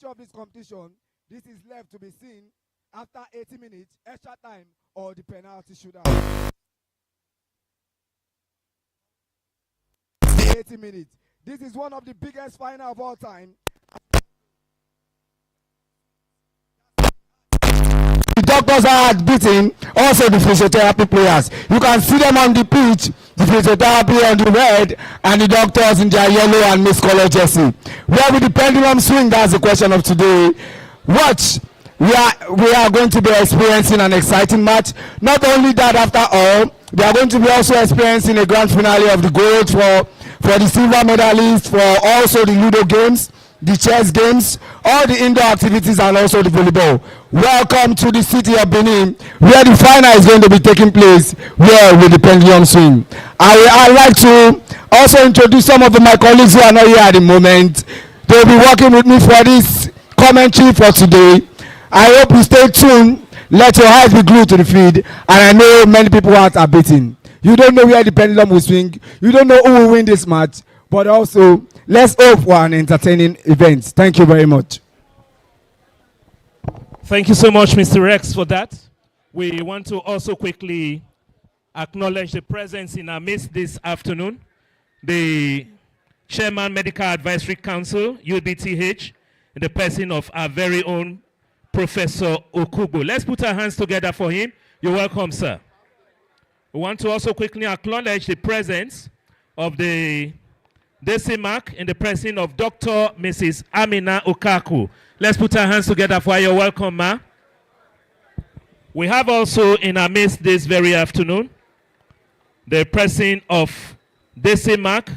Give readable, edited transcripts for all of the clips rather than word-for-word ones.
of this competition, this is left to be seen after 80 minutes, extra time, or the penalty shootout. 80 minutes. This is one of the biggest final of all time. The doctors are beating also the physiotherapy players. You can see them on the pitch, the physiotherapy on the red, and the doctors in their yellow and mixed color jersey. Where will the pendulum swing? That's the question of today. Watch. We are going to be experiencing an exciting match. Not only that, after all, we are going to be also experiencing a grand finale of the gold for the silver medalists, for also the Ludo games, the chess games, all the indoor activities, and also the volleyball. Welcome to the city of Benin, where the final is going to be taking place, where with the pendulum swing. I'd like to also introduce some of my colleagues who are not here at the moment. They'll be working with me for this commentary for today. I hope you stay tuned. Let your eyes be glued to the feed. And I know many people are beating. You don't know where the pendulum will swing. You don't know who will win this match. But also, let's hope for an entertaining event. Thank you very much. Thank you so much, Mr. Rex, for that. We want to also quickly acknowledge the presence in our midst this afternoon. The Chairman Medical Advisory Council, UBTH, in the person of our very own Professor Okubo. Let's put our hands together for him. You're welcome, sir. We want to also quickly acknowledge the presence of the DCMAC in the person of Dr. Mrs. Amina Okaku. Let's put our hands together for your welcome, ma. We have also in our midst this very afternoon the person of DCMAC,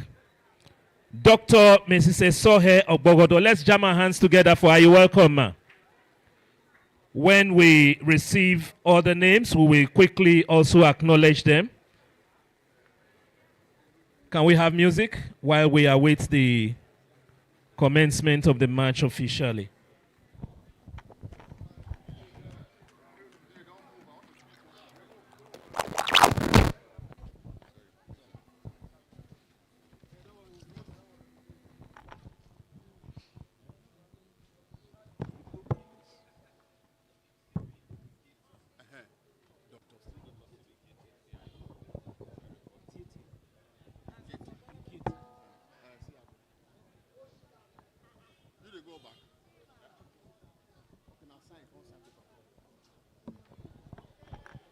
Dr. Mrs. Esohe Ogbogodo. Let's jam our hands together for your welcome, ma. When we receive all the names, we will quickly also acknowledge them. Can we have music while we await the commencement of the match officially?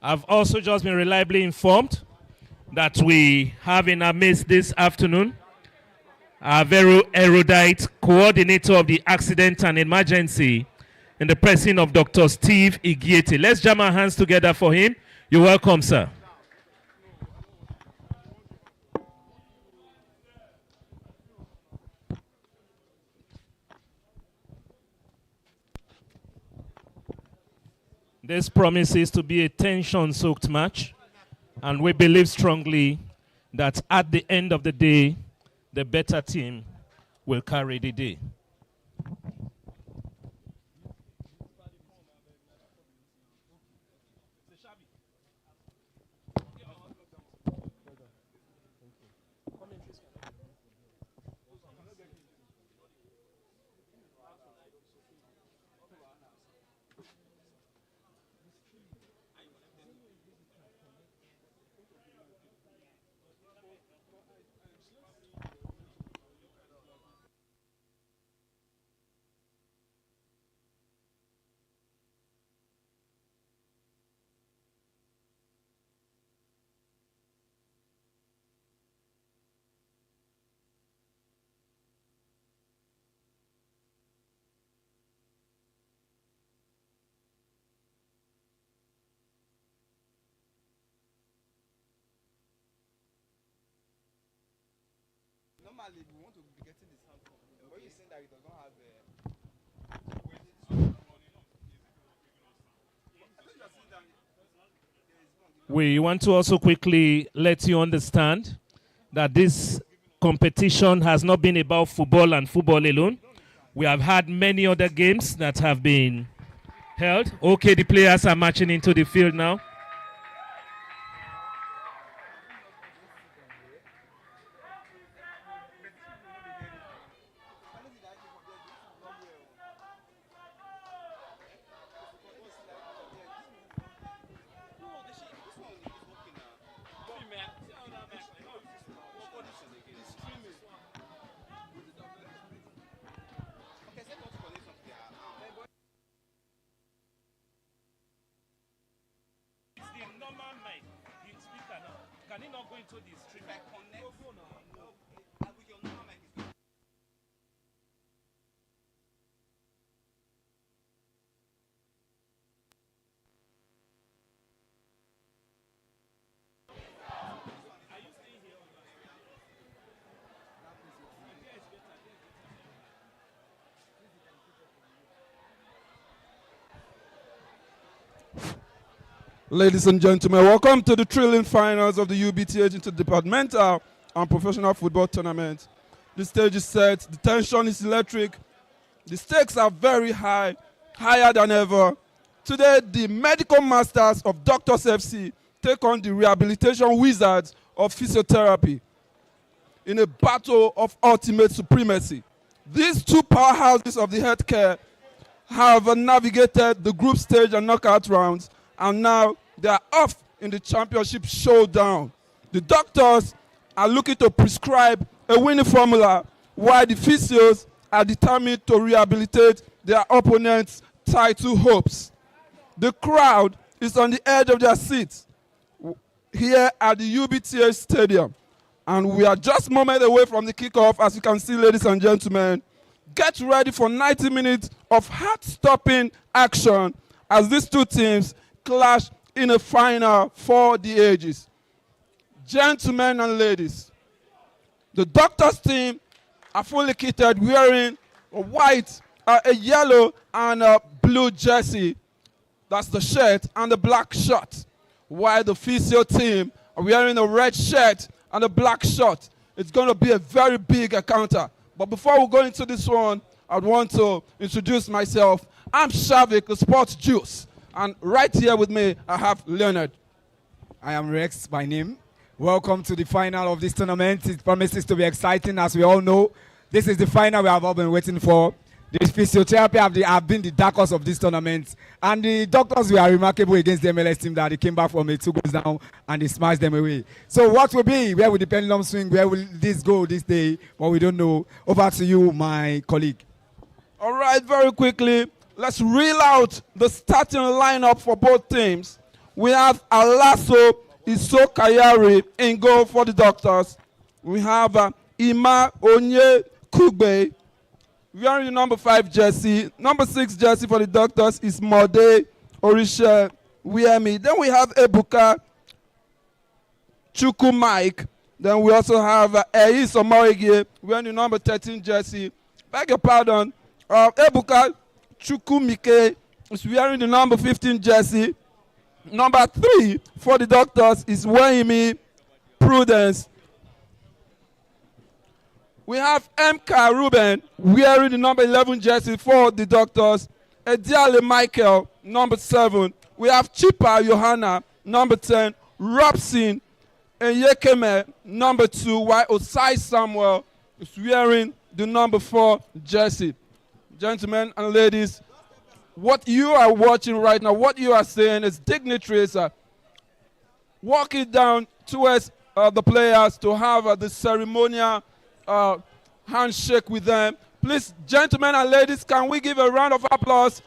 I've also just been reliably informed that we have in our midst this afternoon our very erudite coordinator of the accident and emergency in the person of Dr. Steve Igiete. Let's jam our hands together for him. You're welcome, sir. This promises to be a tension-soaked match, and we believe strongly that at the end of the day, the better team will carry the day. Normally, we want to be getting the sound from him. But you're saying that it does not have We want to also quickly let you understand that this competition has not been about football and football alone. We have had many other games that have been held. Okay, the players are marching into the field now. Ladies and gentlemen, welcome to the thrilling finals of the Ubth Interdepartmental and Professional Football Tournament. The stage is set, the tension is electric, the stakes are very high, higher than ever. Today, the medical masters of Doctors FC take on the rehabilitation wizards of physiotherapy in a battle of ultimate supremacy. These two powerhouses of the healthcare have navigated the group stage and knockout rounds, and now they are off in the championship showdown. The doctors are looking to prescribe a winning formula, while the physios are determined to rehabilitate their opponents' title hopes. The crowd is on the edge of their seats here at the Ubth Stadium, and we are just moments away from the kickoff. As you can see, ladies and gentlemen, get ready for 90 minutes of heart-stopping action as these two teams clash in a final for the ages. Gentlemen and ladies, the Doctors team are fully kitted, wearing a white, a yellow and a blue jersey. That's the shirt, and the black short. While the physio team are wearing a red shirt and a black short. It's going to be a very big encounter. But before we go into this one, I'd want to introduce myself. I'm Shavik, the sports juice. And right here with me, I have Leonard. I am Rex by name. Welcome to the final of this tournament. It promises to be exciting, as we all know. This is the final we have all been waiting for. The physiotherapy have been the dark horse of this tournament. And the doctors were remarkable against the MLS team that they came back from a 2 goals down and they smashed them away. So what will be? Where will the pendulum swing? Where will this go this day? Well, we don't know. Over to you, my colleague. All right, very quickly, let's reel out the starting lineup for both teams. We have Alaso Isokayari in goal for the Doctors. We have Ima Onye Kugbe wearing the number 5 jersey. Number 6 jersey for the Doctors is Mode Orisha Wiemi. Then we have Ebuka Chuku Mike. Then we also have Eis Omorige wearing the number 13 jersey. Beg your pardon. Ebuka Chuku Mike is wearing the number 15 jersey. Number 3 for the Doctors is Waimi Prudence. We have MK Ruben wearing the number 11 jersey for the Doctors. Ediale Michael, number 7. We have Chipa Johanna, number 10. Robson Yekeme, number 2. While Osai Samuel is wearing the number 4 jersey. Gentlemen and ladies, what you are watching right now, what you are seeing is dignitaries walking down towards the players to have the ceremonial handshake with them. Please, gentlemen and ladies, can we give a round of applause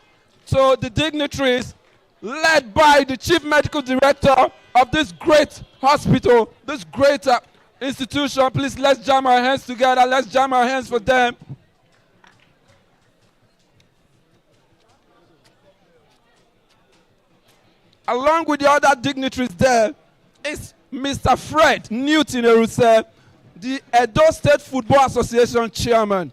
to the dignitaries led by the Chief Medical Director of this great hospital, this great institution. Please, let's jam our hands together. Let's jam our hands for them. Along with the other dignitaries there is Mr. Fred Newton Eruse, the Edo State Football Association chairman.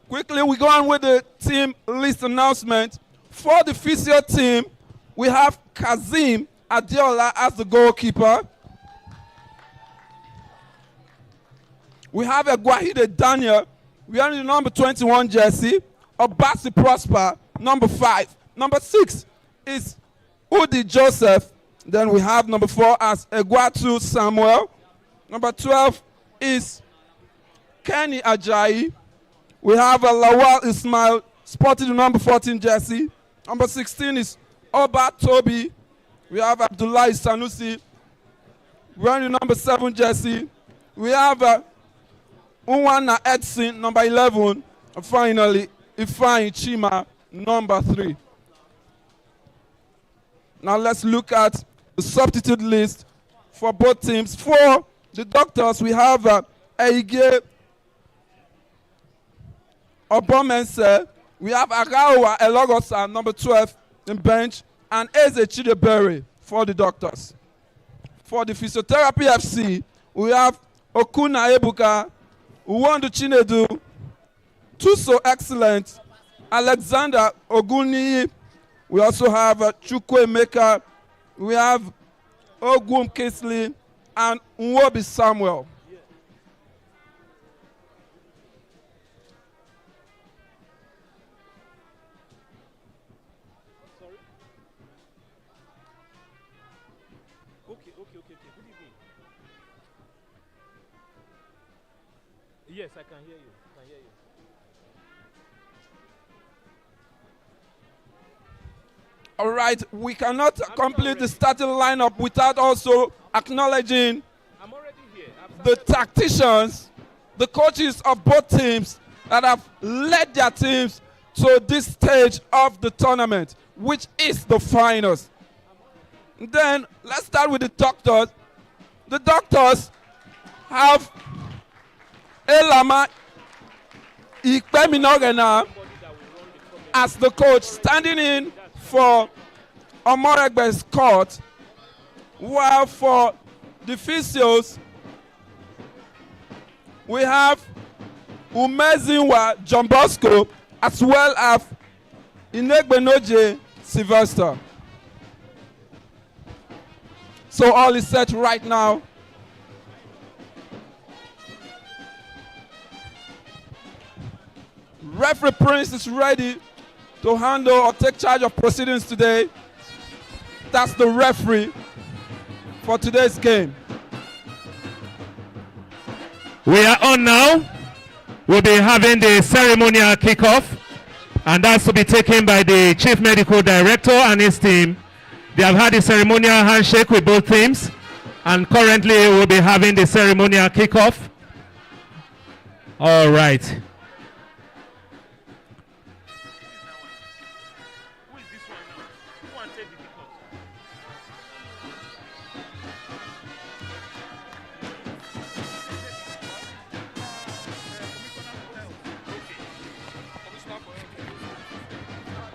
Quickly, we go on with the team list announcement. For the physio team, we have Kazim Adiola as the goalkeeper. We have Aguahide Daniel wearing the number 21 jersey. Obasi Prosper, number 5. Number 6 is Udi Joseph. Then we have number 4 as Egwatu Samuel. Number 12 is Kenny Ajayi. We have Lawal Ismail sporting the number 14 jersey. Number 16 is Oba Toby. We have Abdullah Sanusi wearing the number 7 jersey. We have Unwana Edson, number 11. And finally, Ifeanyi Chima, number 3. Now let's look at the substitute list for both teams. For the doctors, we have Eige Obomense. We have Arawa Elogosa, number 12, in bench, and Eze Chideberry for the doctors. For the physiotherapy FC, we have Okuna Ebuka, Uwandu Chinedu, Tuso Excellent, Alexander Oguni. We also have Chukwemeka. We have Ogum Kisley and Nwobi Samuel. Okay. Good evening. Yes, I can hear you. All right, we cannot complete the starting lineup without also acknowledging I'm already here. the tacticians, the coaches of both teams that have led their teams to this stage of the tournament, which is the finals. Then let's start with the doctors. The doctors have Elama Ikpeminogena as the coach, standing in for Omoregbe's court, while for the physios we have Umezinwa John Bosco as well as Inegbenoje Sylvester. So all is set right now. Referee Prince is ready to handle or take charge of proceedings today. That's the referee for today's game. We are on now. We'll be having the ceremonial kickoff, and that's to be taken by the Chief Medical Director and his team. They have had a ceremonial handshake with both teams, and currently we'll be having the ceremonial kickoff. All right.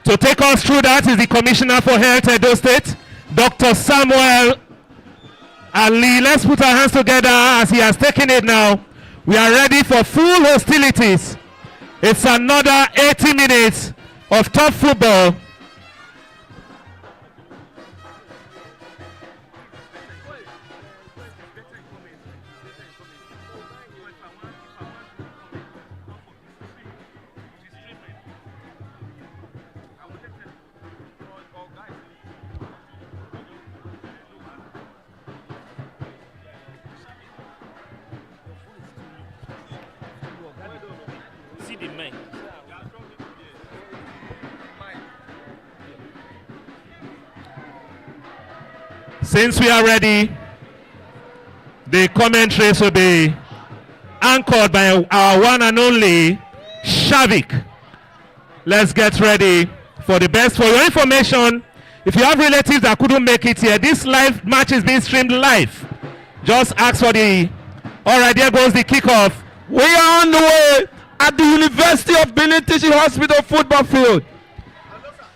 To take us through that is the Commissioner for Health, Edo State, Dr. Samuel Ali. Let's put our hands together as he has taken it now. We are ready for full hostilities. It's another 80 minutes of tough football. Since we are ready, the commentaries will be anchored by our one and only Shavik. Let's get ready for the best. For your information, if you have relatives that couldn't make it here, this live match is being streamed live. Just ask for the... All right, there goes the kickoff. We are on the way at the University of Benin Teaching Hospital football field.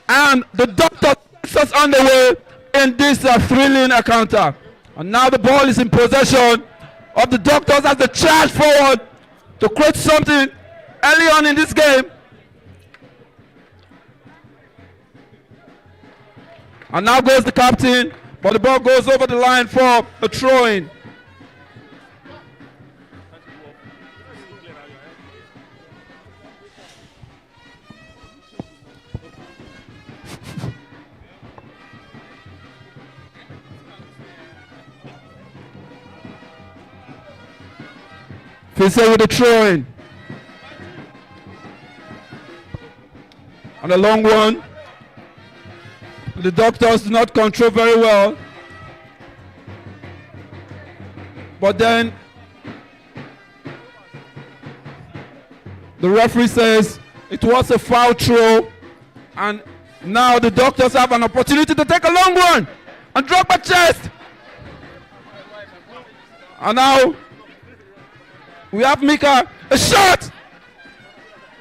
And the doctor takes us on the way in this thrilling encounter. And now the ball is in possession of the doctors as they charge forward to create something early on in this game. And now goes the captain, but the ball goes over the line for a throw-in. Fisher with the throw-in. And a long one. The doctors do not control very well. But then the referee says it was a foul throw and Now the doctors have an opportunity to take a long one and drop a chest. And now we have Mika. A shot!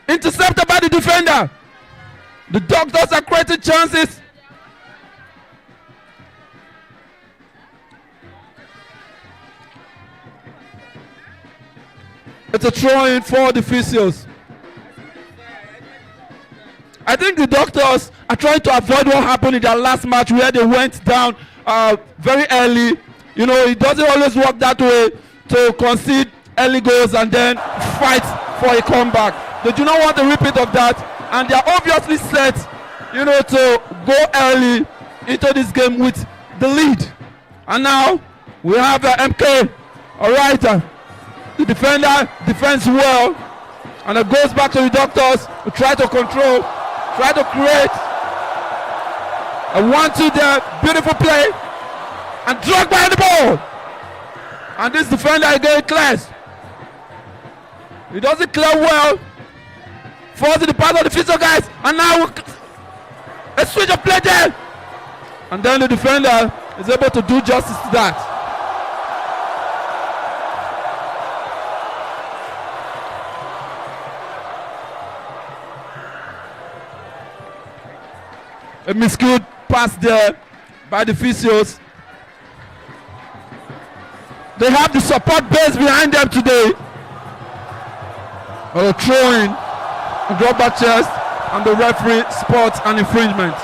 Intercepted by the defender. The doctors are creating chances. It's a throw-in for the Physios. I think the doctors are trying to avoid what happened in their last match where they went down very early. You know, it doesn't always work that way to concede early goals and then fight for a comeback. They do not want a repeat of that, and they are obviously set, you know, to go early into this game with the lead. And now we have MK. All right, the defender defends well, and it goes back to the doctors who try to control, try to create a 1-2 there, beautiful play, and drug behind the ball. And this defender again clears. He doesn't clear well. Falls in the path of the Physio guys, and now a switch of play there. And then the defender is able to do justice to that. A miscued pass there by the Physios. They have the support base behind them today. A throw-in, a drop back chest, and the referee spots an infringement.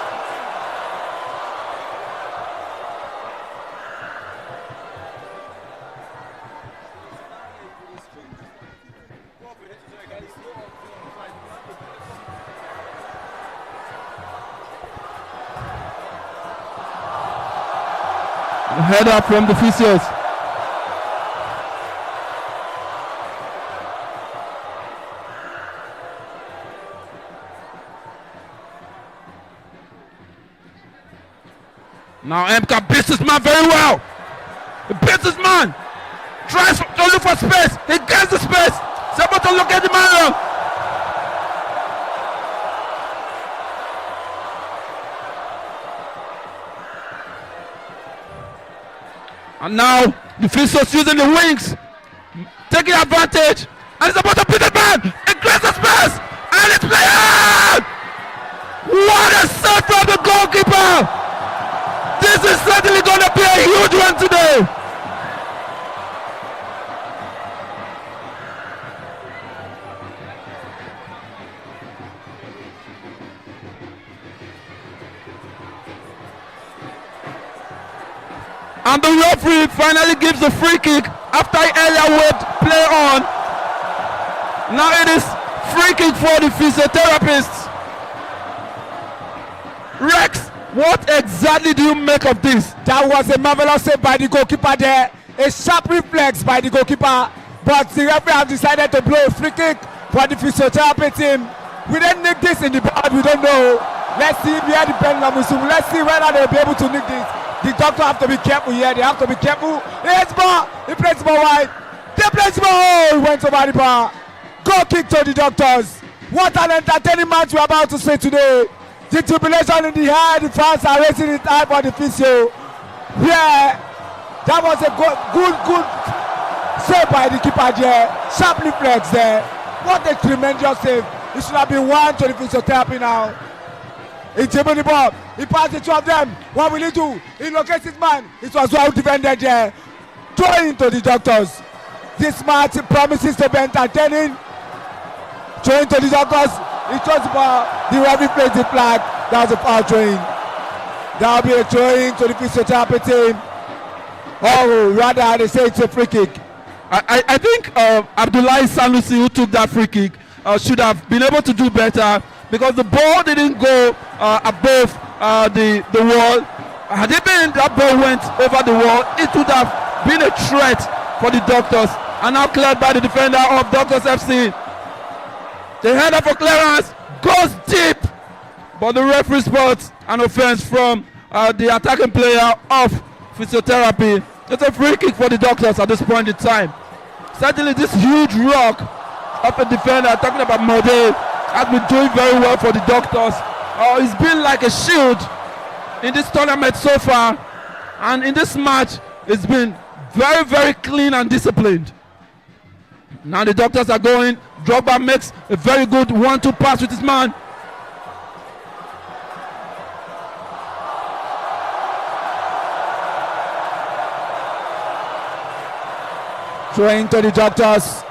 Head up from the Physios. Now MK beats his man very well. He beats his man. Tries to look for space. He gets the space. He's able to look at the man. And now the Physios using the wings, taking advantage, and he's about to beat the man. It creates a space, and it's played. What a save from the goalkeeper! This is certainly going to be a huge one today. And the referee finally gives the free kick after earlier waved play on. Now it is free kick for the physiotherapists. Rex, what exactly do you make of this? That was a marvelous save by the goalkeeper there. A sharp reflex by the goalkeeper. But the referee have decided to blow a free kick for the physiotherapy team. We didn't nick this in the board, we don't know. Let's see where the pendulum is. Let's see whether they'll be able to nick this. The doctor have to be careful here. They have to be careful. Here's ball. He plays the ball wide. They plays the ball. Oh, he went over the bar. Goal kick to the doctors. What an entertaining match we're about to see today. The jubilation in the air. The fans are raising it high for the Physio. Yeah, that was a good save by the keeper there. Sharp reflex there. What a tremendous save. It should have been one to the physiotherapy now. He dribbled the ball. He passed the two of them. What will he do? He locates his man. It was well defended there. Throw into the doctors. This match promises to be entertaining. Throw into the doctors. He throws the ball. The referee plays the flag. That was a foul throwing. That will be a throwing to the physiotherapy team. Oh, rather they say it's a free kick. I think Abdullahi Sanusi, who took that free kick, should have been able to do better, because the ball didn't go above the wall. Had it been that ball went over the wall, it would have been a threat for the doctors. And now cleared by the defender of Doctors FC. The header for clearance goes deep, but the referee spots an offense from the attacking player of physiotherapy. It's a free kick for the Doctors at this point in time. Certainly this huge rock of a defender, talking about Mode, has been doing very well for the Doctors He's been like a shield in this tournament so far, and in this match it's been very, very clean and disciplined. Now the doctors are going. Drogba makes a very good 1-2 pass with his man. Throwing to the doctors.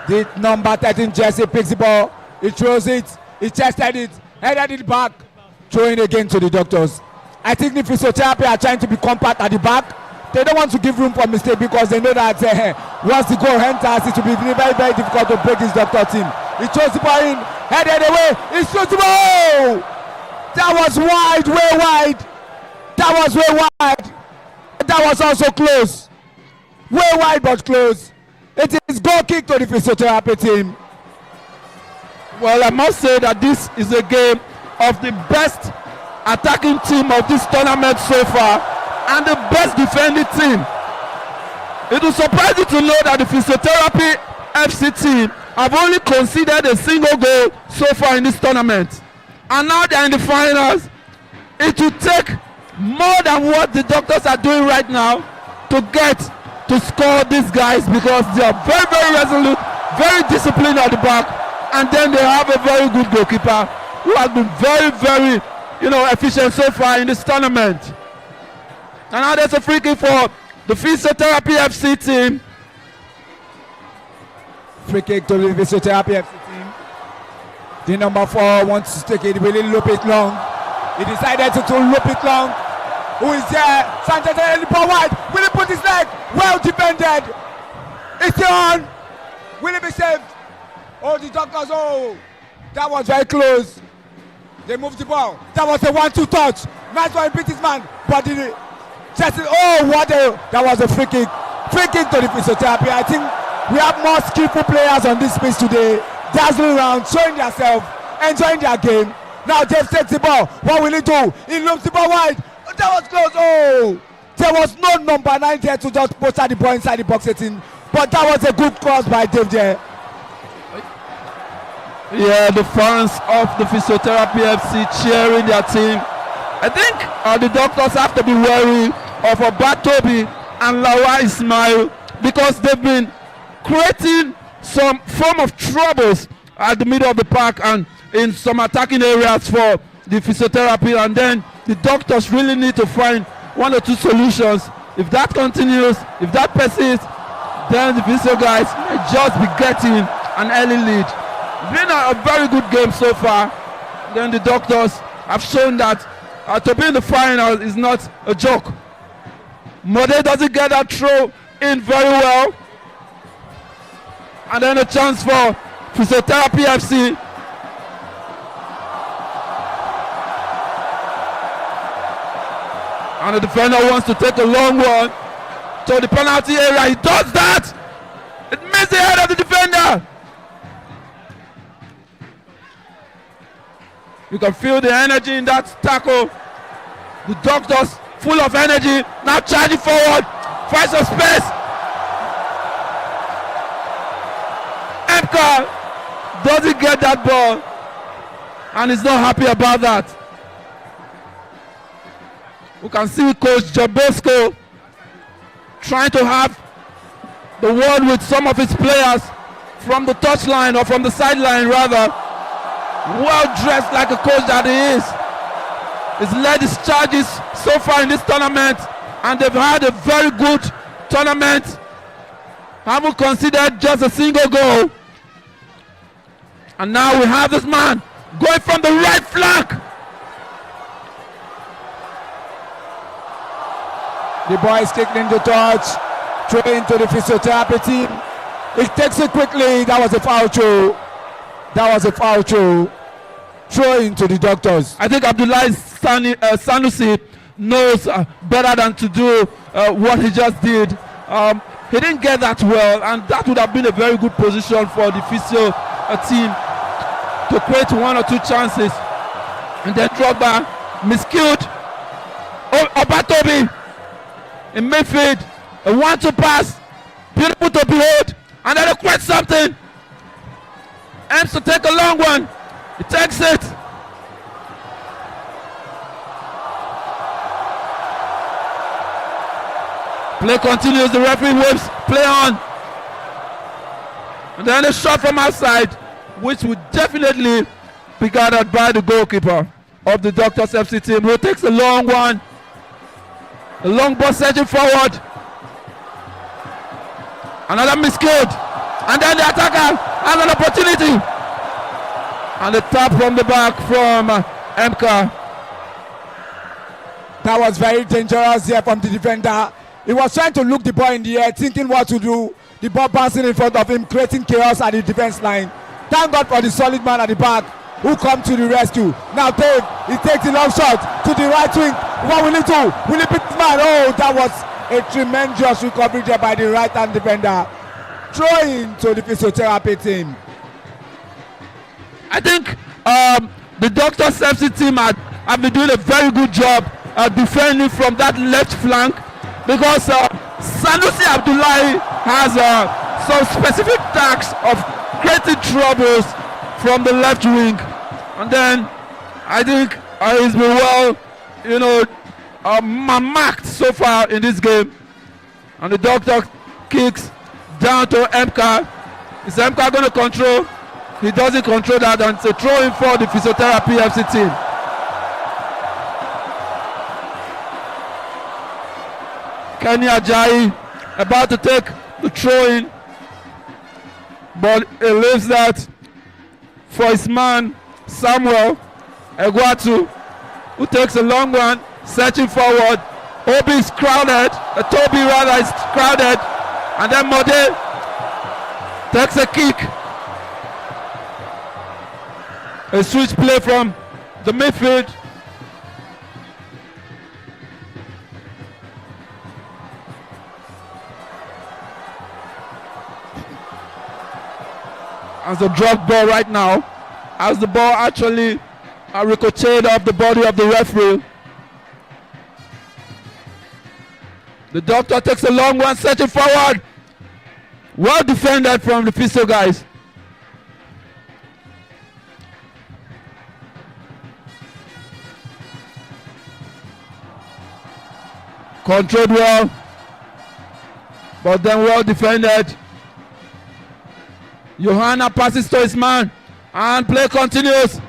The number 13 jersey picks the ball. He throws it. He chested it. Headed it back. Throwing again to the doctors. I think the physiotherapy are trying to be compact at the back. They don't want to give room for mistake because they know that once the goal enters, it will be very, very difficult to break this doctor team. He throws the ball in. Headed away. He throws the ball. That was wide, way wide. That was way wide. That was also close. Way wide but close. It is goal kick to the physiotherapy team. Well, I must say that this is a game of the best attacking team of this tournament so far and the best defending team. It will surprise you to know that the physiotherapy FC team have only conceded a single goal so far in this tournament. And now they are in the finals. It will take more than what the doctors are doing right now to get to score these guys, because they are very, very resolute, very disciplined at the back, and then they have a very good goalkeeper who has been very, very, efficient so far in this tournament. And now there's a free kick for the Physiotherapy FC team. Free kick to the Physiotherapy FC team. The number 4 wants to take it, will he loop it long? He decided to loop it long. Who is there? Sanchez and the ball wide. Will he put his leg? Well defended. It's on. Will he be saved? Oh, the doctors. Oh, that was very close. They moved the ball. That was a 1-2 touch. Nice one, beat his man. But that was a free kick. Free kick to the Physiotherapy. I think we have more skillful players on this pitch today. Dazzling around, showing themselves, enjoying their game. Now Dave takes the ball. What will he do? He loops the ball wide. That was close. Oh, there was no number 9 there to just post the ball inside the box 18. But that was a good cross by Dave there. Yeah, the fans of the Physiotherapy FC cheering their team. I think the doctors have to be wary of Ubth and Lawa Ismail, because they've been creating some form of troubles at the middle of the park and in some attacking areas for the Physiotherapy, and then the doctors really need to find 1 or 2 solutions. If that continues, if that persists, then the Physio guys may just be getting an early lead. It's been a very good game so far. Then the doctors have shown that to be in the final is not a joke. Mode doesn't get that throw in very well. And then a chance for Physiotherapy FC. And the defender wants to take a long one to the penalty area. He does that. It missed the head of the defender. You can feel the energy in that tackle. The doctors full of energy, now charging forward, finds some space. Emka doesn't get that ball, and he's not happy about that. We can see Coach Jabosco trying to have the word with some of his players from the touchline, or from the sideline rather. Well dressed like a coach that he is. He's led his charges so far in this tournament, and they've had a very good tournament. Haven't considered just a single goal. And now we have this man going from the right flank. The boy is taking the touch, throwing to the Physiotherapy team. He takes it quickly. That was a foul throw. That was a foul throw. Throwing to the doctors. I think Abdullahi Sanusi knows better than to do what he just did. He didn't get that well, and that would have been a very good position for the Physio team to create 1 or 2 chances. And then Drogba miskilled. Ubth in midfield, a 1-2 pass, beautiful to behold, and then he creates something. Aims to take a long one. He takes it. Play continues. The referee whips. Play on. And then a shot from outside, which would definitely be gathered by the goalkeeper of the Doctors FC team, who takes a long one. A long ball searching forward. Another miscode. And then the attacker has an opportunity. And a tap from the back from Emka. That was very dangerous here from the defender. He was trying to look the ball in the air, thinking what to do. The ball bouncing in front of him, creating chaos at the defense line. Thank God for the solid man at the back who come to the rescue. Now Dave, he takes the long shot to the right wing. What will he do? Will he beat the man? Oh, that was a tremendous recovery there by the right-hand defender. Throwing to the physiotherapy team. I think the Doctors FC team have been doing a very good job defending from that left flank, because Sanusi Abdullahi has some specific tasks of creating troubles from the left wing, and then I think he's been well, marked so far in this game. And the Doctor kicks down to Emka. Is Emka going to control? He doesn't control that, and it's a throw in for the Physiotherapy FC team. Kenny Ajayi about to take the throw in, but he leaves that for his man Samuel Egwatu, who takes a long one, searching forward. Obi is crowded, Toby rather is crowded, and then Mode takes a kick. A switch play from the midfield. As a drop ball right now, as the ball actually ricocheted off the body of the referee. The Doctor takes a long one, searching forward. Well defended from the Physio guys. Controlled well, but then well defended. Johanna passes to his man, and play continues.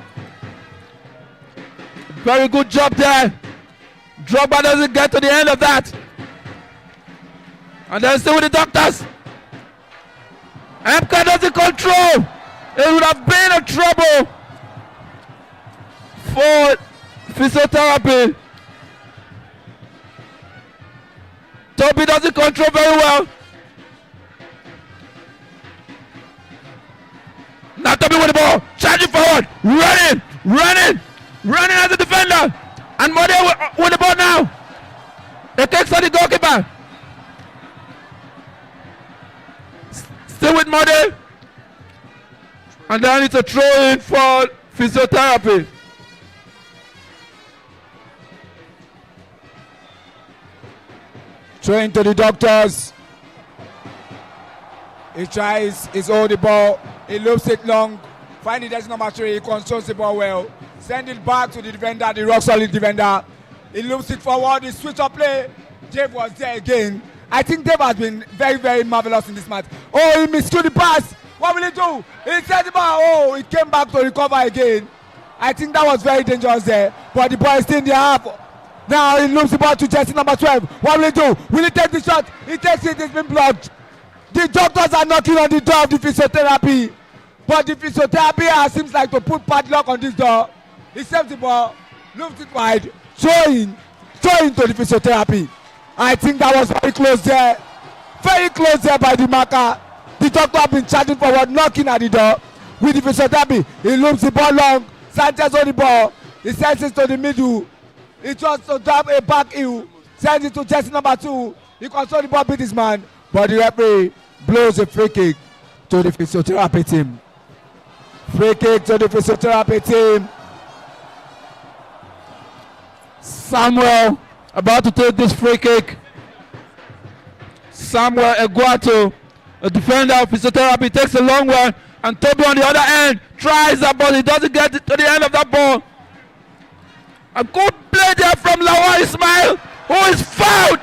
Very good job there. Drogba doesn't get to the end of that. And then still with the Doctors. Emka doesn't control. It would have been a trouble for Physiotherapy. Toby doesn't control very well. Now Toby with the ball, charging forward, running as a defender. And Mode with the ball now. It takes on the goalkeeper. Still with Mode. And then it's a throw in for Physiotherapy. Throwing to the Doctors. He tries his own the ball. He loops it long. Finally, that's number 3. He controls the ball well. Send it back to the defender, the rock solid defender. He loops it forward. He switch up play. Dave was there again. I think Dave has been very, very marvelous in this match. Oh, he missed the pass. What will he do? He sent the ball. Oh, he came back to recover again. I think that was very dangerous there. But the ball is still in the half. Now he loops the ball to jersey number 12. What will he do? Will he take the shot? He takes it. It's been blocked. The Doctors are knocking on the door of the Physiotherapy. But the Physiotherapy seems like to put padlock on this door. He saves the ball, loops it wide, throwing to the Physiotherapy. I think that was very close there. Very close there by the marker. The Doctor have been charging forward, knocking at the door with the Physiotherapy. He loops the ball long. Sanchez on the ball. He sends it to the middle. He tries to drop a back heel. Sends it to jersey number 2. He controls the ball, beat his man. But the referee blows a free kick to the Physiotherapy team. Free kick to the Physiotherapy team. Samuel about to take this free kick. Samuel Egwatu, a defender of Physiotherapy, takes a long one, and Toby on the other end tries that ball. He doesn't get to the end of that ball. A good play there from Lawal Ismail, who is fouled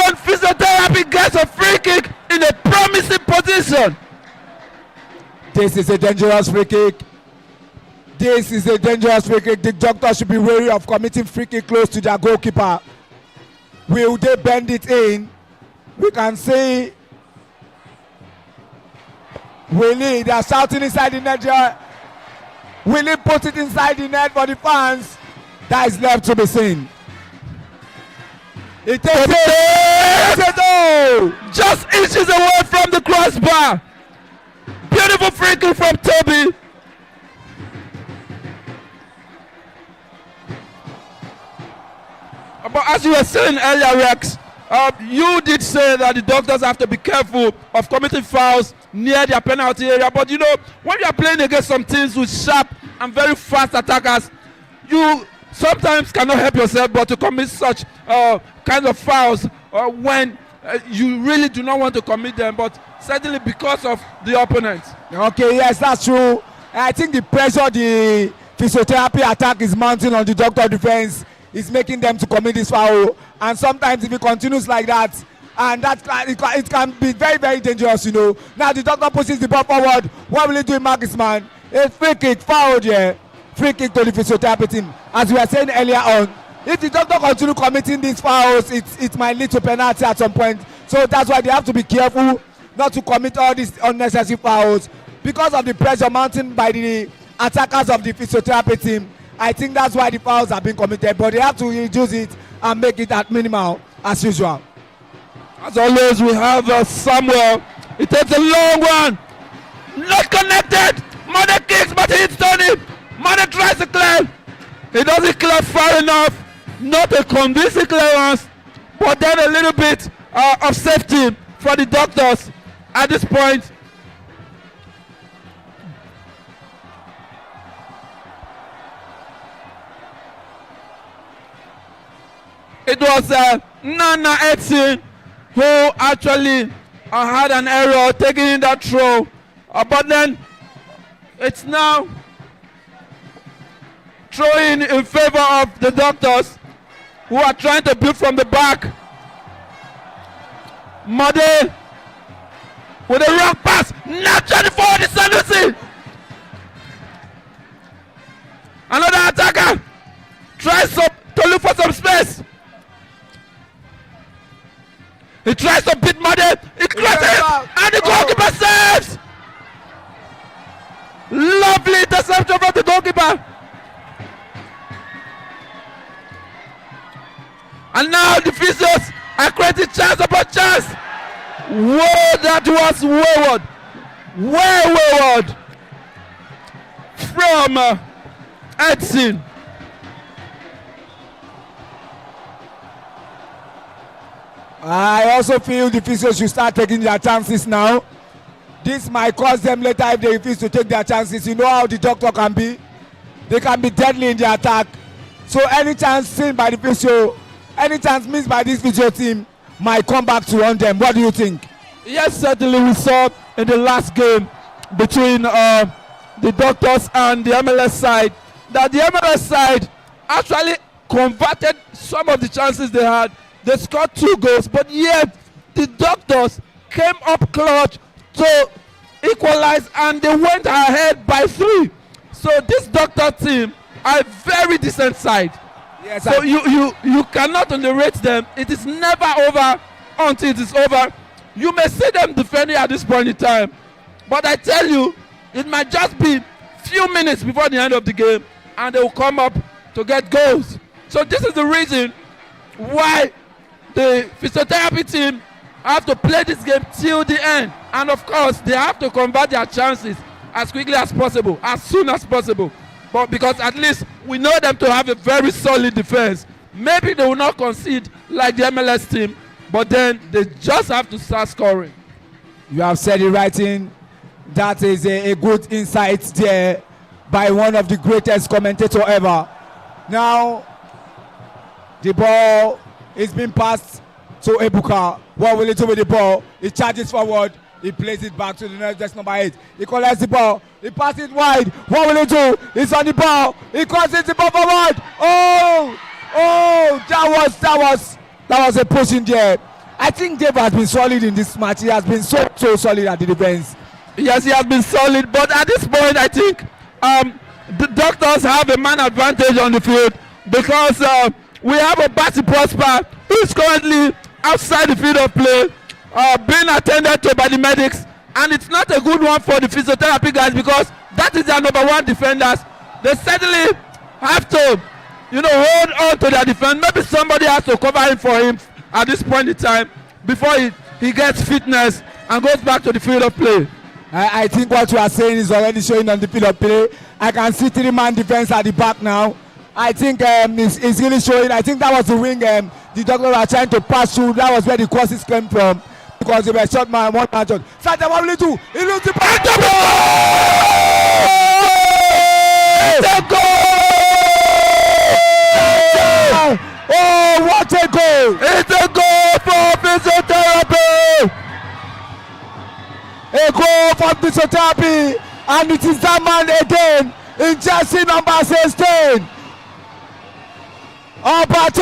Champion Physiotherapy gets a free kick in a promising position. This is a dangerous free kick. This is a dangerous free kick. The doctor should be wary of committing free kick close to their goalkeeper. Will they bend it in? We can see Willie, they are shouting inside the net here. Willie put it inside the net for the fans. That is left to be seen. It takes it. Just inches away from the crossbar. Beautiful free kick from Toby. But as you were saying earlier, Rex, you did say that the doctors have to be careful of committing fouls near their penalty area. But you know, when you are playing against some teams with sharp and very fast attackers, you sometimes cannot help yourself but to commit such kind of fouls when you really do not want to commit them, but certainly because of the opponent. Okay, yes, that's true. I think the pressure the physiotherapy attack is mounting on the doctor defense is making them to commit this foul. And sometimes if it continues like that, and that it can be very, very dangerous, you know. Now the doctor pushes the ball forward. What will he do in Marcusman? A free kick, fouled here. Free kick to the physiotherapy team. As we were saying earlier on, if the doctor continue committing these fouls, it might lead to penalty at some point. So that's why they have to be careful not to commit all these unnecessary fouls. Because of the pressure mounting by the attackers of the physiotherapy team, I think that's why the fouls are being committed. But they have to reduce it and make it at minimal as usual. As always, we have Samuel. It takes a long one. Not connected. Mane kicks, but he hits Tony. Mane tries to clear. He doesn't clear far enough. Not a convincing clearance, but then a little bit of safety for the doctors at this point. It was Nana Edson who actually had an error taking in that throw, but then it's now throwing in favor of the doctors who are trying to build from the back. Made with a wrong pass, naturally forward is Sanusi. Another attacker tries to look for some space. He tries to beat Made, he crosses, and the goalkeeper saves! Lovely interception from the goalkeeper. And now the physios are creating chance upon chance. Whoa, that was wayward. Way wayward from Edson. I also feel the physios should start taking their chances now. This might cost them later if they refuse to take their chances. You know how the doctor can be. They can be deadly in the attack. So any chance seen by the physio, any chance missed by this physio team might come back to haunt them. What do you think? Yes, certainly we saw in the last game between the doctors and the MLS side that the MLS side actually converted some of the chances they had. They scored 2 goals, but yet the doctors came up clutch to equalize and they went ahead by 3. So this doctor team are a very decent side. Yes, so you cannot underrate them. It is never over until it is over. You may see them defending at this point in time, but I tell you, it might just be few minutes before the end of the game and they will come up to get goals. So this is the reason why the physiotherapy team have to play this game till the end, and of course they have to convert their chances as quickly as possible, as soon as possible, but because at least we know them to have a very solid defense. Maybe they will not concede like the MLS team, but then they just have to start scoring. You have said it right in. That is a good insight there by one of the greatest commentators ever. Now the ball is being passed to Ebuka. What will he do with the ball? He charges forward. He plays it back to the next number 8. He collects the ball. He passes it wide. What will he do? He's on the ball. He crosses the ball forward. Oh, that was a push in there. I think Dave has been solid in this match. He has been so solid at the defense. Yes, he has been solid, but at this point, I think the doctors have a man advantage on the field because we have Ubth Prosper who is currently outside the field of play, being attended to by the medics, and it's not a good one for the physiotherapy guys because that is their number one defenders. They certainly have to, hold on to their defense. Maybe somebody has to cover him for him at this point in time before he gets fitness and goes back to the field of play. I think what you are saying is already showing on the field of play. I can see 3-man defense at the back now. I think it's really showing. I think that was the wing the doctor were trying to pass through. That was where the crosses came from because they were shot man, one man shot. Satamabli too. He loses the ball. It's a goal! Oh, what a goal! It's a goal for physiotherapy! A goal for physiotherapy, and it is that man again in jersey number 16. Ubth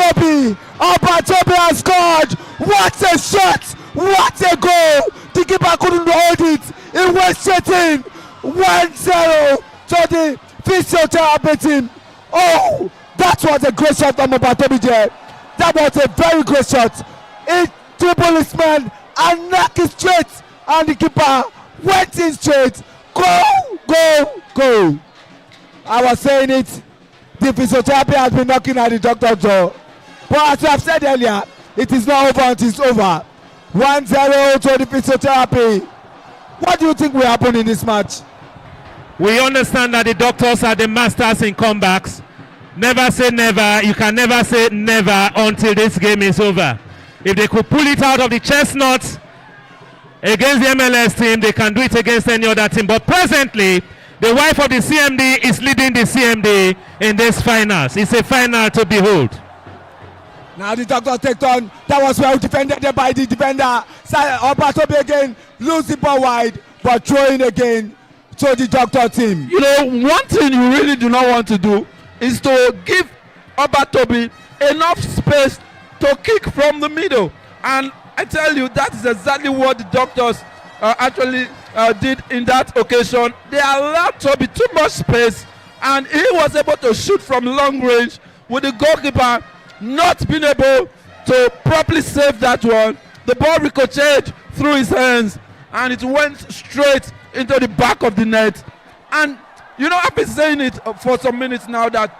has scored. What a shot! What a goal! The keeper couldn't hold it. It went straight in. 1-0 to the physiotherapy team. Oh, that was a great shot from Ubth there. That was a very great shot. It dribbled his man and knocked it straight. And the keeper went in straight. Go! I was saying it. The physiotherapy has been knocking at the doctor's door. But as I have said earlier, it is not over until it's over. 1-0 to the physiotherapy. What do you think will happen in this match? We understand that the doctors are the masters in comebacks. Never say never. You can never say never until this game is over. If they could pull it out of the chestnuts against the MLS team, they can do it against any other team. But presently, the wife of the CMD is leading the CMD in this finals. It's a final to behold. Now the doctor take on. That was well defended by the defender. Ubth again, lose the ball wide, but throwing again to the doctor team. One thing you really do not want to do is to give Ubth enough space to kick from the middle. And I tell you, that is exactly what the doctors actually did in that occasion. They allowed Toby too much space, and he was able to shoot from long range with the goalkeeper not being able to properly save that one. The ball ricocheted through his hands, and it went straight into the back of the net. And I've been saying it for some minutes now that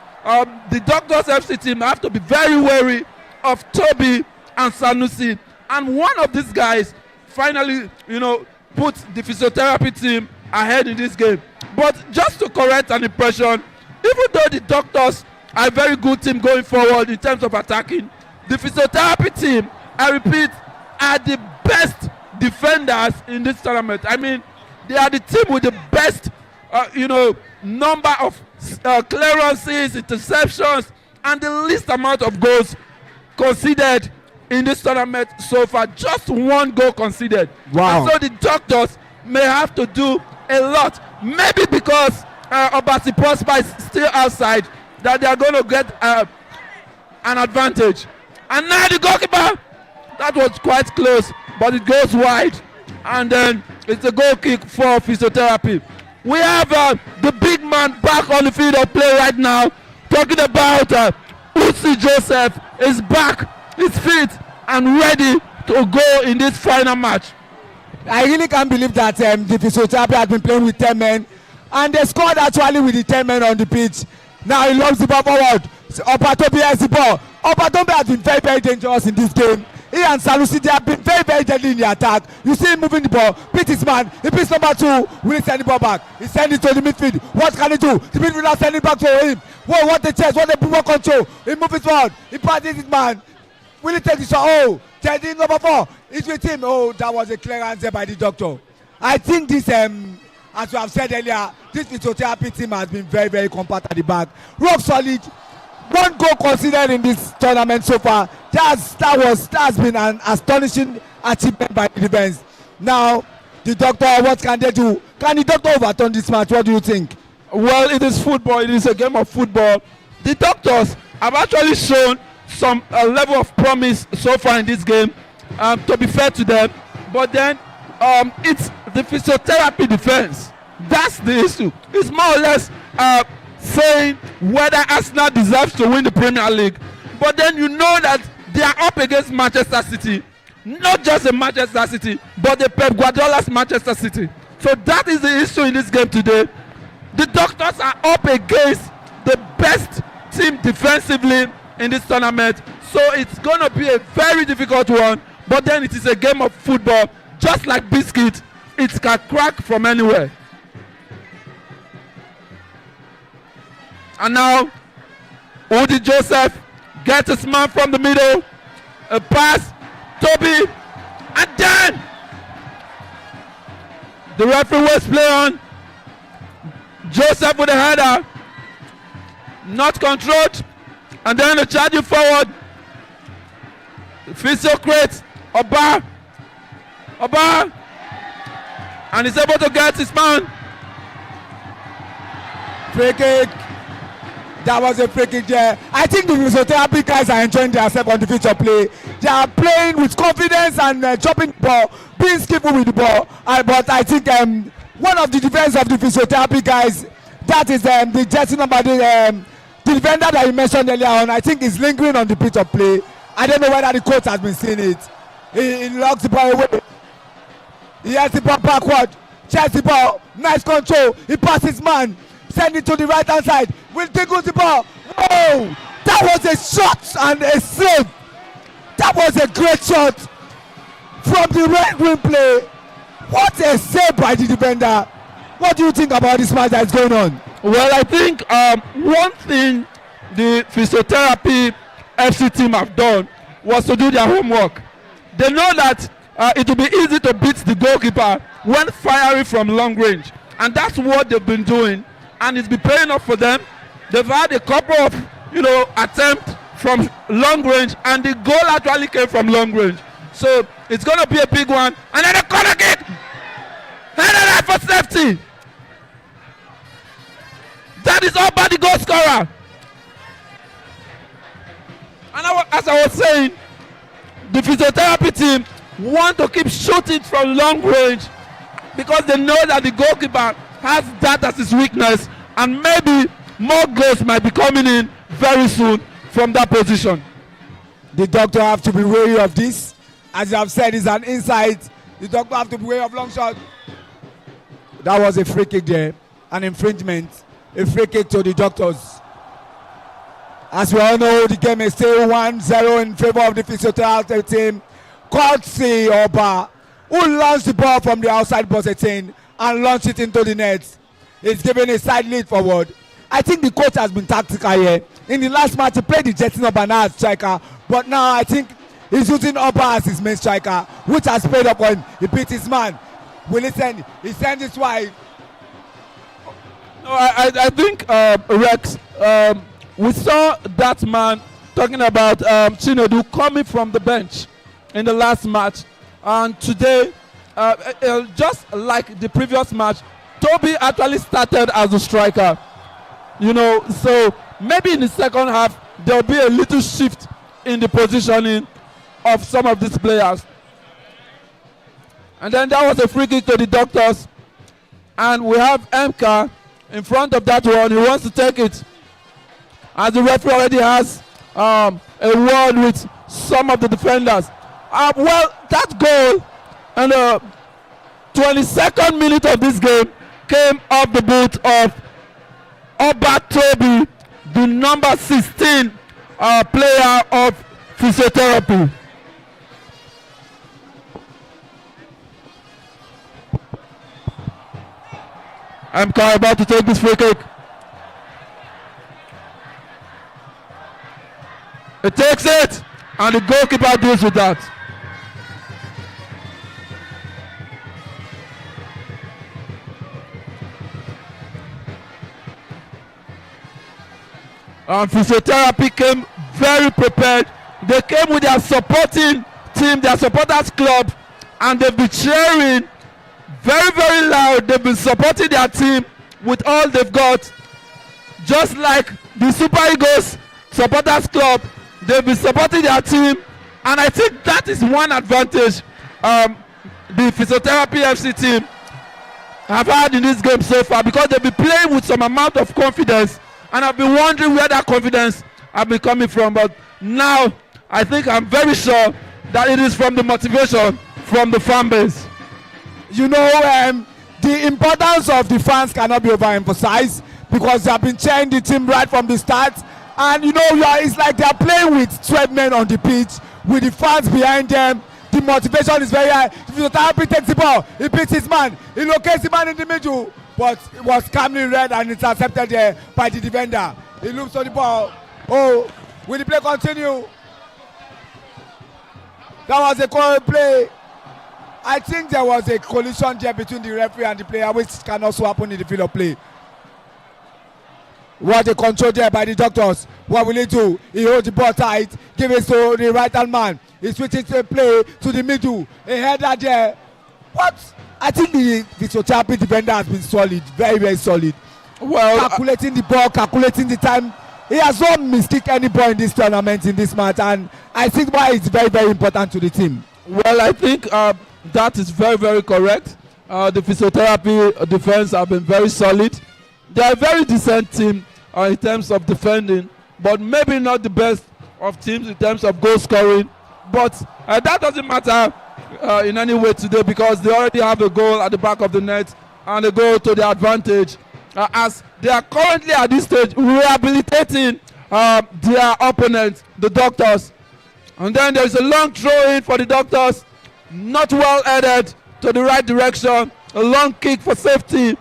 the Doctors FC team have to be very wary of Toby and Sanusi. And one of these guys finally, put the physiotherapy team ahead in this game. But just to correct an impression, even though the Doctors are a very good team going forward in terms of attacking, the physiotherapy team, I repeat, are the best defenders in this tournament. I mean, they are the team with the best, number of clearances, interceptions, and the least amount of goals conceded in this tournament so far. Just one goal conceded. Wow. And so the Doctors may have to do a lot. Maybe because Ubth Prosper is still outside, that they are going to get an advantage. And now the goalkeeper, that was quite close, but it goes wide. And then it's a goal kick for physiotherapy. We have the big man back on the field of play right now. Talking about Ubth Joseph is back, his feet, and ready to go in this final match. I really can't believe that the physiotherapy has been playing with 10 men, and they scored actually with the 10 men on the pitch. Now he loves the ball forward. Ubth has the ball. Ubth has been very, very dangerous in this game. He and Sanusi, they have been very, very deadly in the attack. You see him moving the ball. Beat his man. He beats number 2. Will he send the ball back? He sends it to the midfield. What can he do? The midfielder send it back to him. Whoa, what the chest. What the ball control. He moves his forward. He passes his man. Will he take the shot? Oh, Teddy number 4. It's with him. Oh, that was a clear answer by the doctor. I think this, as you have said earlier, this physiotherapy team has been very, very compact at the back. Rock solid. One goal considered in this tournament so far. That's been an astonishing achievement by the defense. Now, the doctor, what can they do? Can the doctor overturn this match? What do you think? Well, it is football. It is a game of football. The Doctors have actually shown some level of promise so far in this game. to be fair to them. But then it's the physiotherapy defense. That's the issue. It's more or less saying whether Arsenal deserves to win the Premier League. But then you know that they are up against Manchester City. Not just a Manchester City, but the Pep Guardiola's Manchester City. So that is the issue in this game today. The Doctors are up against the best team defensively in this tournament. So it's going to be a very difficult one. But then it is a game of football. Just like biscuit, it can crack from anywhere. And now, Udi Joseph gets his man from the middle. A pass, Toby, and then the referee was play on. Joseph with a header, not controlled, and then a charging forward. Physio creates Oba, and he's able to get his man. Free kick. That was a free kick there. I think the physiotherapy guys are enjoying themselves on the pitch of play. They are playing with confidence and chopping the ball, being skillful with the ball. But I think one of the defense of the physiotherapy guys, that is the jersey number, the defender that you mentioned earlier on, I think is lingering on the pitch of play. I don't know whether the coach has been seeing it. He locks the ball away. He has the ball backward. Checks the ball. Nice control. He passes man. Send it to the right hand side. Will tickle the ball. Whoa! That was a shot and a save. That was a great shot from the right wing play. What a save by the defender. What do you think about this match that's going on? Well, I think one thing the physiotherapy FC team have done was to do their homework. They know that it will be easy to beat the goalkeeper when firing from long range. And that's what they've been doing. And it's been paying off for them. They've had a couple of, attempts from long range, and the goal actually came from long range. So it's going to be a big one. And then a corner kick. Headed for safety. That is all by the goal scorer. And as I was saying, the physiotherapy team want to keep shooting from long range because they know that the goalkeeper has that as his weakness, and maybe more goals might be coming in very soon from that position. The Doctor have to be wary of this. As you have said, it's an insight. The Doctor have to be wary of long shot. That was a free kick there, an infringement, a free kick to the Doctors. As we all know, the game is still 1-0 in favor of the physiotherapy team. Courtesy Oba, who launched the ball from the outside box 18 and launched it into the net. He's giving a side lead forward. I think the coach has been tactical here. In the last match, he played the jersey number 9 as striker, but now I think he's using Oba as his main striker, which has paid up when he beat his man. Will he send? He sent his wife. No, I think Rex, we saw that man talking about Chinedu coming from the bench in the last match, and today, just like the previous match, Toby actually started as a striker. So maybe in the second half there'll be a little shift in the positioning of some of these players. And then that was a free kick to the Doctors, and we have MK in front of that one. He wants to take it, as the referee already has a word with some of the defenders. Well, that goal and the 22nd minute of this game came off the boot of Oba Toby, the number 16 player of physiotherapy. MK about to take this free kick. It takes it, and the goalkeeper deals with that. Physiotherapy came very prepared. They came with their supporting team, their supporters club, and they've been cheering very, very loud. They've been supporting their team with all they've got. Just like the Super Eagles supporters club, they've been supporting their team And I think that is one advantage the Physiotherapy FC team have had in this game so far, because they've been playing with some amount of confidence, and I've been wondering where that confidence has been coming from. But now I think I'm very sure that it is from the motivation from the fan base. You know, the importance of the fans cannot be overemphasized, because they have been cheering the team right from the start. And you know, it's like they are playing with 12 men on the pitch with the fans behind them. The motivation is very high. If the Physiotherapy takes the ball, he beats his man, he locates the man in the middle, but it was calmly read and it's accepted there by the defender. He looks on the ball. Oh, will the play continue? That was a correct play. I think there was a collision there between the referee and the player, which can also happen in the field of play. What a control there by the doctors. What will he do? He holds the ball tight, give it to the right hand man. He switches the play to the middle. A header there. What? I think the Physiotherapy defender has been solid, very, very solid. Well, calculating the ball, calculating the time. He has not mistaken any ball in this tournament, in this match, and I think why it's very, very important to the team. Well, I think that is very, very correct. The Physiotherapy defense have been very solid. They are a very decent team in terms of defending, but maybe not the best of teams in terms of goal scoring. But that doesn't matter in any way today, because they already have a goal at the back of the net and a goal to their advantage, as they are currently at this stage rehabilitating their opponents, the Doctors. And then there's a long throw in for the Doctors, not well headed to the right direction, a long kick for safety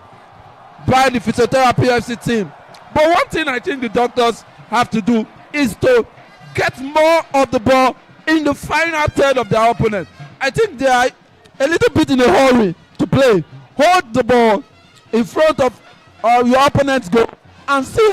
by the Physiotherapy FC team. But one thing I think the Doctors have to do is to get more of the ball in the final third of their opponent. I think they are a little bit in a hurry to play. Hold the ball in front of your opponent's goal and see.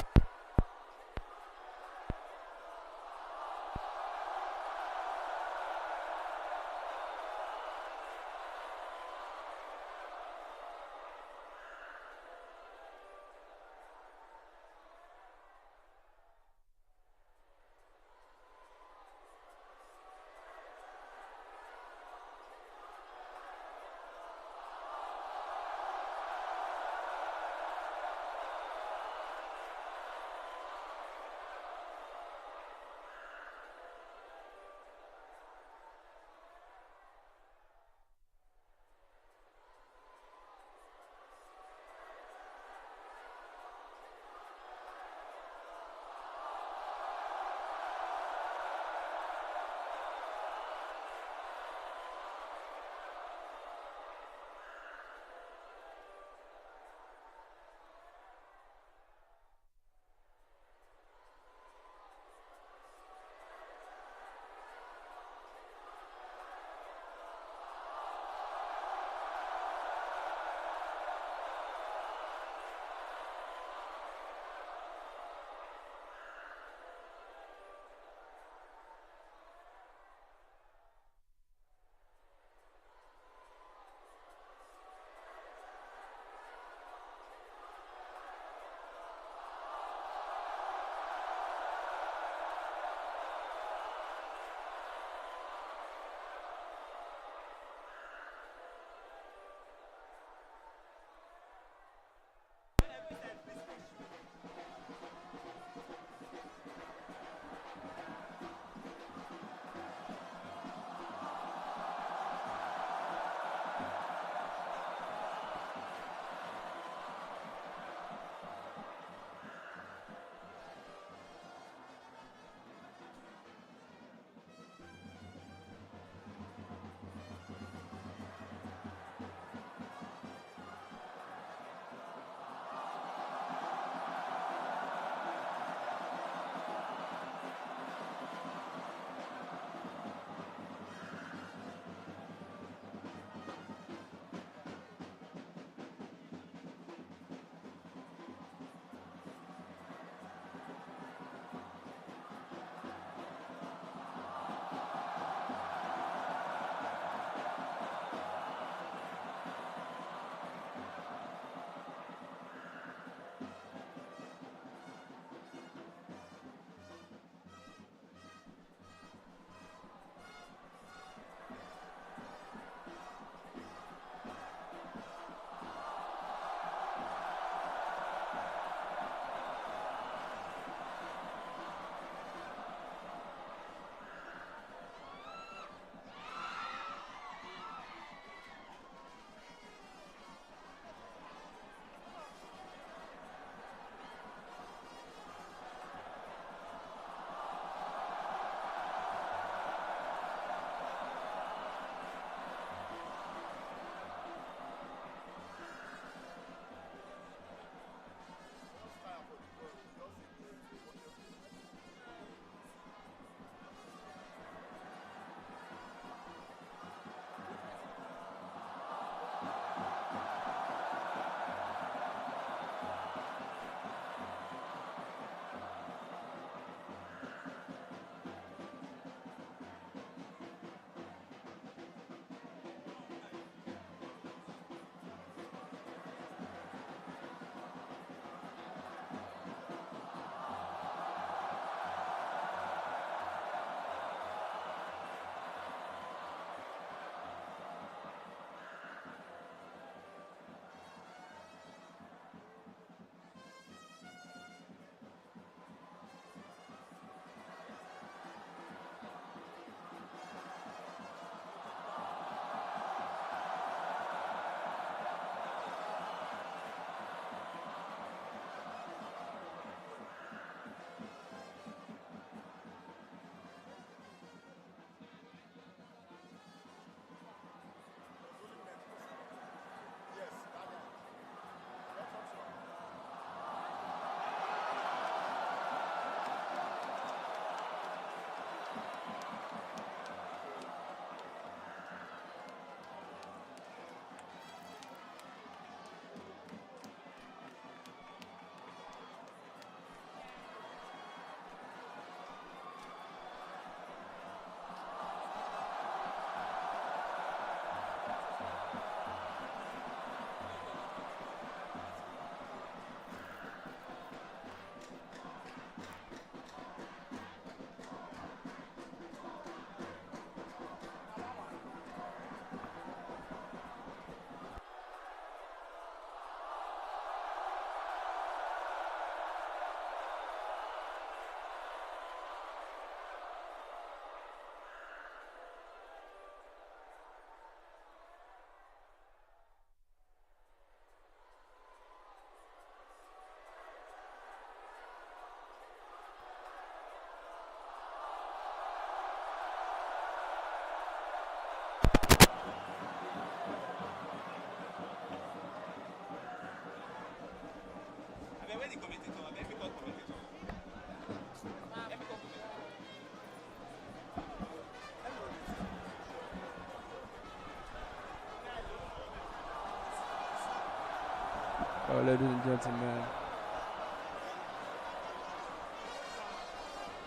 Ladies and gentlemen.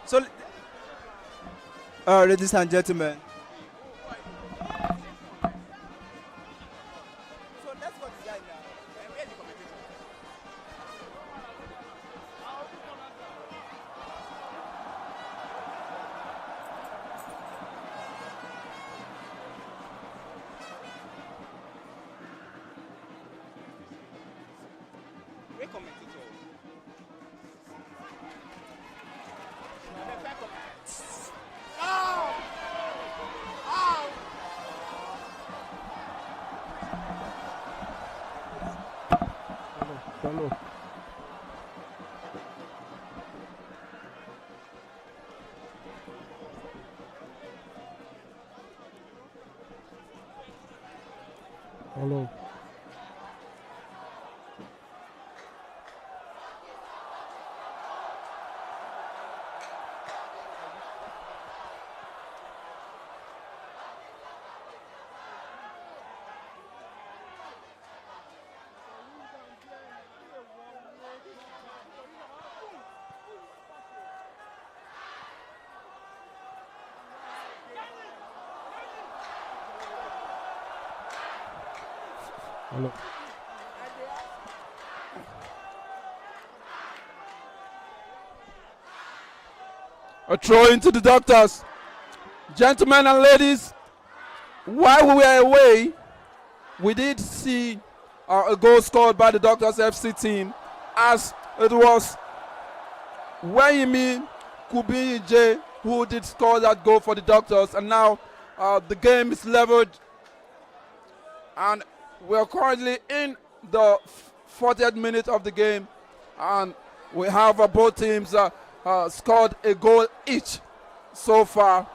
So, ladies and gentlemen. Hello. Hello. Hello. A throw into the doctors. Gentlemen and ladies, while we were away, we did see a goal scored by the Doctors FC team, as it was Wayimi Kubinje who did score that goal for the Doctors, and now the game is leveled, and we're currently in the 40th minute of the game, and we have both teams scored a goal each so far,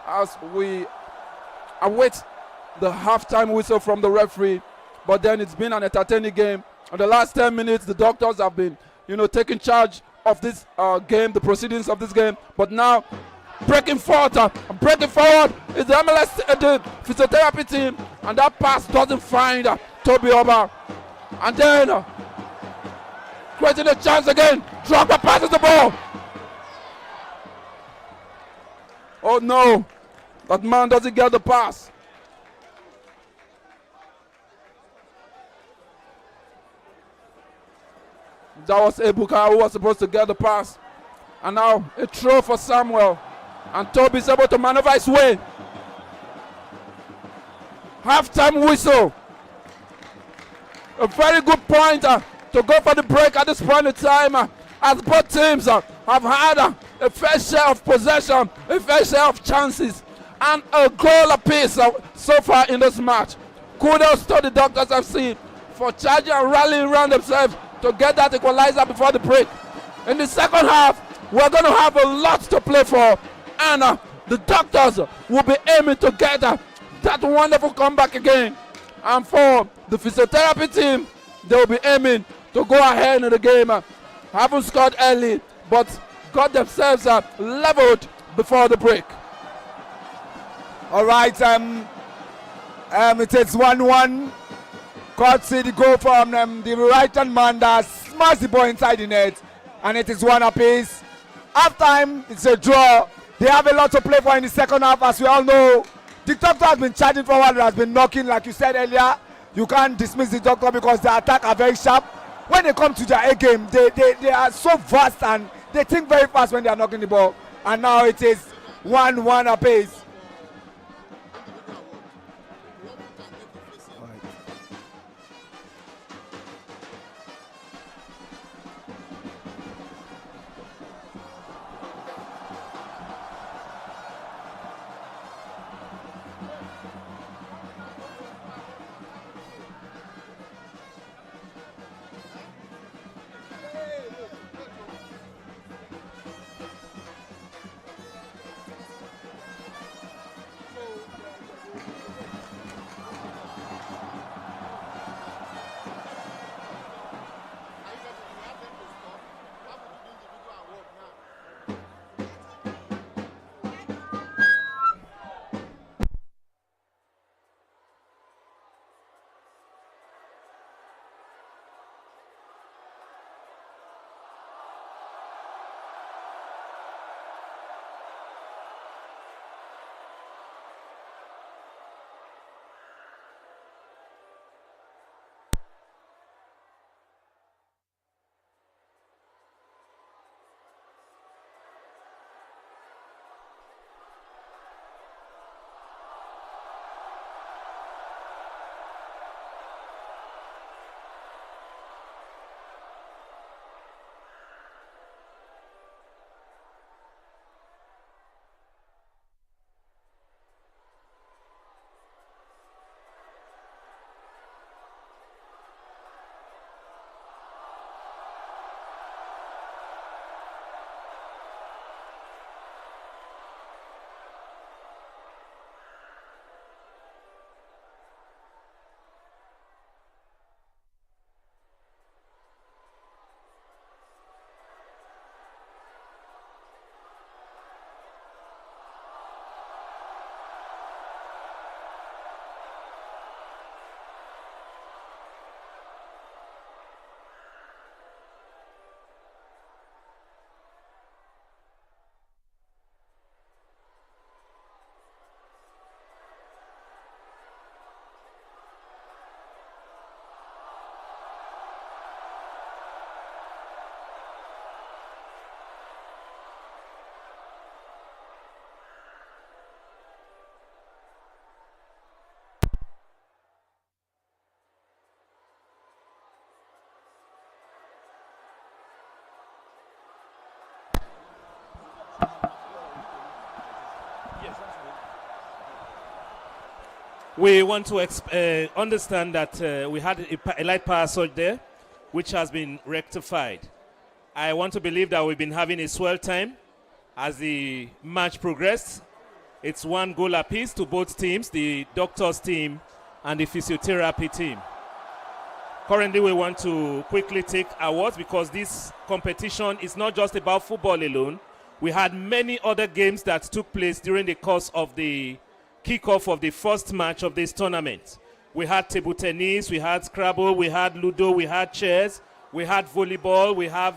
as we await the halftime whistle from the referee. But then it's been an entertaining game. In the last 10 minutes, the Doctors have been, taking charge of this game, the proceedings of this game. But now, breaking forward is the MLS, the physiotherapy team, and that pass doesn't find Toby Oba. And then, creating a chance again. Drogba passes the ball. Oh no, that man doesn't get the pass. That was Ebuka who was supposed to get the pass. And now a throw for Samuel. And Toby is able to maneuver his way. Halftime whistle. A very good point to go for the break at this point in time, as both teams have had a fair share of possession, a fair share of chances, and a goal apiece so far in this match. Kudos to the Doctors FC for charging and rallying around themselves to get that equalizer before the break. In the second half, we're going to have a lot to play for, and the Doctors will be aiming to get that wonderful comeback again. And for the physiotherapy team, they will be aiming to go ahead in the game. Haven't scored early, but got themselves leveled before the break. All right, it is 1-1. Courtesy the goal from the right-hand man that smashed the ball inside the net, and it is one apiece. Half time, it's a draw. They have a lot to play for in the second half, as we all know. The Doctor has been charging forward, has been knocking, like you said earlier. You can't dismiss the Doctor because the attack are very sharp. When they come to their A game, they are so vast and they think very fast when they are knocking the ball. And now it is 1-1 apiece. We want to understand that we had a light power surge there, which has been rectified. I want to believe that we've been having a swell time as the match progressed. It's 1 goal apiece to both teams, the doctors team and the physiotherapy team. Currently, we want to quickly take awards because this competition is not just about football alone. We had many other games that took place during the course of the kickoff of the first match of this tournament. We had table tennis, we had Scrabble, we had Ludo, we had chess, we had volleyball, we have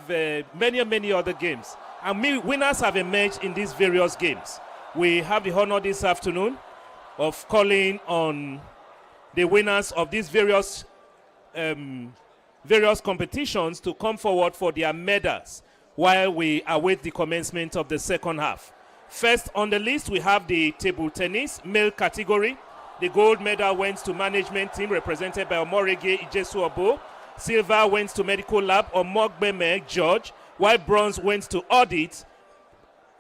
many other games. And winners have emerged in these various games. We have the honor this afternoon of calling on the winners of these various competitions to come forward for their medals while we await the commencement of the second half. First on the list, we have the table tennis male category. The gold medal went to management team represented by Omorege Ijesuobo. Silver went to medical lab Omogbeme George, while bronze went to audit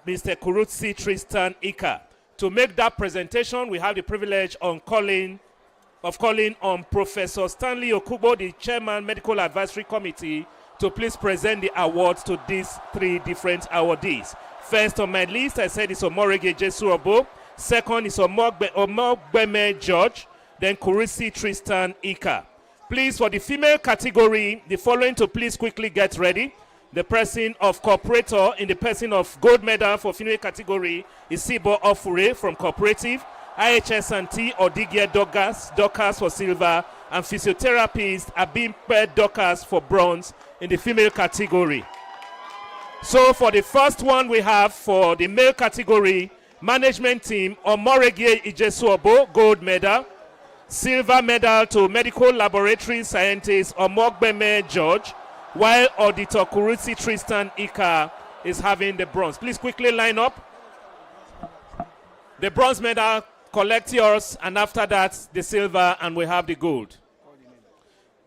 Mr. Kurutsi Tristan Ika. To make that presentation, we have the privilege of calling on Professor Stanley Okubo, the chairman, Medical Advisory Committee, to please present the awards to these 3 different awardees. First on my list, I said it's Omorege Jesuobo. Second is Omogbeme George. Then Kurisi Tristan Ika. Please, for the female category, the following to please quickly get ready. The person of cooperator in the person of gold medal for female category is Sibo Ofure from cooperative. IHS&T Odigie Dokas for silver, and physiotherapist Abimpe Dokas for bronze in the female category. So for the first one we have for the male category, management team, Omorege Ijesuobo, gold medal. Silver medal to medical laboratory scientist Omogbeme George, while auditor Kurutsi Tristan Ika is having the bronze. Please quickly line up. The bronze medal, collect yours, and after that, the silver, and we have the gold.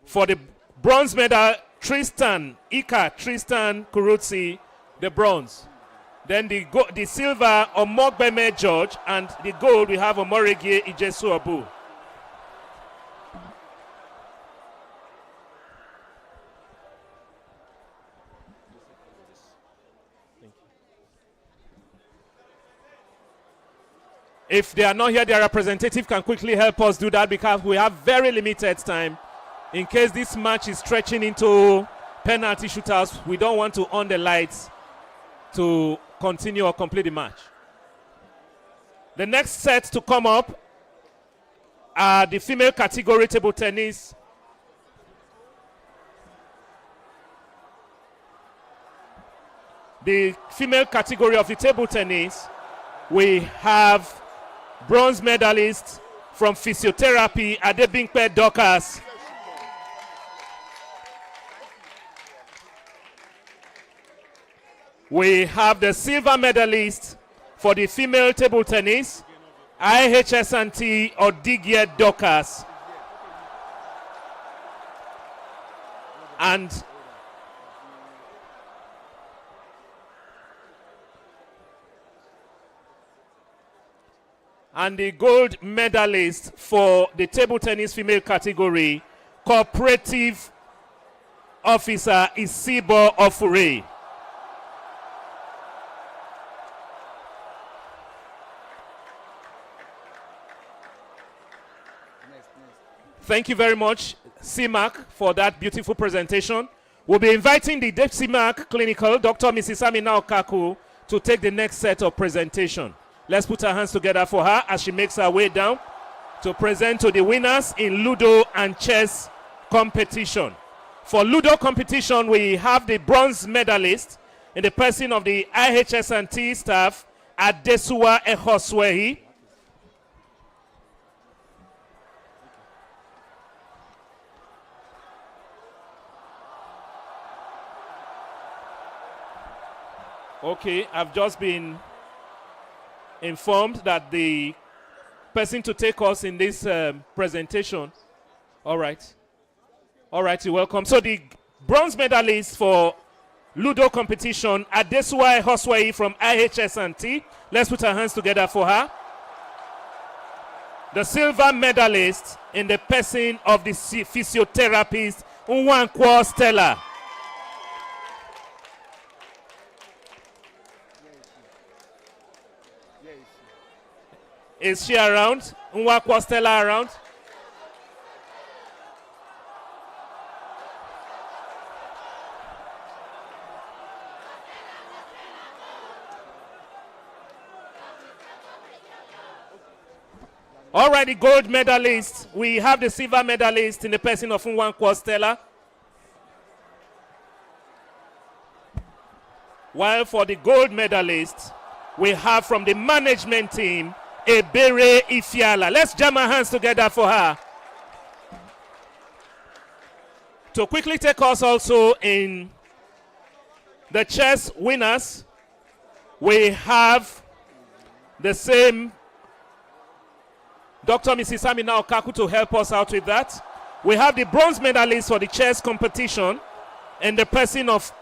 For the bronze medal, Tristan Ika, Tristan Kurutsi, the bronze. Then the silver, Omogbeme George, and the gold, we have Omorege Ijesuobu. If they are not here, their representative can quickly help us do that because we have very limited time. In case this match is stretching into penalty shootouts, we don't want to on the lights to continue or complete the match. The next set to come up are the female category table tennis. The female category of the table tennis, we have bronze medalist from physiotherapy, Adebimpe Dokas. We have the silver medalist for the female table tennis, IHS&T Odigie Dokas. And the gold medalist for the table tennis female category, cooperative officer Isibo Ofure. Thank you very much, CMAC, for that beautiful presentation. We'll be inviting the CMAC clinical, Dr. Mrs. Amina Okaku, to take the next set of presentation. Let's put our hands together for her as she makes her way down to present to the winners in Ludo and chess competition. For Ludo competition, we have the bronze medalist in the person of the IHS&T staff, Adesua Ehoswehi. Okay, I've just been informed that the person to take us in this presentation. All right, you're welcome. So the bronze medalist for Ludo competition, Adesua Hoswai from IHS&T. Let's put our hands together for her. the silver medalist in the person of the physiotherapist Nwankwo Stella. Is she around? Nwankwo Stella around? All right, the gold medalist. We have the silver medalist in the person of Nwankwo Stella. While for the gold medalist, we have from the management team, Ebere Ifiala. Let's jam our hands together for her. To quickly take us also in the chess winners, we have the same Dr. Mrs. Amina Okaku to help us out with that. We have the bronze medalist for the chess competition and the person of,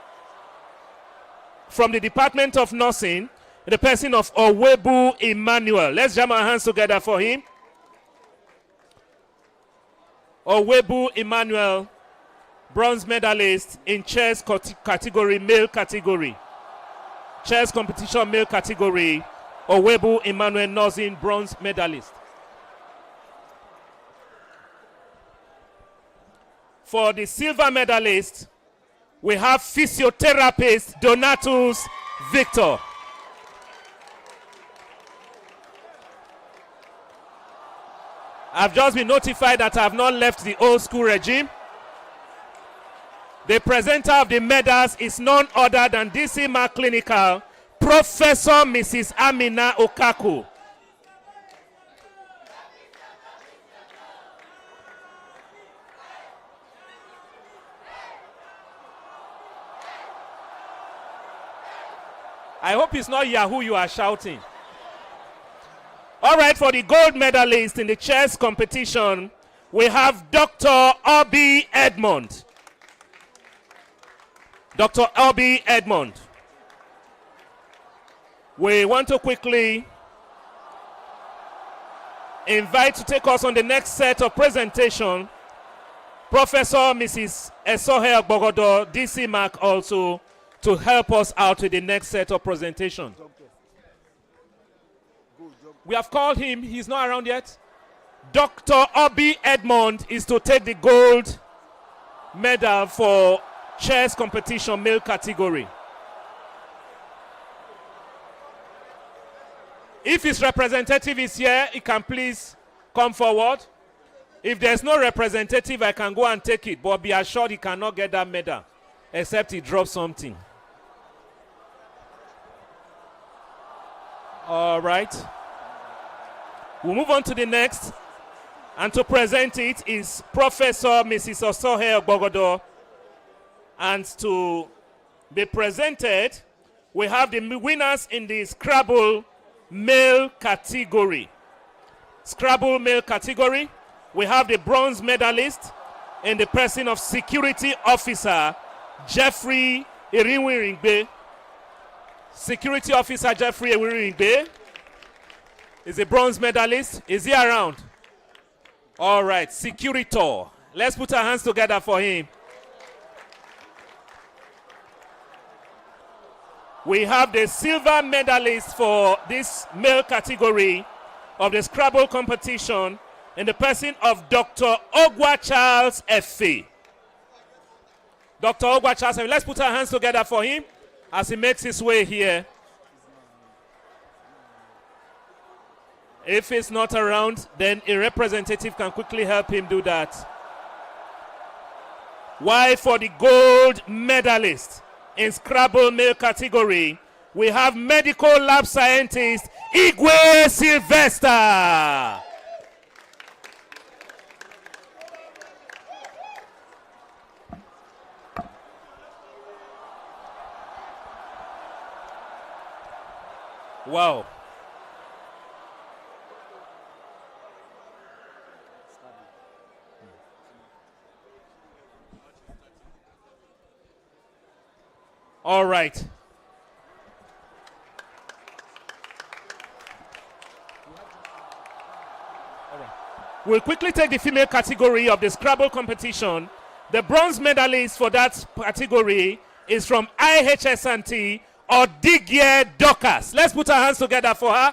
from the Department of Nursing, the person of Owebu Emmanuel. Let's jam our hands together for him. Owebu Emmanuel, bronze medalist in chess category, male category. Chess competition, male category. Owebu Emmanuel Nursing, bronze medalist. For the silver medalist, we have physiotherapist Donatus Victor. I've just been notified that I have not left the old school regime. The presenter of the medals is none other than DC Mark Clinical, Professor Mrs. Amina Okaku. I hope it's not Yahoo you are shouting. All right, for the gold medalist in the chess competition, we have Dr. Obi Edmond. Dr. Obi Edmond. We want to quickly invite to take us on the next set of presentation, Professor Mrs. Esohe Bogodo, DC Mark also, to help us out with the next set of presentation. We have called him, he's not around yet. Dr. Obi Edmond is to take the gold medal for chess competition male category. If his representative is here, he can please come forward. If there's no representative, I can go and take it, but be assured he cannot get that medal except he drops something. All right. We'll move on to the next. And to present it is Professor Mrs. Osohe Ogbogodo. And to be presented, we have the winners in the Scrabble male category. Scrabble male category. We have the bronze medalist in the person of Security Officer Jeffrey Irinwiringbe. Security Officer Jeffrey Irinwiringbe is a bronze medalist. Is he around? All right, Securitor. Let's put our hands together for him. We have the silver medalist for this male category of the Scrabble competition in the person of Dr. Ogwa Charles F.A. Dr. Ogwa Charles F.A. Let's put our hands together for him as he makes his way here. If he's not around, then a representative can quickly help him do that. Why for the gold medalist in Scrabble male category, we have medical lab scientist Igwe Sylvester. Wow. All right. All right. We'll quickly take the female category of the Scrabble competition. The bronze medalist for that category is from IHS&T or Digier Dorcas. Let's put our hands together for her.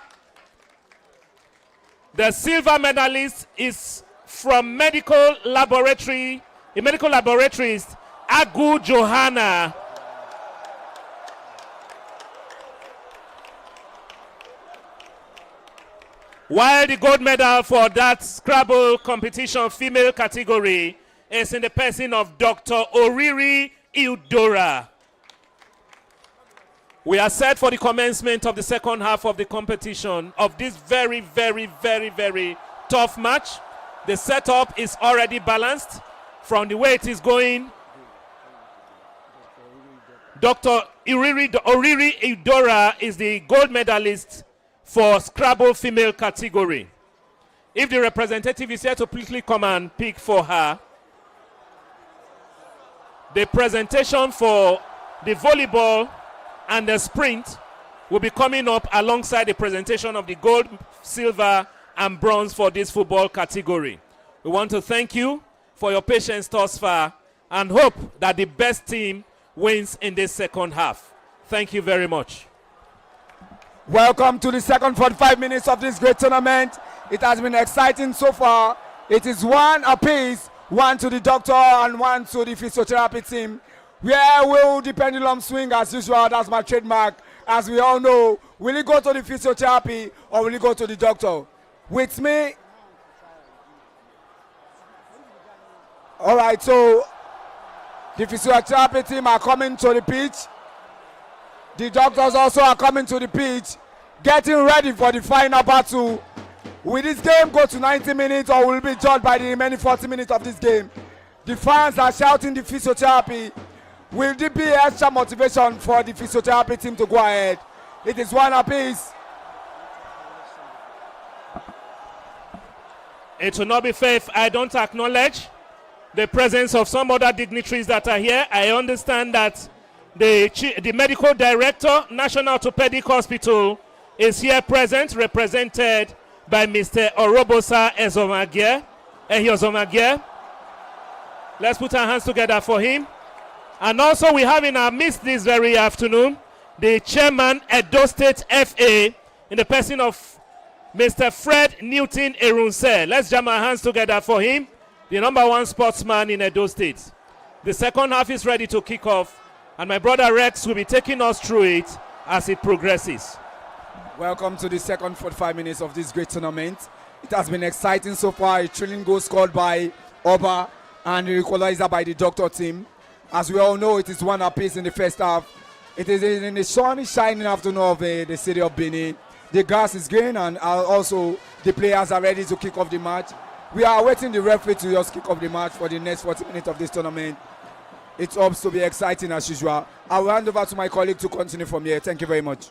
The silver medalist is from medical laboratories, Agu Johanna. While the gold medal for that Scrabble competition female category is in the person of Dr. Oriri Eudora. We are set for the commencement of the second half of the competition of this very, very, very, very tough match. The setup is already balanced from the way it is going. Dr. Oriri Eudora is the gold medalist for Scrabble female category. If the representative is here to quickly come and pick for her. The presentation for the volleyball and the sprint will be coming up alongside the presentation of the gold, silver, and bronze for this football category. We want to thank you for your patience thus far and hope that the best team wins in this second half. Thank you very much. Welcome to the second 45 minutes of this great tournament. It has been exciting so far. It is one apiece, one to the doctor and one to the physiotherapy team. Where will the pendulum swing as usual? That's my trademark. As we all know, will it go to the physiotherapy or will it go to the doctor? With me. All right, so the physiotherapy team are coming to the pitch. The doctors also are coming to the pitch, getting ready for the final battle. Will this game go to 90 minutes or will it be judged by the remaining 40 minutes of this game? The fans are shouting the physiotherapy. Will there be extra motivation for the physiotherapy team to go ahead? It is one apiece. It will not be fair if I don't acknowledge the presence of some other dignitaries that are here. I understand that the medical director, National Orthopedic Hospital, is here present, represented by Mr. Orobosa Ehiozomagie. Let's put our hands together for him. And also we have in our midst this very afternoon the chairman Edo State FA in the person of Mr. Fred Newton Erunse. Let's jam our hands together for him, the #1 sportsman in Edo State. The second half is ready to kick off, and my brother Rex will be taking us through it as it progresses. Welcome to the second 45 minutes of this great tournament. It has been exciting so far. A thrilling goal scored by Oba and the equalizer by the doctor team. As we all know, it is one apiece in the first half. It is in the sunny, shining afternoon of the city of Benin. The grass is green and also the players are ready to kick off the match. We are awaiting the referee to just kick off the match for the next 40 minutes of this tournament. It hopes to be exciting as usual. I will hand over to my colleague to continue from here. Thank you very much.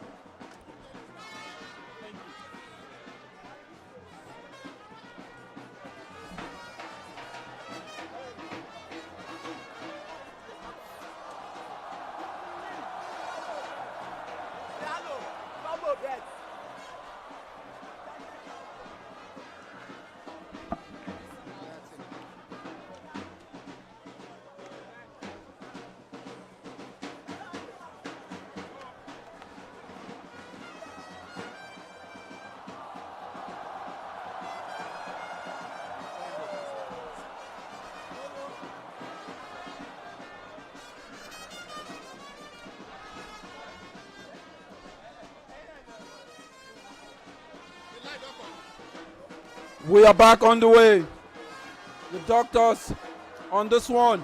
We are back on the way. The doctors on this one,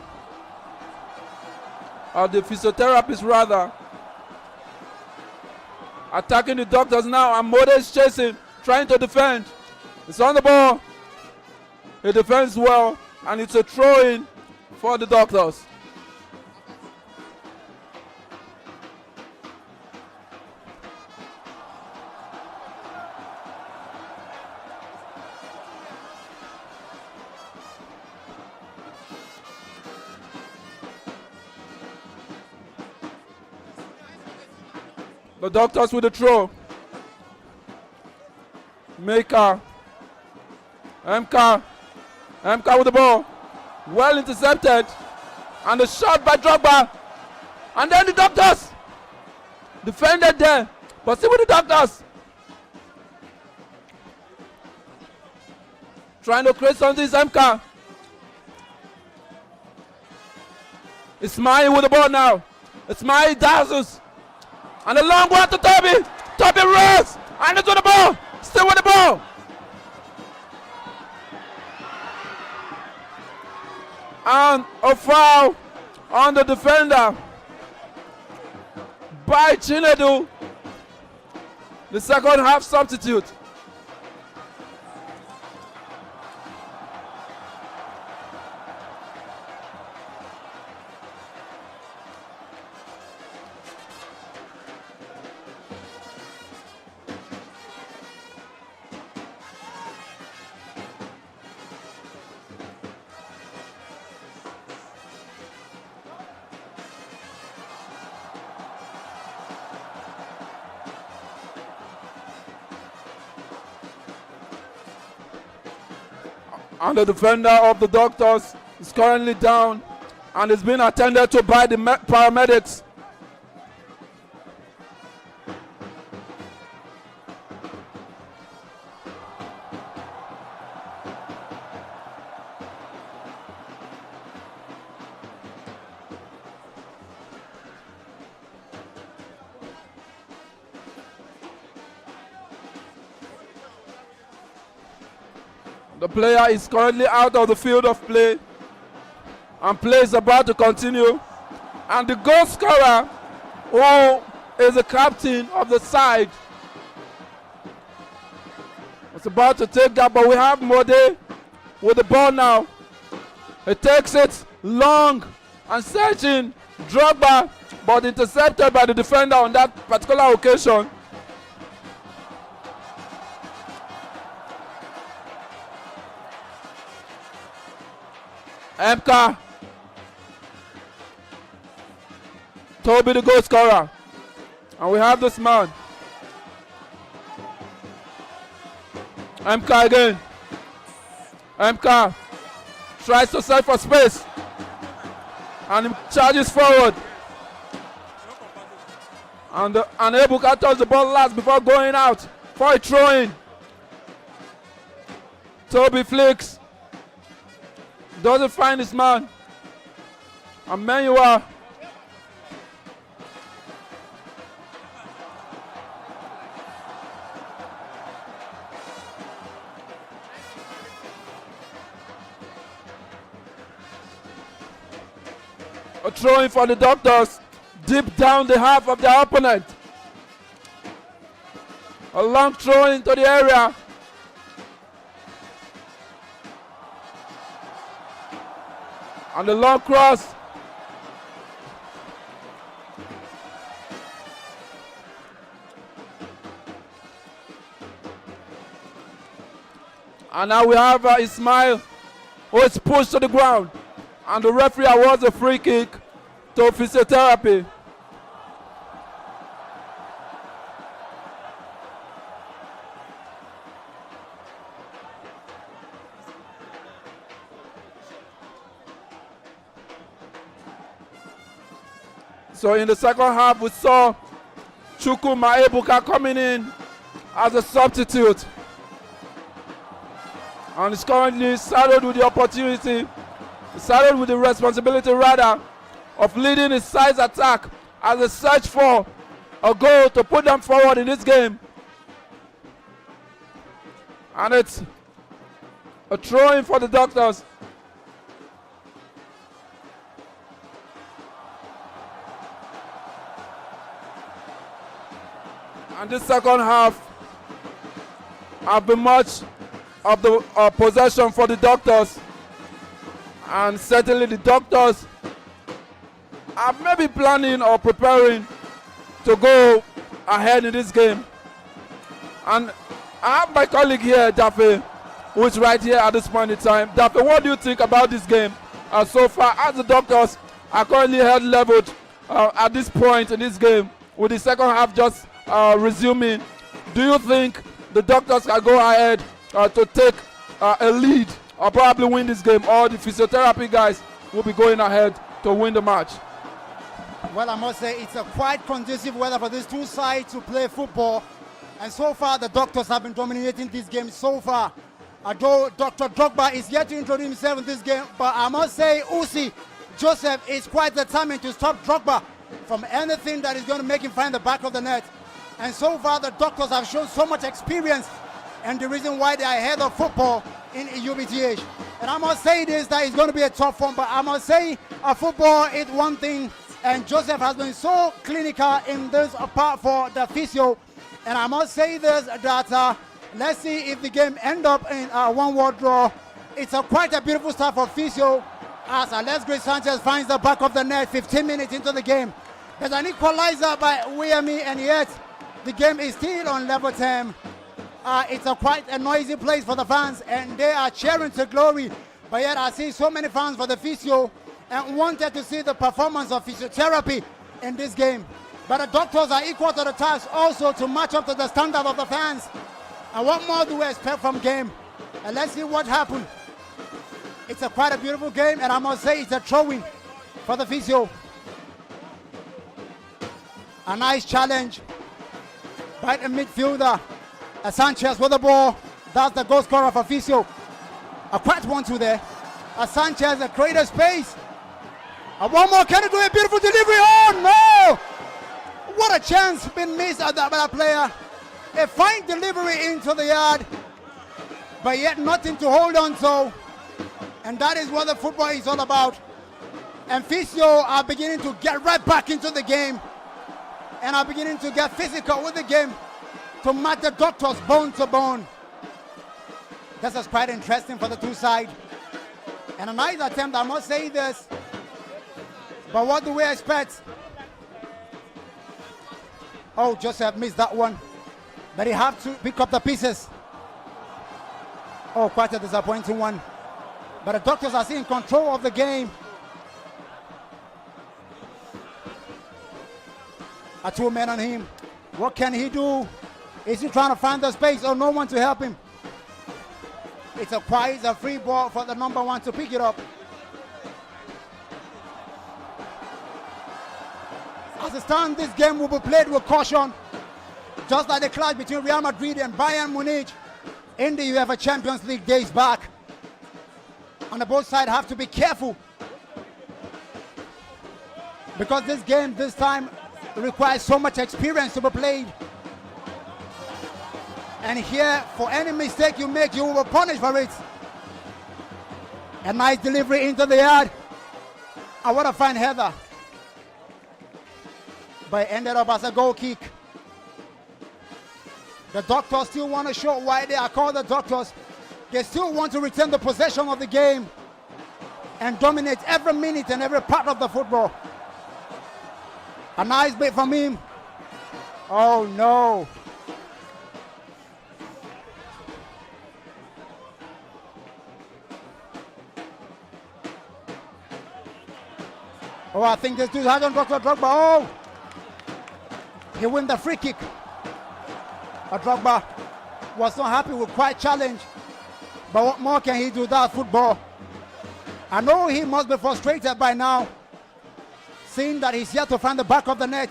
or the physiotherapists rather, attacking the doctors now, and Mode is chasing, trying to defend. It's on the ball. He defends well, and it's a throw-in for the doctors. The doctors with the throw. Maker. MK Emka with the ball. Well intercepted. And the shot by Drogba. And then the doctors. Defended there. But still with the doctors. Trying to create something is Emka. Ismail with the ball now. Ismail dazzles. And a long one to Toby. Toby runs. And it's with the ball. Still with the ball. And a foul on the defender by Chinedu. The second half substitute. And the defender of the doctors is currently down and is being attended to by the paramedics. The player is currently out of the field of play, and play is about to continue. And the goal scorer, who is the captain of the side, is about to take that, but we have Mode with the ball now. He takes it long and searching Drogba, but intercepted by the defender on that particular occasion. Emka. Toby the goal scorer. And we have this man. Emka again. Emka tries to search for space. And he charges forward. And Ebuka touches the ball last before going out for a throw-in. Toby flicks. Doesn't find his man. And Manuel. A throw in for the doctors. Deep down the half of their opponent. A long throw into the area. And the long cross. And now we have Ismail, who is pushed to the ground. And the referee awards a free kick to physiotherapy. So in the second half, we saw Chukwuma Ebuka coming in as a substitute. And he's currently saddled with the opportunity, saddled with the responsibility rather, of leading his side's attack as they search for a goal to put them forward in this game. And it's a throw-in for the doctors. And this second half have been much of the possession for the doctors. And certainly the doctors are maybe planning or preparing to go ahead in this game. And I have my colleague here, Dafe, who is right here at this point in time. Dafe, what do you think about this game so far, as the doctors are currently head leveled at this point in this game, with the second half just resuming? Do you think the doctors can go ahead to take a lead I'll probably win this game, or the physiotherapy guys will be going ahead to win the match. Well, I must say it's a quite conducive weather for these two sides to play football. And so far, the doctors have been dominating this game so far. Although Dr. Drogba is yet to introduce himself in this game, but I must say Usi Joseph is quite determined to stop Drogba from anything that is going to make him find the back of the net. And so far, the doctors have shown so much experience, and the reason why they are ahead of football in UBTH. And I must say this, that it's going to be a tough one, but I must say football is one thing, and Joseph has been so clinical in this part for the physio. And I must say this, that let's see if the game end up in a one-word draw. It's quite a beautiful start for physio as Alex Sanchez finds the back of the net 15 minutes into the game. There's an equalizer by Uyemi, and yet the game is still on level 10. It's quite a noisy place for the fans, and they are cheering to glory. But yet I see so many fans for the physio and wanted to see the performance of physiotherapy in this game. But the doctors are equal to the task also to match up to the standard of the fans. And what more do we expect from game? And let's see what happens. It's quite a beautiful game, and I must say it's a throw-in for the physio. A nice challenge by the midfielder. Sanchez with the ball. That's the goal scorer for physio. A quite 1-2 there. Sanchez created space. One more, can he do a beautiful delivery? Oh no! What a chance been missed by that player. A fine delivery into the yard, but yet nothing to hold on to. And that is what the football is all about. And physio are beginning to get right back into the game and are beginning to get physical with the game to match the doctors bone to bone. This is quite interesting for the two sides. And a nice attempt, I must say this. But what do we expect? Oh, Joseph missed that one. But he have to pick up the pieces. Oh, quite a disappointing one. But the doctors are still in control of the game. A 2 men on him. What can he do? Is he trying to find the space or no one to help him? It's a free ball for the number 1 to pick it up. As it stands, this game will be played with caution. Just like the clash between Real Madrid and Bayern Munich in the UEFA Champions League days back. And the both sides have to be careful, because this game this time requires so much experience to be played. And here, for any mistake you make, you will be punished for it. A nice delivery into the yard. I want to find header, but it ended up as a goal kick. The doctors still want to show why they are called the doctors. They still want to retain the possession of the game and dominate every minute and every part of the football. A nice bit from him. Oh no. Oh, I think this dude has on Dr. Drogba. Oh! He win the free kick. But Drogba was not happy with quite challenge. But what more can he do? That football? I know he must be frustrated by now, seeing that he's yet to find the back of the net.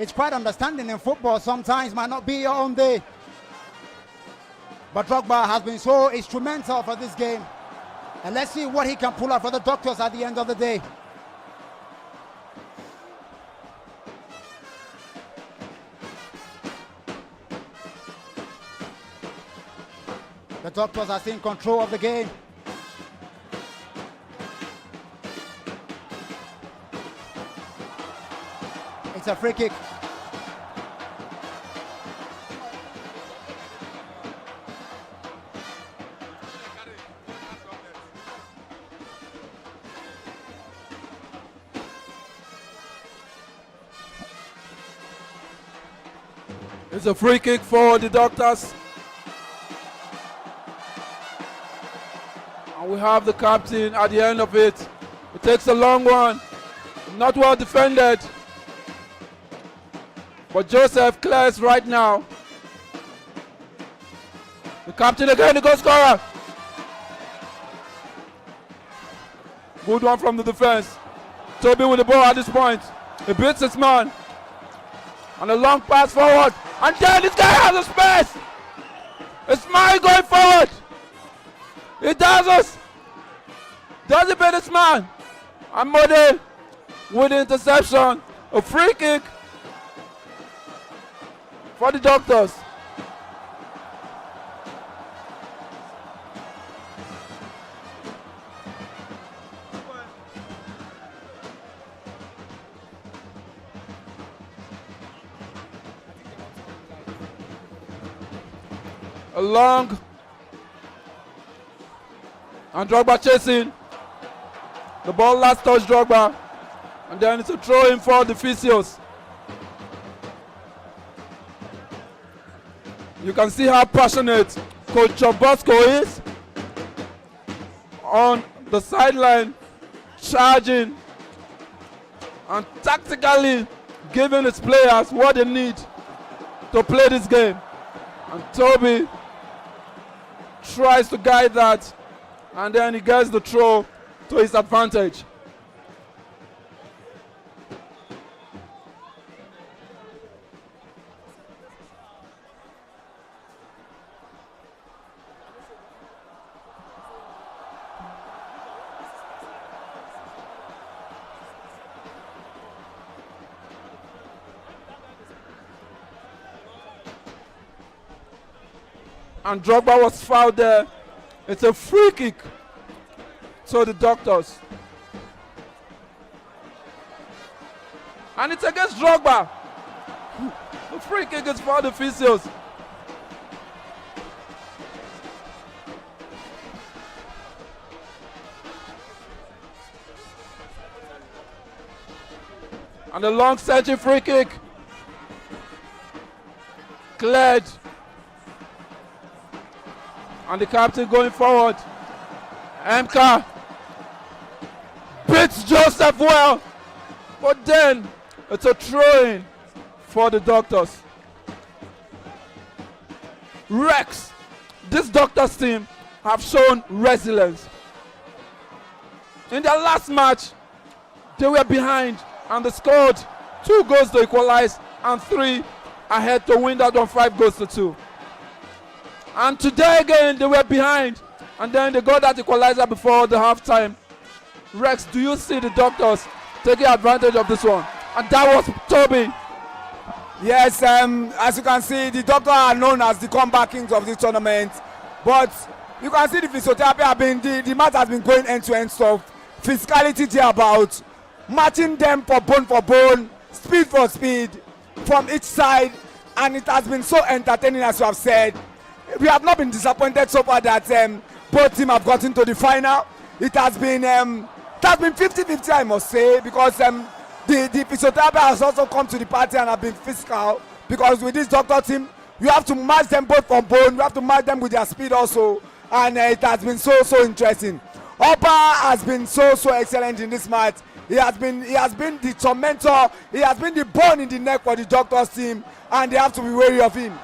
It's quite understanding in football. Sometimes might not be your own day. But Drogba has been so instrumental for this game. And let's see what he can pull out for the doctors at the end of the day. The doctors are still in control of the game. It's a free kick. It's a free kick for the doctors. And we have the captain at the end of it. It takes a long one. Not well defended. But Joseph clears right now. The captain again, the goal scorer. Good one from the defense. Toby with the ball at this point. He beats his man. And a long pass forward. And then this guy has a space. It's Mari going forward. He does us. Does it beat his man? And Mode with the interception. A free kick for the Doctors. A long and Drogba chasing. The ball last touch Drogba. And then it's a throw in for the Physios. You can see how passionate Coach Chobosco is on the sideline, charging and tactically giving his players what they need to play this game. And Toby tries to guide that, and then he gets the throw to his advantage. And Drogba was fouled there. It's a free kick to the Doctors. And it's against Drogba. The free kick is for the Physios. And a long searching free kick. Cleared. And the captain going forward. Emka beats Joseph well. But then it's a throw-in for the Doctors. Rex, this Doctors team have shown resilience. In their last match, they were behind and they scored 2 goals to equalize and 3 ahead to win that one 5 goals to 2. And today again, they were behind. And then they got that equalizer before the halftime. Rex, do you see the Doctors taking advantage of this one? And that was Toby. Yes, as you can see, the Doctors are known as the comeback kings of this tournament. But you can see the physiotherapy have been, the match has been going end-to-end stuff. Physicality there about matching them for bone, speed for speed from each side. And it has been so entertaining, as you have said. We have not been disappointed so far that both teams have gotten to the final. It has been 50-50, I must say, because the physiotherapy has also come to the party and have been physical. Because with this Doctor team, you have to match them both from bone, you have to match them with their speed also, and it has been so interesting. Opa has been so excellent in this match. He has been the tormentor. He has been the bone in the neck for the Doctors team, and they have to be wary of him.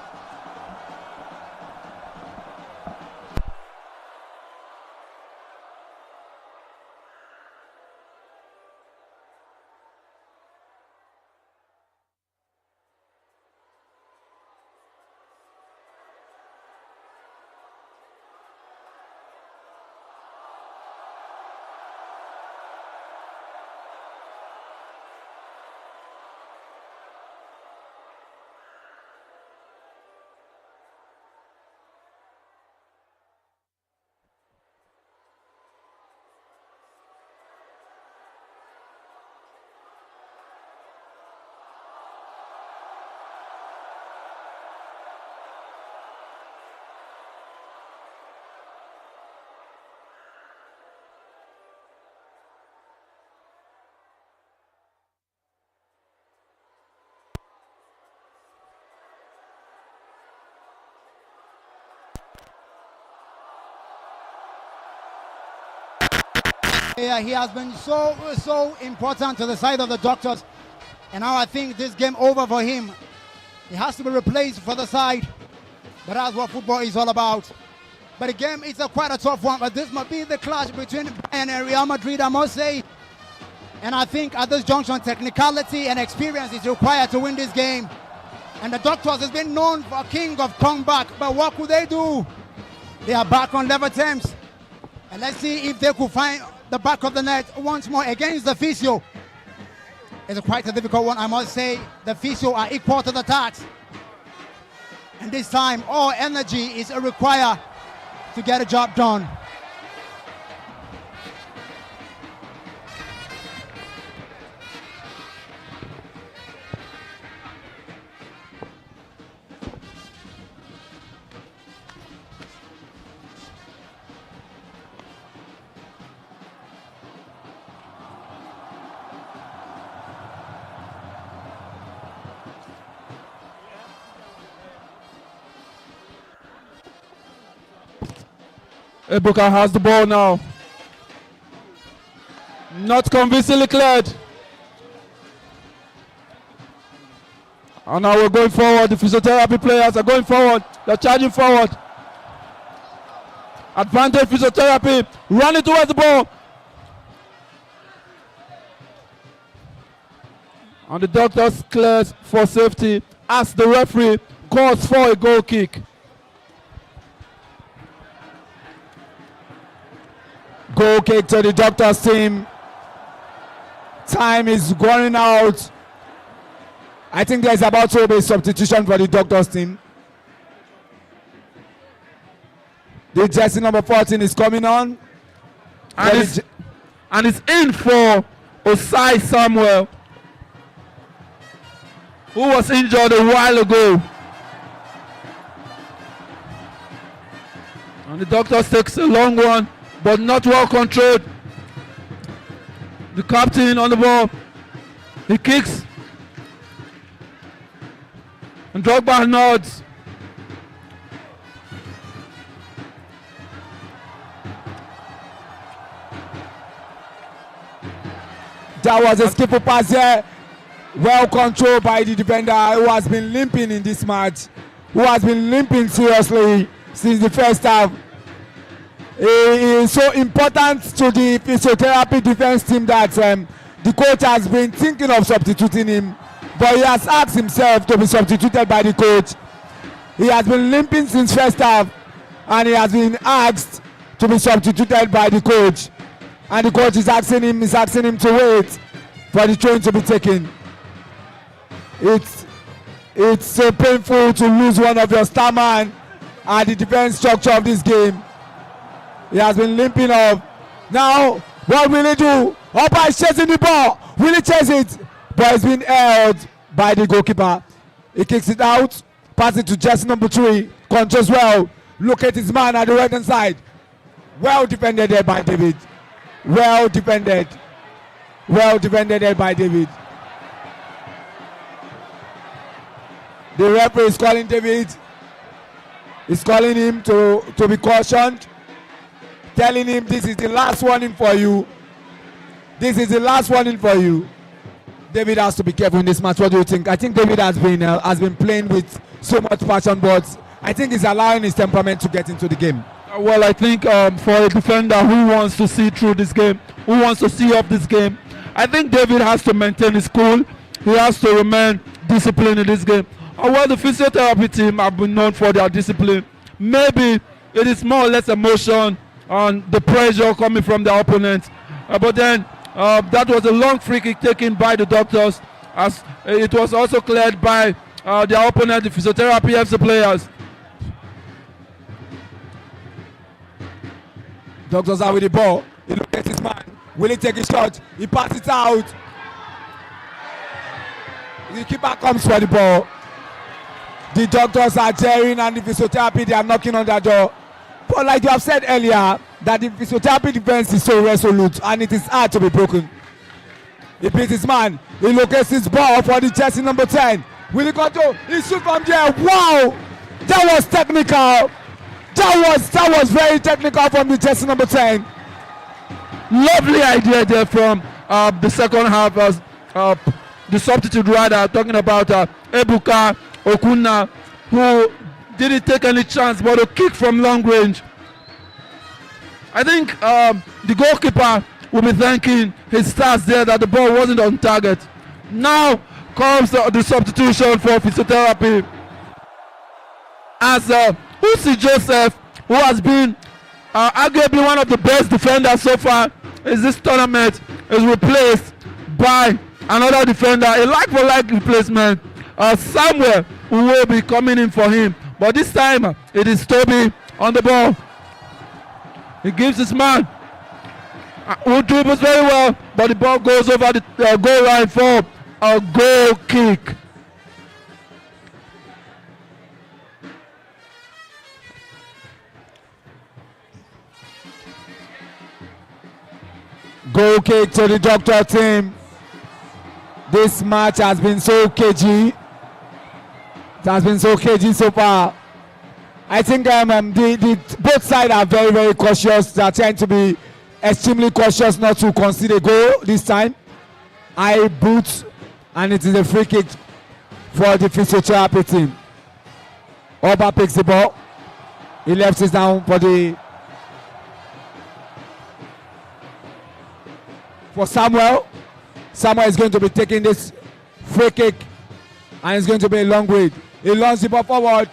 Yeah, he has been so important to the side of the Doctors. And now I think this game over for him. He has to be replaced for the side. But that's what football is all about. But the game is quite a tough one. But this might be the clash between Bayern and Real Madrid, I must say. And I think at this junction, technicality and experience is required to win this game. And the Doctors has been known for a king of comeback. But what could they do? They are back on level terms. And let's see if they could find the back of the net once more against the Physio. It's quite a difficult one, I must say. The Physio are equal to the task. And this time, all energy is required to get a job done. Ubth has the ball now. Not convincingly cleared. And now we're going forward. The physiotherapy players are going forward. They're charging forward. Advantage physiotherapy. Running towards the ball. And the Doctors clears for safety as the referee calls for a goal kick. Goal kick to the Doctors team. Time is going out. I think there's about to be a substitution for the Doctors team. The jersey number 14 is coming on. And it's in for Osai Samuel, who was injured a while ago. And the Doctors takes a long one, but not well controlled. The captain on the ball. He kicks. And Drogba nods. That was a skillful pass here. Well controlled by the defender who has been limping in this match. Who has been limping seriously since the first half. It is so important to the physiotherapy defense team that the coach has been thinking of substituting him, but he has asked himself to be substituted by the coach. He has been limping since first half, and he has been asked to be substituted by the coach. And the coach is asking him to wait for the train to be taken. It's so painful to lose one of your star man at the defense structure of this game. He has been limping off. Now, what will he do? Opa is chasing the ball. Will he chase it? But it's been held by the goalkeeper. He kicks it out. Pass it to jersey number 3. Controls well. Look at his man at the right hand side. Well defended there by David. Well defended. Well defended there by David. The referee is calling David. He's calling him to be cautioned. Telling him this is the last warning for you. This is the last warning for you. David has to be careful in this match. What do you think? I think David has been playing with so much passion, but I think he's allowing his temperament to get into the game. Well, I think for a defender who wants to see through this game, who wants to see up this game, I think David has to maintain his cool. He has to remain disciplined in this game. Well, the physiotherapy team have been known for their discipline. Maybe it is more or less emotion and the pressure coming from the opponent. But then that was a long free kick taken by the Doctors, as it was also cleared by the opponent, the physiotherapy FC players. Doctors are with the ball. He looks at his man. Will he take a shot? He passes it out. The keeper comes for the ball. The Doctors are cheering and the physiotherapy, they are knocking on their door. But like you have said earlier, that the physiotherapy defense is so resolute and it is hard to be broken. He beats his man. He locates his ball for the jersey number 10. Will he control? He shoots from there. Wow! That was technical. That was very technical from the jersey number 10. Lovely idea there from the second half. The substitute rather, talking about Ebuka Okuna, who didn't take any chance but a kick from long range I think the goalkeeper will be thanking his stars there that the ball wasn't on target. Now comes the substitution for physiotherapy as Usi Joseph, who has been arguably one of the best defenders so far in this tournament, is replaced by another defender, a like-for-like replacement, Samuel, who will be coming in for him. But this time, it is Toby on the ball. He gives his man, who dribbles very well, but the ball goes over the goal line for a goal kick. Goal kick to the Doctor team. This match has been so cagey. It has been so cagey so far. I think both sides are very, very cautious. They are trying to be extremely cautious not to concede a goal this time. High boots, and it is a free kick for the physiotherapy team. Oba picks the ball. He left it down for Samuel. Samuel is going to be taking this free kick, and it's going to be a long way. He launches the ball forward,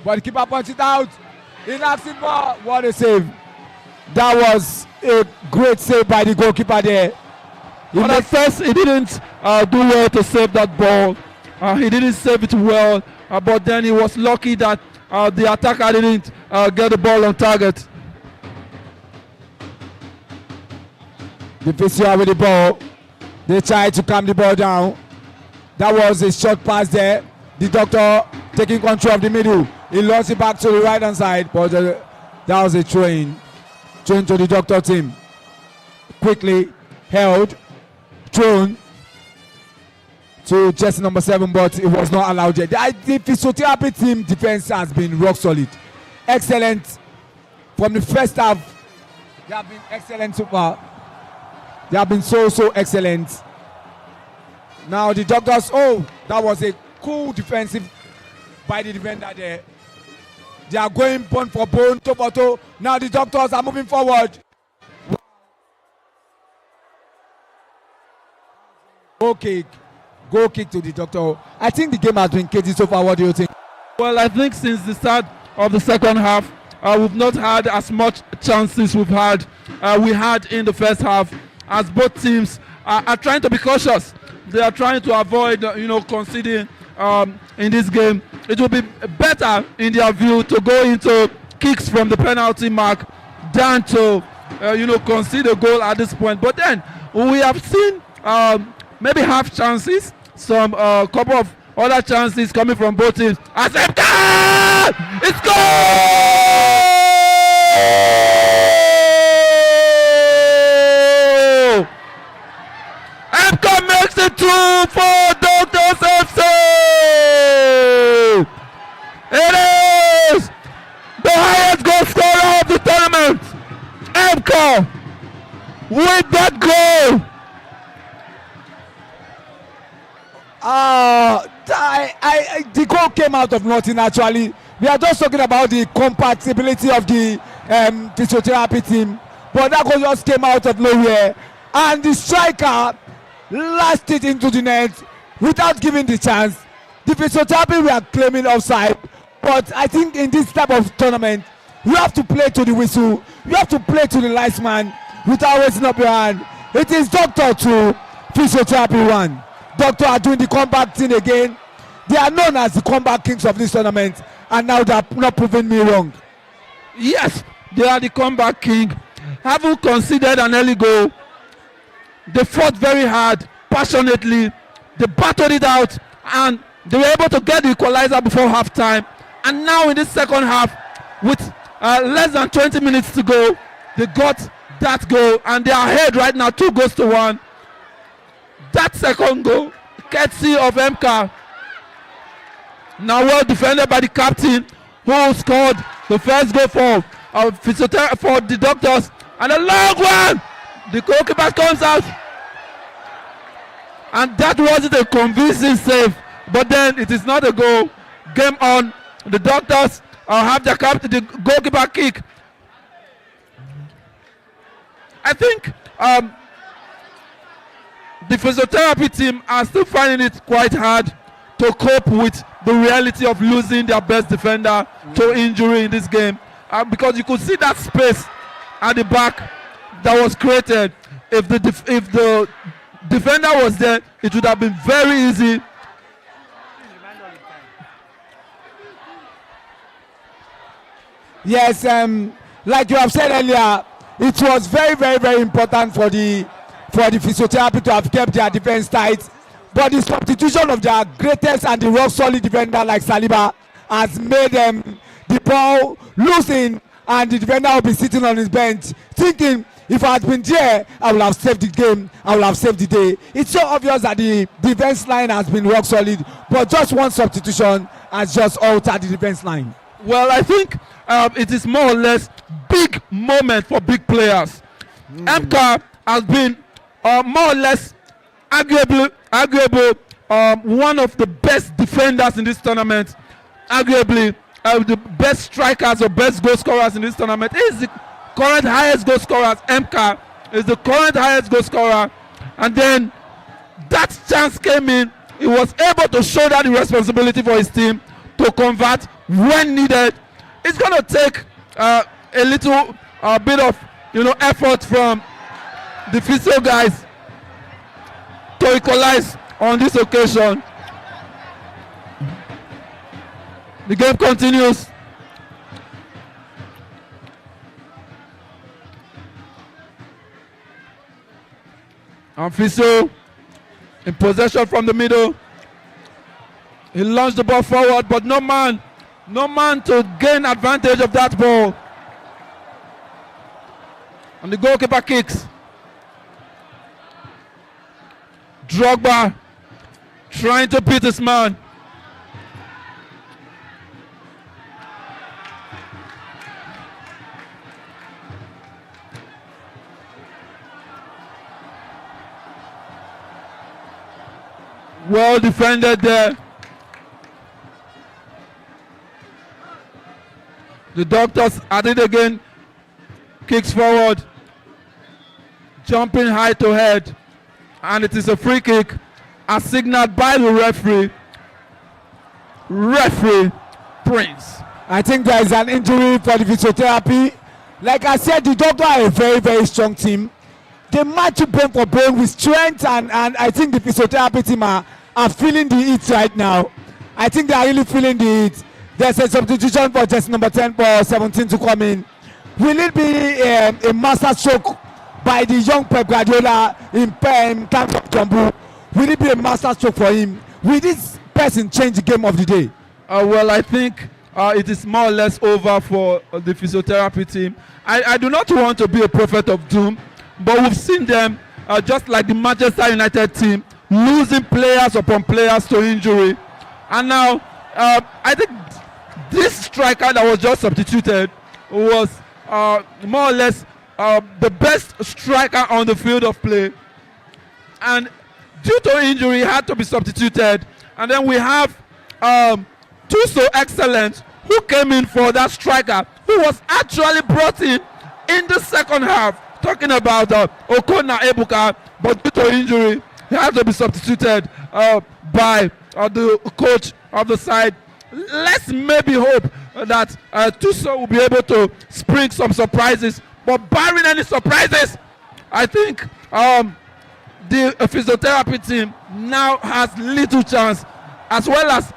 but the keeper punches it out. He knocks it ball. What a save! That was a great save by the goalkeeper there. But at first, he didn't do well to save that ball. He didn't save it well, but then he was lucky that the attacker didn't get the ball on target. The physio with the ball. They tried to calm the ball down. That was a short pass there. The Doctor taking control of the middle. He lost it back to the right hand side, but that was a throw-in to the Doctor team. Quickly held, thrown to jersey number 7, but it was not allowed yet. The physiotherapy team defense has been rock solid. Excellent from the first half. They have been excellent so far. They have been so excellent. Now the Doctors, that was a cool defensive by the defender there. They are going bone for bone, toe for toe. Now the Doctors are moving forward. Goal kick to the Doctor. I think the game has been cagey so far. What do you think? Well, I think since the start of the second half, we've not had as much chances we had in the first half, as both teams are trying to be cautious. They are trying to avoid, conceding in this game. It will be better, in their view, to go into kicks from the penalty mark than to, concede a goal at this point. But then we have seen maybe half chances, some couple of other chances coming from both teams. As it's goal! Emka makes it 2 for Doctors FC. It is the highest goal scorer of the tournament. Emka with that goal. The goal came out of nothing actually. We are just talking about the compatibility of the physiotherapy team, but that goal just came out of nowhere, and the striker lashed it into the net without giving the chance. The physiotherapy we are claiming offside, but I think in this type of tournament you have to play to the whistle, you have to play to the linesman without raising up your hand. It is Doctor 2, physiotherapy 1. Doctor are doing the comeback thing again. They are known as the comeback kings of this tournament, and now they are not proving me wrong. Yes, they are the comeback king. Haven't conceded an early goal. They fought very hard, passionately. They battled it out, and they were able to get the equalizer before halftime. And now in this second half, with less than 20 minutes to go, they got that goal, and they are ahead right now, 2-1. That second goal, courtesy of MK, now well defended by the captain, who scored the first goal for the Doctors, and a long one. The goalkeeper comes out, and that wasn't a convincing save, but then it is not a goal. Game on. The Doctors have the goalkeeper kick. I think the physiotherapy team are still finding it quite hard to cope with the reality of losing their best defender to injury in this game, because you could see that space at the back that was created. If the defender was there, it would have been very easy. Yes, like you have said earlier, it was very, very, very important for the physiotherapy to have kept their defense tight. But the substitution of their greatest and the rock solid defender like Saliba has made the ball losing, and the defender will be sitting on his bench thinking, if I had been there, I would have saved the game, I would have saved the day. It's so obvious that the defense line has been rock solid, but just one substitution has just altered the defense line. Well, I think it is more or less big moment for big players. MK has been more or less arguable one of the best defenders in this tournament, arguably the best strikers or best goal scorers in this tournament. He is the current highest goal scorer. MK is the current highest goal scorer, and then that chance came in. He was able to shoulder the responsibility for his team to convert when needed. It's going to take a little bit of effort from the physio guys to equalize on this occasion. The game continues. And Physio in possession from the middle. He launched the ball forward, but no man to gain advantage of that ball. And the goalkeeper kicks. Drogba trying to beat his man. Well defended there. The Doctors at it again. Kicks forward. Jumping high to head. And it is a free kick as signaled by the referee. Referee Prince. I think there is an injury for the physiotherapy. Like I said, the Doctor are a very, very strong team. They match you bone for bone with strength, and I think the physiotherapy team are feeling the heat right now. I think they are really feeling the heat. There's a substitution for just number 10 for 17 to come in. Will it be a master stroke by the young Pep Guardiola in terms of Jambu? Will it be a master stroke for him? Will this person change the game of the day? Well, I think it is more or less over for the physiotherapy team. I do not want to be a prophet of doom, but we've seen them, just like the Manchester United team, losing players upon players to injury. And now, I think this striker that was just substituted was more or less the best striker on the field of play. And due to injury, he had to be substituted. And then we have Tuso Excellent, who came in for that striker, who was actually brought in the second half. Talking about Okona Ebuka, but due to injury, he had to be substituted by the coach of the side. Let's maybe hope that Tuso will be able to spring some surprises. But barring any surprises, I think the physiotherapy team now has little chance, as well as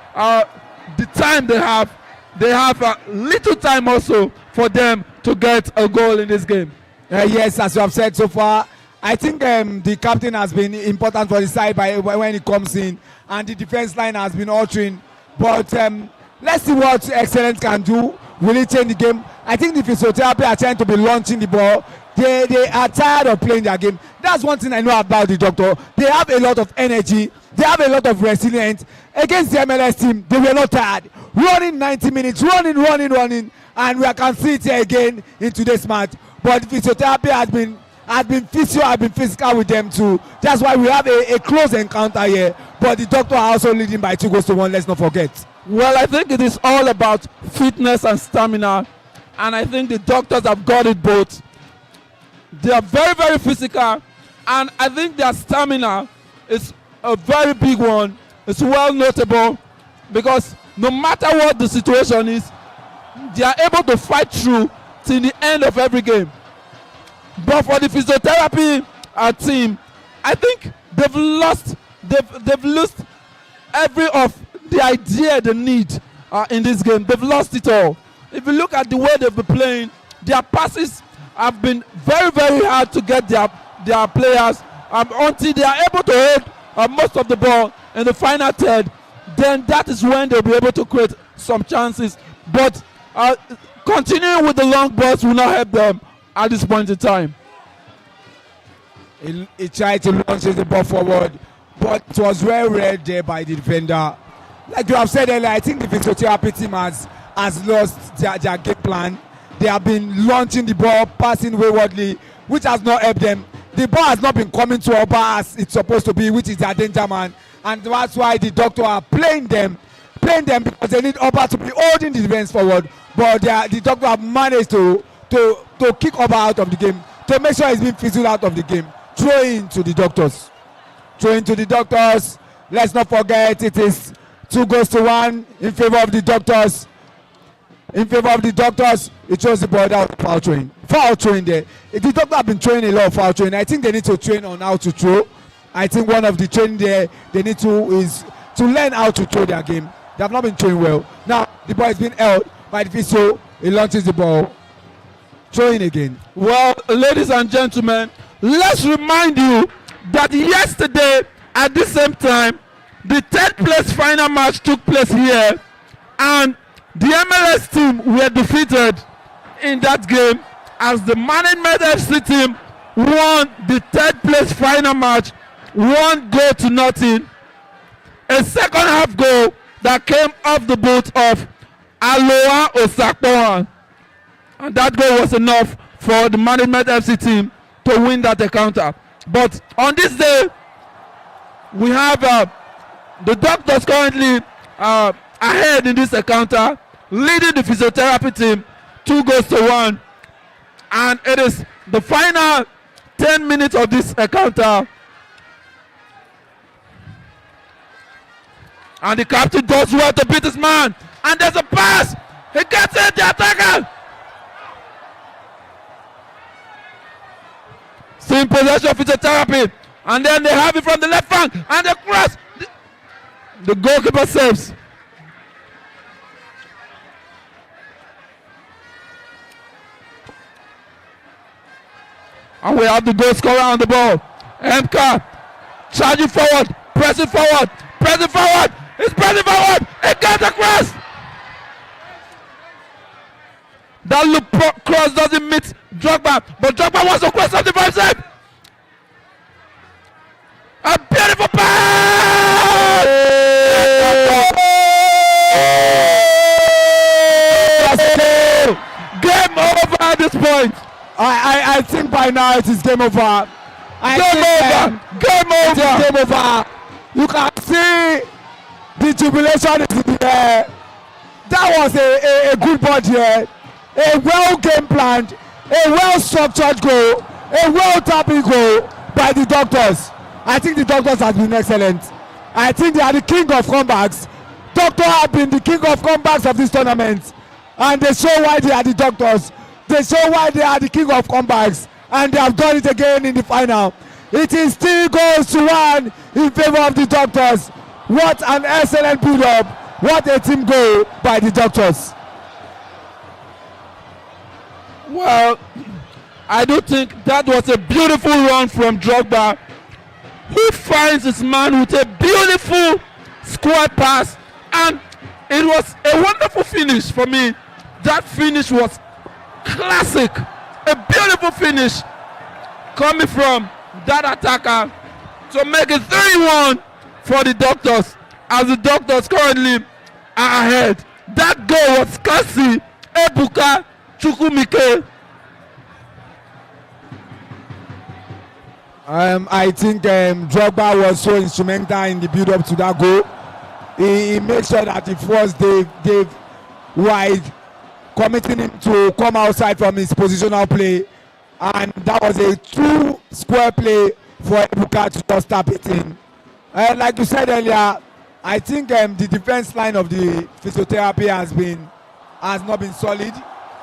the time they have. They have little time also for them to get a goal in this game. Yes, as you have said so far, I think the captain has been important for the side when he comes in, and the defense line has been altering. But let's see what Excellence can do. Will it change the game? I think the physiotherapy are trying to be launching the ball. They are tired of playing their game. That's one thing I know about the Doctor. They have a lot of energy. They have a lot of resilience. Against the MLS team, they were not tired. Running 90 minutes, running, and we can see it here again in today's match. But physiotherapy has been physical with them too. That's why we have a close encounter here. But the Doctor are also leading by 2-1. Let's not forget. Well, I think it is all about fitness and stamina, and I think the Doctors have got it both. They are very, very physical, and I think their stamina is a very big one. It's well notable because no matter what the situation is, they are able to fight through till the end of every game. But for the physiotherapy team, I think they've lost every of the idea they need in this game. They've lost it all. If you look at the way they've been playing, their passes have been very, very hard to get their players until they are able to hold most of the ball in the final third. Then that is when they'll be able to create some chances. But continuing with the long balls will not help them at this point in time. He tried to launch the ball forward, but it was well read there by the defender. Like you have said earlier, I think the physiotherapy team has lost their game plan. They have been launching the ball, passing waywardly, which has not helped them. The ball has not been coming to Oba as it's supposed to be, which is their danger man. And that's why the doctor are playing them because they need Oba to be holding the defense forward. But the doctor have managed to kick Oba out of the game, to make sure he's being fizzled out of the game. Throwing to the doctors. Let's not forget it is 2-1 in favor of the doctors. It shows the ball down foul throwing there. The doctor have been training a lot of foul throwing. I think they need to train on how to throw. I think one of the training there they need to is to learn how to throw their game. They have not been trained well. Now the ball is being held by the physio. He launches the ball. Throwing again. Well, ladies and gentlemen, let's remind you that yesterday at the same time, the third place final match took place here, and the MLS team were defeated in that game as the Management FC team won the third place final match 1-0. A second half goal that came off the boot of Aloha Osakpoan, and that goal was enough for the Management FC team to win that encounter. But on this day, we have the doctors currently ahead in this encounter, leading the physiotherapy team 2-1. And it is the final 10 minutes of this encounter. And the captain does well to beat his man. And there's a pass. He gets it, the attacker. Still in possession of physiotherapy. And then they have it from the left flank. And they cross. The goalkeeper saves. And we have the goal scorer on the ball. MK charging forward, pressing forward. He's pressing forward. It gets across. That loop cross doesn't meet Drogba, but Drogba wants to cross something for himself. A beautiful pass! Game over at this point. I think by now it is game over. Game over. You can see the jubilation is in the air. That was a good ball here. A well game planned, a well structured goal, a well tapping goal by the doctors. I think the doctors have been excellent. I think they are the king of comebacks. Doctors have been the king of comebacks of this tournament, and they show why they are the doctors. They show why they are the king of comebacks, and they have done it again in the final. It is 3-1 in favor of the doctors. What an excellent build-up! What a team goal by the doctors. Well, I do think that was a beautiful run from Drogba, who finds his man with a beautiful square pass, and it was a wonderful finish for me. That finish was classic, a beautiful finish coming from that attacker to make it 3-1 for the doctors, as the doctors currently are ahead. That goal was Kasi Ebuka Chukwumike. I think Drogba was so instrumental in the build-up to that goal. He made sure that he forced Dave White, committing him to come outside from his positional play and that was a true square play for Ebuka to just tap it in. Like you said earlier, I think the defense line of the physiotherapy has not been solid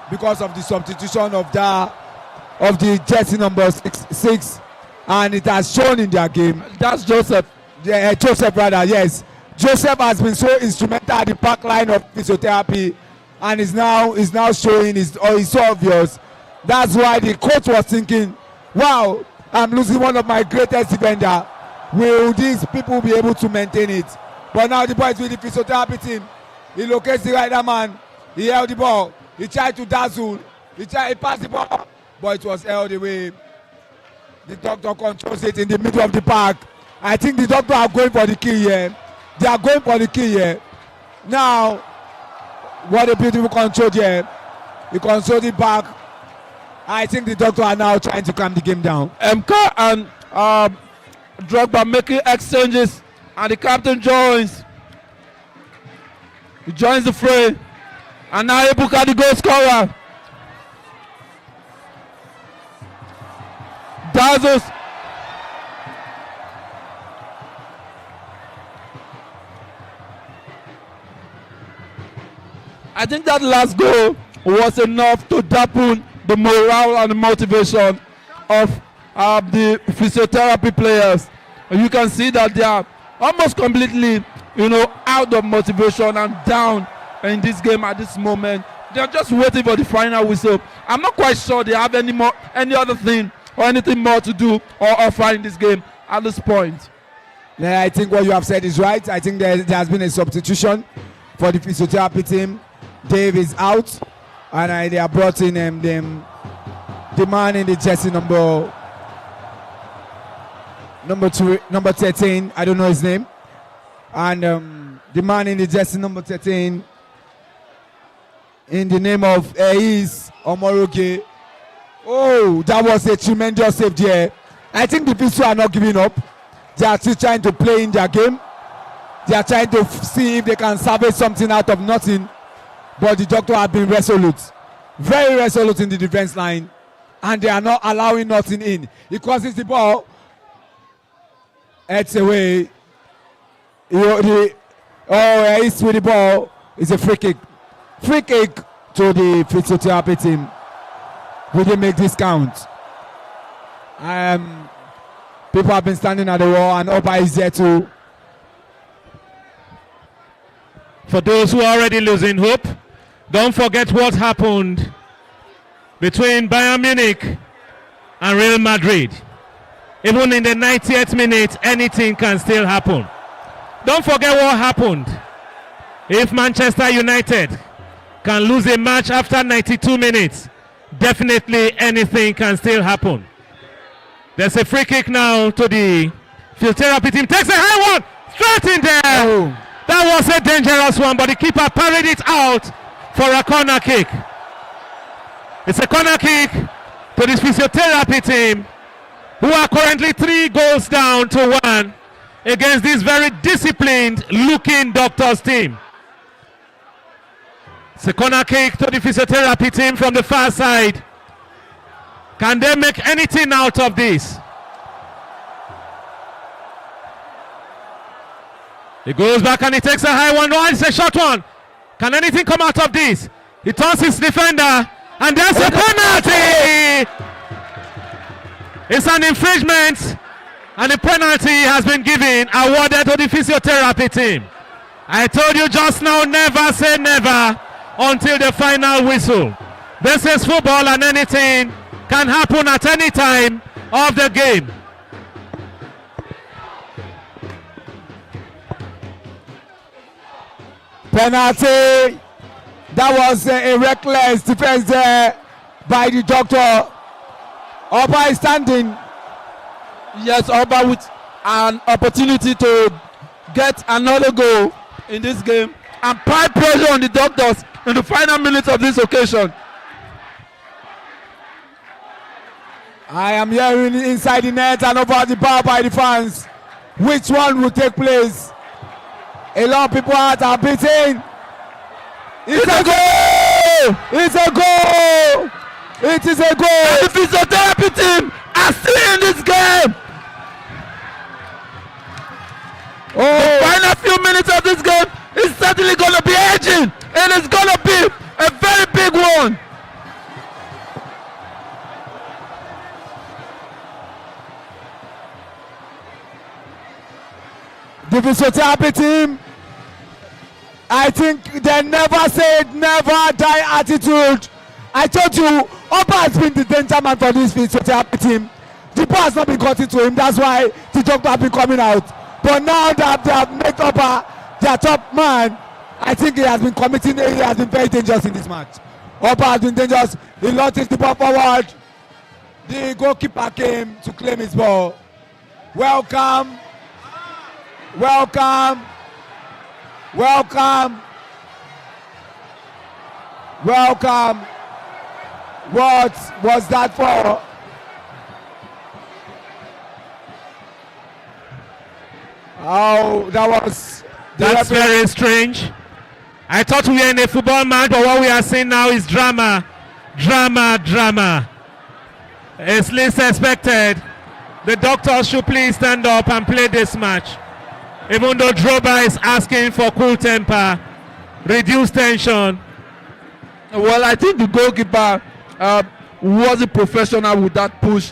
because of the substitution of the jersey number 6, and it has shown in their game. That's Joseph. Yeah, Joseph rather, yes. Joseph has been so instrumental at the back line of physiotherapy, and is now showing is so obvious. That's why the coach was thinking, wow, I'm losing one of my greatest defender. Will these people be able to maintain it? But now the boys with the physiotherapy team, he locates the right man, he held the ball, he tried to dazzle, he passed the ball, but it was held away. The doctor controls it in the middle of the park. I think the doctor are going for the key here. They are going for the key here. Now, what a beautiful control here. He controlled it back. I think the doctor are now trying to calm the game down. MK and Drogba making exchanges, and the captain joins. He joins the fray, and now Ebuka the goal scorer. Dazzles. I think that last goal was enough to dampen the morale and the motivation of the physiotherapy players. And you can see that they are almost completely, out of motivation and down in this game at this moment. They are just waiting for the final whistle. I'm not quite sure they have any other thing or anything more to do or offer in this game at this point. Yeah, I think what you have said is right. I think there has been a substitution for the physiotherapy team. Dave is out, and they are brought in the man in the jersey number 13. I don't know his name, and the man in the jersey number 13 in the name of Eis Omoroge. Oh, that was a tremendous save there. I think the Physio are not giving up. They are still trying to play in their game. They are trying to see if they can salvage something out of nothing. But the doctor has been resolute, very resolute in the defense line, and they are not allowing nothing in. He crosses the ball, heads away. He's with the ball. It's a free kick. Free kick to the physiotherapy team. We didn't make this count. People have been standing at the wall, and Oba is there too. For those who are already losing hope, don't forget what happened between Bayern Munich and Real Madrid. Even in the 90th minute, anything can still happen. Don't forget what happened. If Manchester United can lose a match after 92 minutes, definitely anything can still happen. There's a free kick now to the physiotherapy team. Takes a high one, straight in there. Oh. That was a dangerous one, but the keeper parried it out for a corner kick. It's a corner kick to this physiotherapy team, who are currently 3 goals down to 1 against this very disciplined looking doctors team. It's a corner kick to the physiotherapy team from the far side. Can they make anything out of this? He goes back and he takes a high one. No, it's a short one. Can anything come out of this? He turns his defender, and there's a penalty. It's an infringement, and the penalty has been given, awarded to the physiotherapy team. I told you just now, never say never until the final whistle. This is football, and anything can happen at any time of the game. Penalty. That was a reckless defense there by the doctor. Oba is standing. Yes, Oba with an opportunity to get another goal in this game and apply pressure on the doctors in the final minutes of this occasion. I am hearing inside the net and over the bar by the fans. Which one will take place? A lot of people are beating. It's a goal! It's a goal! It is a goal. The physiotherapy team are still in this game. The final few minutes of this game is certainly going to be edging. It is going to be a very big one. The physiotherapy team, I think they never said never die attitude. I told you, Oba has been the danger man for this physiotherapy team. The ball has not been cutting to him, that's why the doctor have been coming out. But now that they have made Oba their top man, I think he has been very dangerous in this match. Oba has been dangerous, he launches the ball forward. The goalkeeper came to claim his ball. Welcome. Welcome. Welcome. Welcome. What was that for? Oh, that was... That's very strange. I thought we were in a football match, but what we are seeing now is drama. Drama, drama. It's least expected. The doctors should please stand up and play this match. Even though Droba is asking for cool temper, reduce tension. Well, I think the goalkeeper wasn't professional with that push.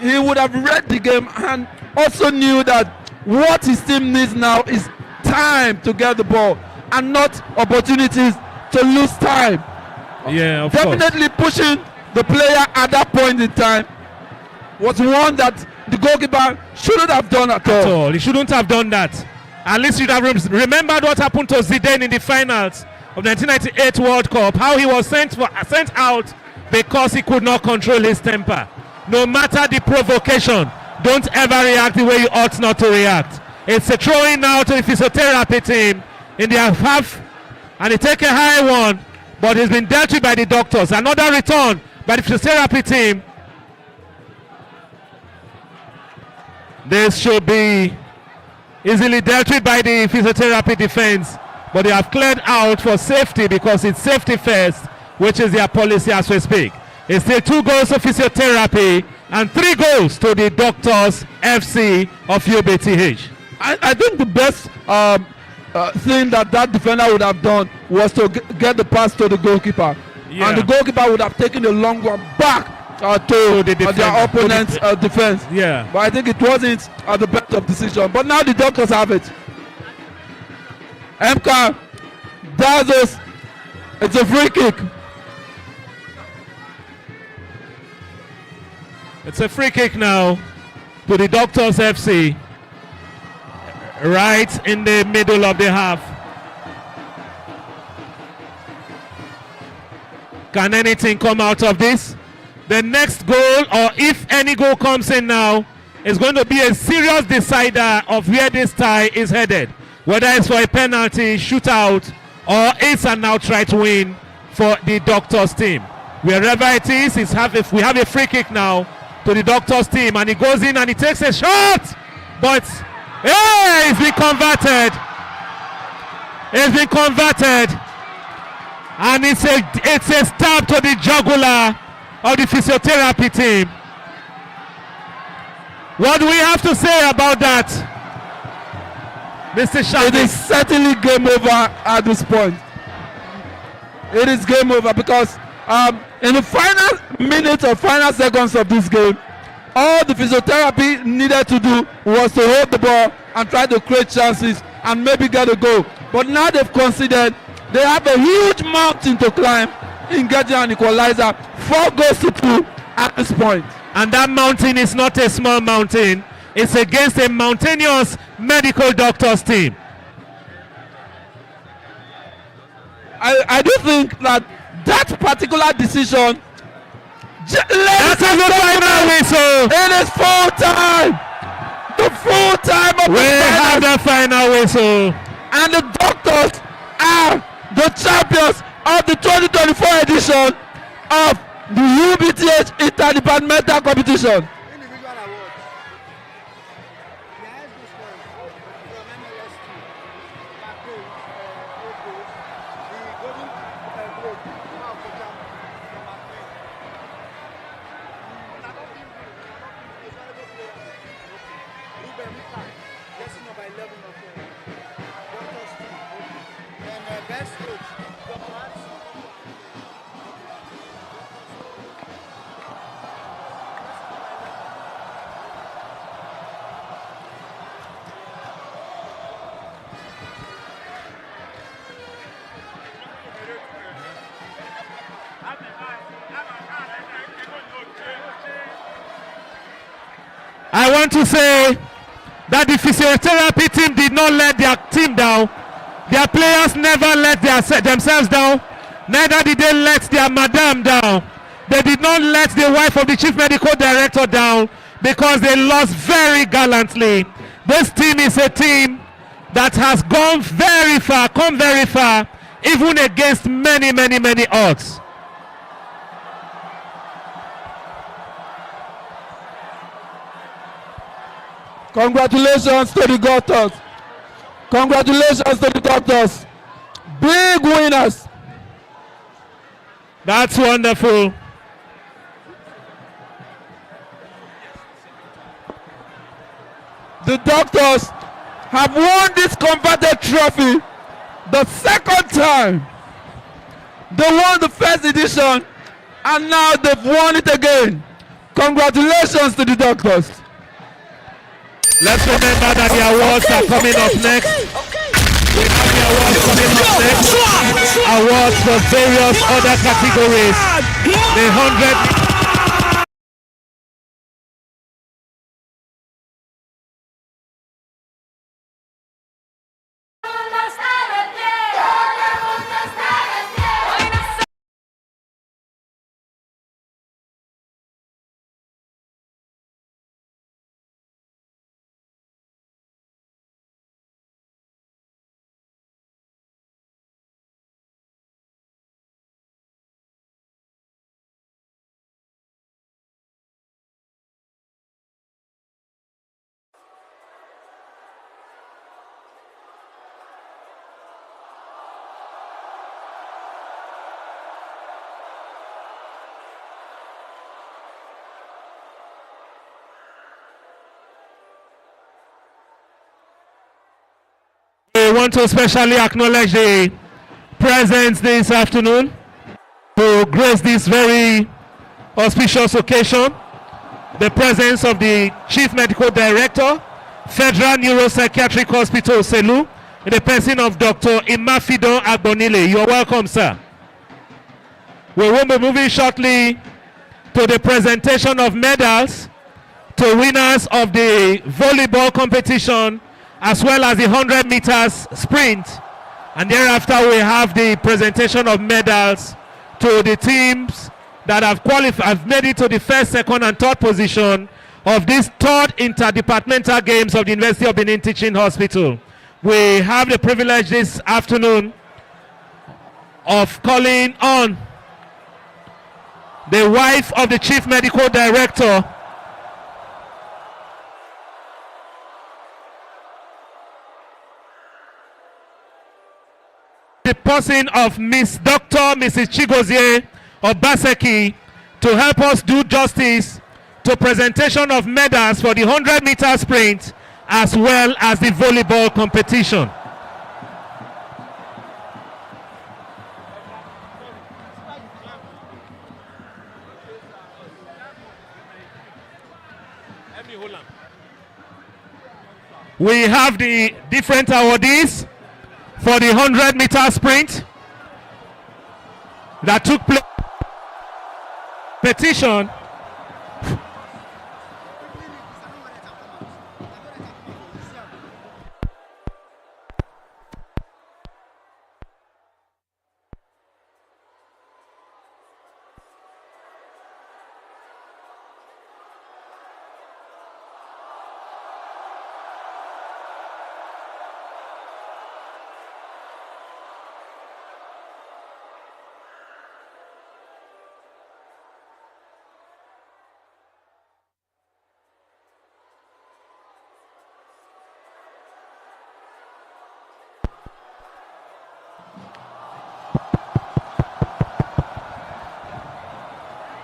He would have read the game and also knew that what his team needs now is time to get the ball and not opportunities to lose time. Yeah, of Definitely course. pushing the player at that point in time was one that the goalkeeper shouldn't have done at all. He shouldn't have done that. At least you'd have remembered what happened to Zidane in the finals of the 1998 World Cup, how he was sent out because he could not control his temper. No matter the provocation, don't ever react the way you ought not to react. It's a throw-in now to the physiotherapy team in their half, and they take a high one, but it's been dealt with by the doctors. Another return by the physiotherapy team. This should be easily dealt with by the physiotherapy defense, but they have cleared out for safety because it's safety first, which is their policy as we speak. It's still 2 goals of physiotherapy and 3 goals to the Doctors FC of UBTH. I think the best thing that defender would have done was to get the pass to the goalkeeper. Yeah. And the goalkeeper would have taken a long one back to their opponent's defense. Yeah. But I think it wasn't the best of decision. But now the doctors have it. MK does this. It's a free kick. It's a free kick now to the Doctors FC, right in the middle of the half. Can anything come out of this? The next goal, or if any goal comes in now, is going to be a serious decider of where this tie is headed. Whether it's for a penalty, shootout, or it's an outright win for the Doctors team. Wherever it is, if we have a free kick now to the Doctors team, and he goes in and he takes a shot, but hey, it's been converted. It's been converted, and it's a stab to the jugular of the physiotherapy team. What do we have to say about that, Mr. Shah? It is certainly game over at this point. It is game over because in the final minutes or final seconds of this game, all the physiotherapy needed to do was to hold the ball and try to create chances and maybe get a goal. But now they've considered they have a huge mountain to climb in getting an equalizer. 4 goals to 2 at this point. And that mountain is not a small mountain. It's against a mountainous medical doctors team. I do think that particular decision. That's a good final whistle. It is full time. The full time of We have the final whistle. And the Doctors are the champions of the 2024 edition of the UBTH Interdepartmental Competition. Individual awards. The highest goal scorer from MLS team. Back the golden globe from I want to say that the physiotherapy team did not let their team down. Their players never let themselves down. Neither did they let their madam down. They did not let the wife of the chief medical director down because they lost very gallantly. This team is a team that has gone very far, come very far, even against many, many, many odds. Congratulations to the doctors. Congratulations to the doctors. Big winners. That's wonderful. The doctors have won this converted trophy the second time. They won the first edition and now they've won it again. Congratulations to the doctors. Let's remember that the awards are coming up next. We have the awards coming up next. Awards for various other categories. The 100. We want to especially acknowledge the presence this afternoon to grace this very auspicious occasion. The presence of the Chief Medical Director, Federal Neuropsychiatric Hospital, Selu, in the person of Dr. Imafidon Agbonile. You are welcome, sir. We will be moving shortly to the presentation of medals to winners of the volleyball competition as well as the 100 meters sprint, and thereafter we have the presentation of medals to the teams that have made it to the first, second and third position of this third interdepartmental games of the University of Benin Teaching Hospital. We have the privilege this afternoon of calling on the wife of the Chief Medical Director, the person of Mrs. Chigozie Obaseki, to help us do justice to presentation of medals for the 100 meter sprint as well as the volleyball competition. We have the different awardees for the 100 meter sprint that took place competition.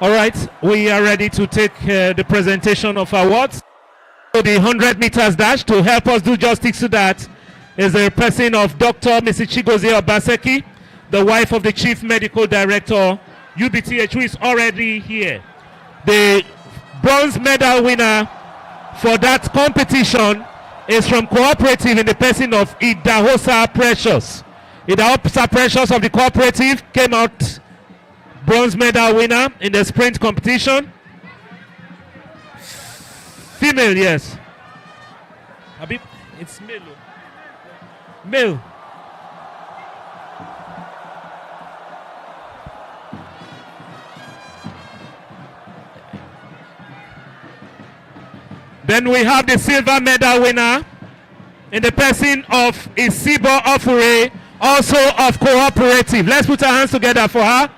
All right, we are ready to take the presentation of awards. So the 100 meters dash, to help us do justice to that, is the person of Dr. Mrs. Chigozie Obaseki, the wife of the Chief Medical Director, UBTH, who is already here. The bronze medal winner for that competition is from Cooperative in the person of Idahosa Precious. Idahosa Precious of the Cooperative came out bronze medal winner in the sprint competition. Female, yes. Habib, it's male. Male. Then we have the silver medal winner in the person of Isibo Ofure, also of Cooperative. Let's put our hands together for her.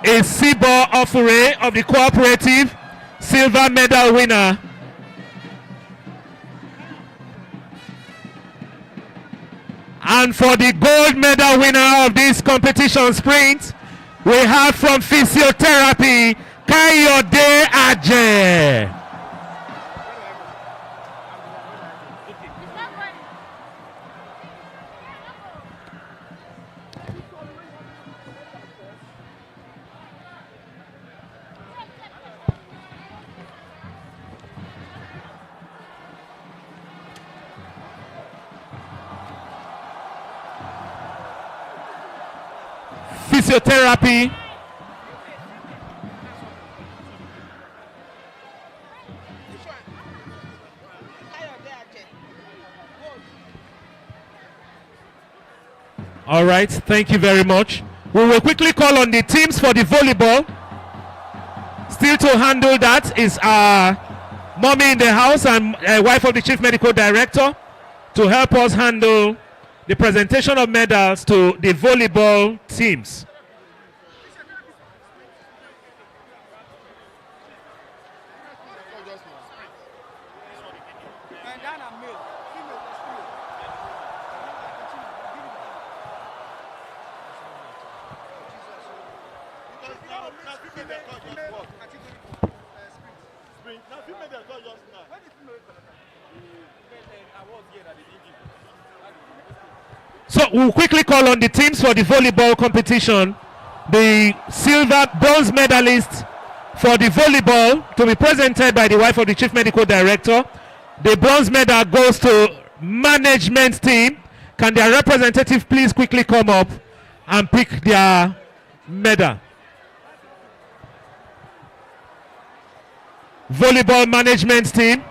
Isibo Ofure of the Cooperative, silver medal winner. And for the gold medal winner of this competition sprint, we have from physiotherapy, Kayode Aje. Physiotherapy. All right, thank you very much. We will quickly call on the teams for the volleyball. Still to handle that is our mommy in the house and wife of the Chief Medical Director to help us handle the presentation of medals to the volleyball teams. So we'll quickly call on the teams for the volleyball competition. The silver bronze medalist for the volleyball to be presented by the wife of the Chief Medical Director. The bronze medal goes to management team. Can their representative please quickly come up and pick their medal? Volleyball management team.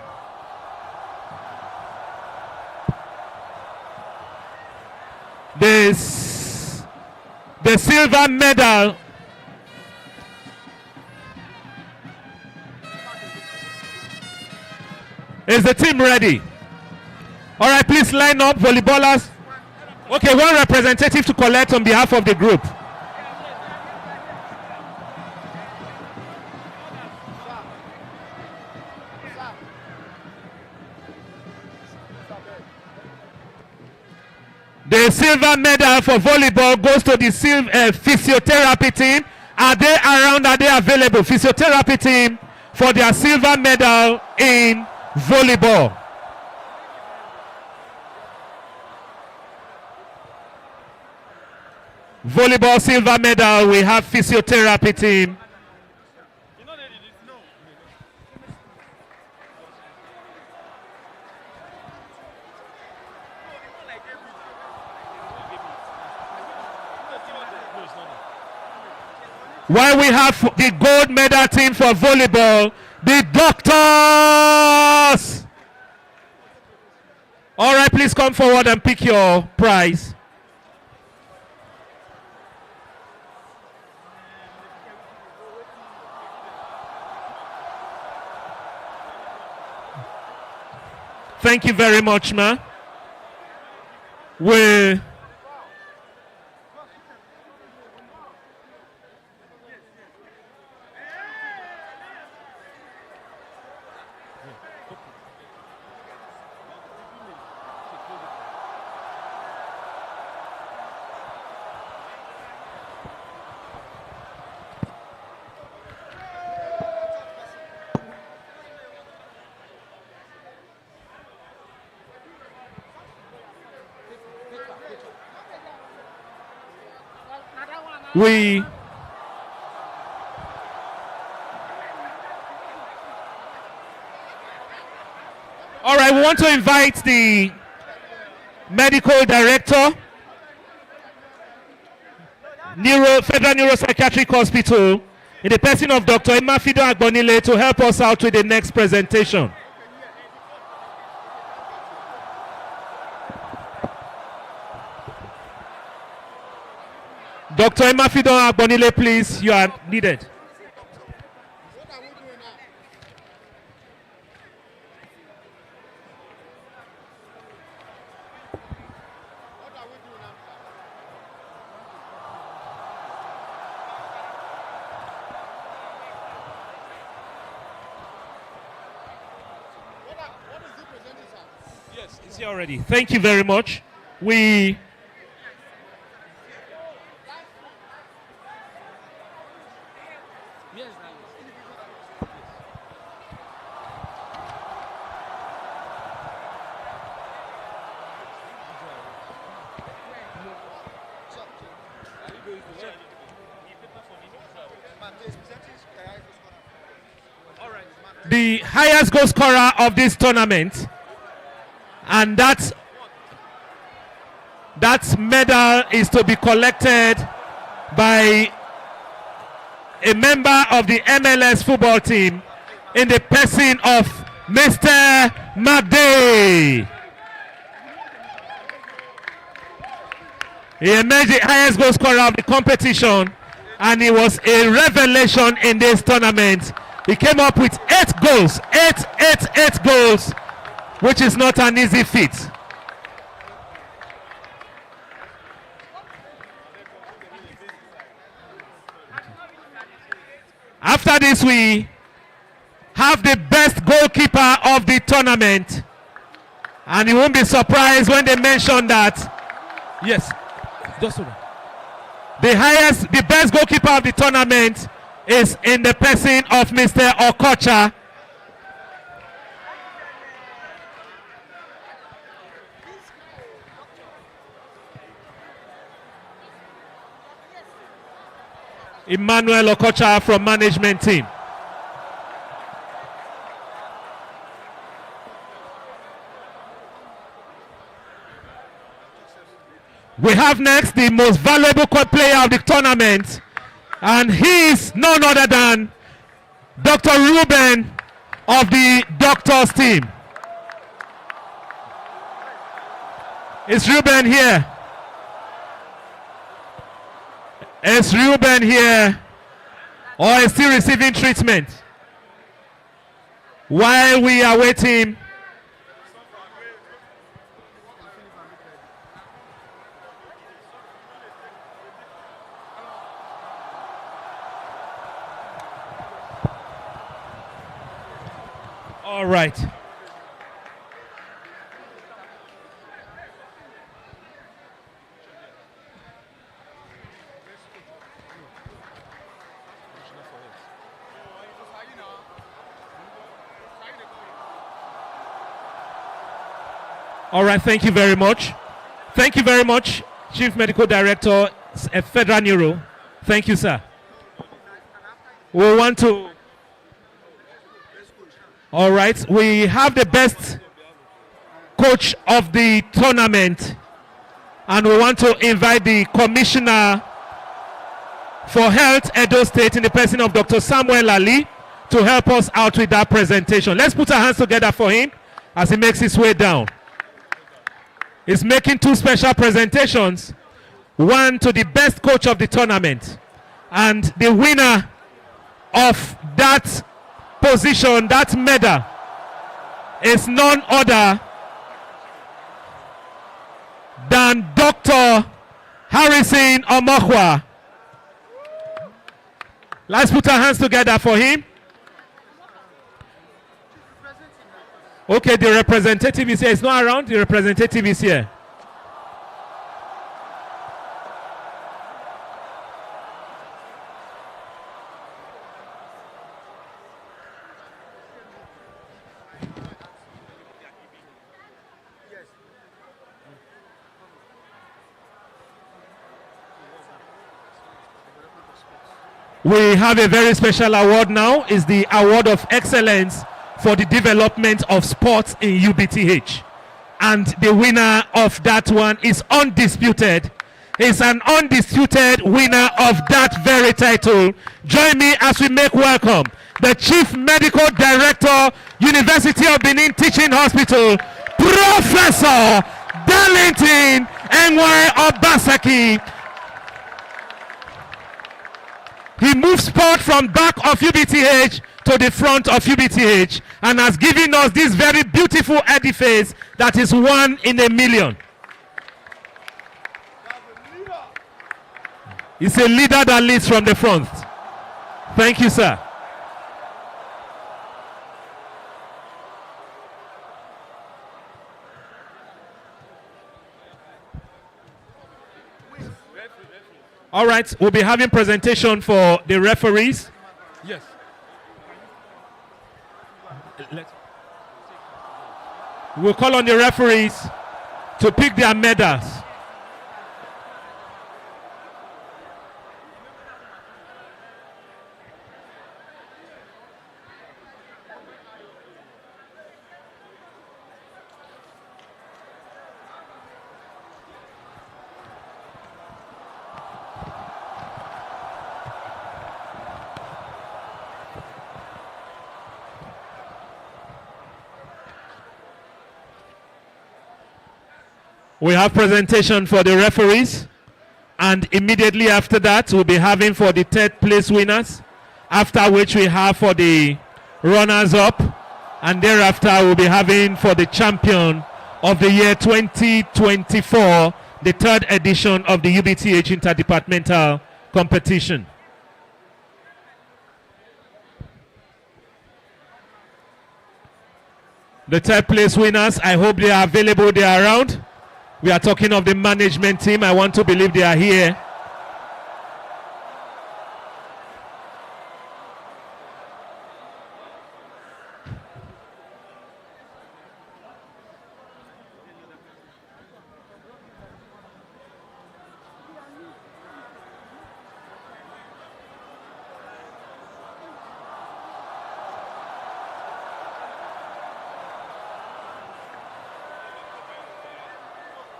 The silver medal is the team ready? All right, please line up, volleyballers. Okay, one representative to collect on behalf of the group. The silver medal for volleyball goes to the physiotherapy team. Are they around? Are they available? Physiotherapy team for their silver medal in volleyball. Volleyball silver medal, we have physiotherapy team. While we have the gold medal team for volleyball, the doctors. All right, please come forward and pick your prize. Thank you very much, ma. We all right, we want to invite the medical director, Federal Neuropsychiatric Hospital, in the person of Dr. Emafido Agbonile, to help us out with the next presentation. Dr. Emafido Agbonile, please, you are needed. Yes, it's here already. Thank you very much. The highest goal scorer of this tournament, and that medal is to be collected by a member of the MLS football team in the person of Mr. McDay. He emerged the highest goal scorer of the competition, and he was a revelation in this tournament. He came up with 8 goals, 8 goals, which is not an easy feat. After this, we have the best goalkeeper of the tournament, and you won't be surprised when they mention that. Yes, just so the best goalkeeper of the tournament is in the person of Mr. Okocha. Emmanuel Okocha from management team. We have next the most valuable player of the tournament, and he is none other than Dr. Ruben of the Doctors team. Is Ruben here? Is Ruben here, or is still receiving treatment? While we are waiting, all right. All right, thank you very much. Thank you very much, Chief Medical Director, Federal Neuro. Thank you, sir. We want to... All right, we have the best coach of the tournament, and we want to invite the Commissioner for Health, Edo State, in the person of Dr. Samuel Ali, to help us out with that presentation. Let's put our hands together for him as he makes his way down. He's making 2 special presentations, one to the best coach of the tournament, and the winner of that position, that medal, is none other than Dr. Harrison Omohua. Let's put our hands together for him. Okay, the representative is here. It's not around. The representative is here. We have a very special award now. It's the Award of Excellence for the Development of Sports in UBTH. And the winner of that one is undisputed. Is an undisputed winner of that very title. Join me as we make welcome the Chief Medical Director, University of Benin Teaching Hospital, Professor Darlington N.Y. Obasaki. He moves sport from back of UBTH to the front of UBTH and has given us this very beautiful edifice that is 1 in a million. He's a leader that leads from the front. Thank you, sir. All right, we'll be having presentation for the referees. Yes. We'll call on the referees to pick their medals. We have presentation for the referees, and immediately after that we'll be having for the 3rd place winners, after which we have for the runners up, and thereafter we'll be having for the champion of the year 2024, the 3rd edition of the UBTH Interdepartmental Competition. The 3rd place winners, I hope they are available, they are around. We are talking of the management team. I want to believe they are here.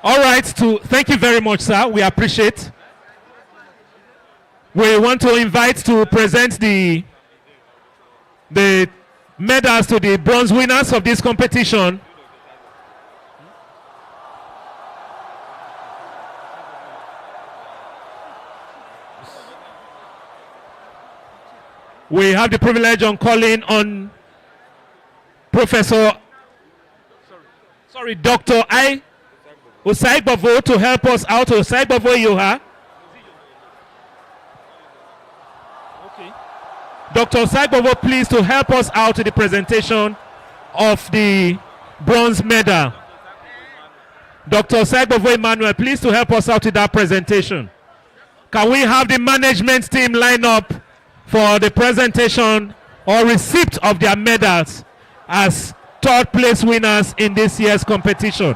All right, thank you very much, sir. We appreciate. We want to invite to present the medals to the bronze winners of this competition. We have the privilege on calling on Professor, Dr. Osaigbovo to help us out. Osaigbovo, you are. Okay. Dr. Osaigbovo, please to help us out with the presentation of the bronze medal. Dr. Osaigbovo Emmanuel, please to help us out with that presentation. Can we have the management team line up for the presentation or receipt of their medals as 3rd place winners in this year's competition?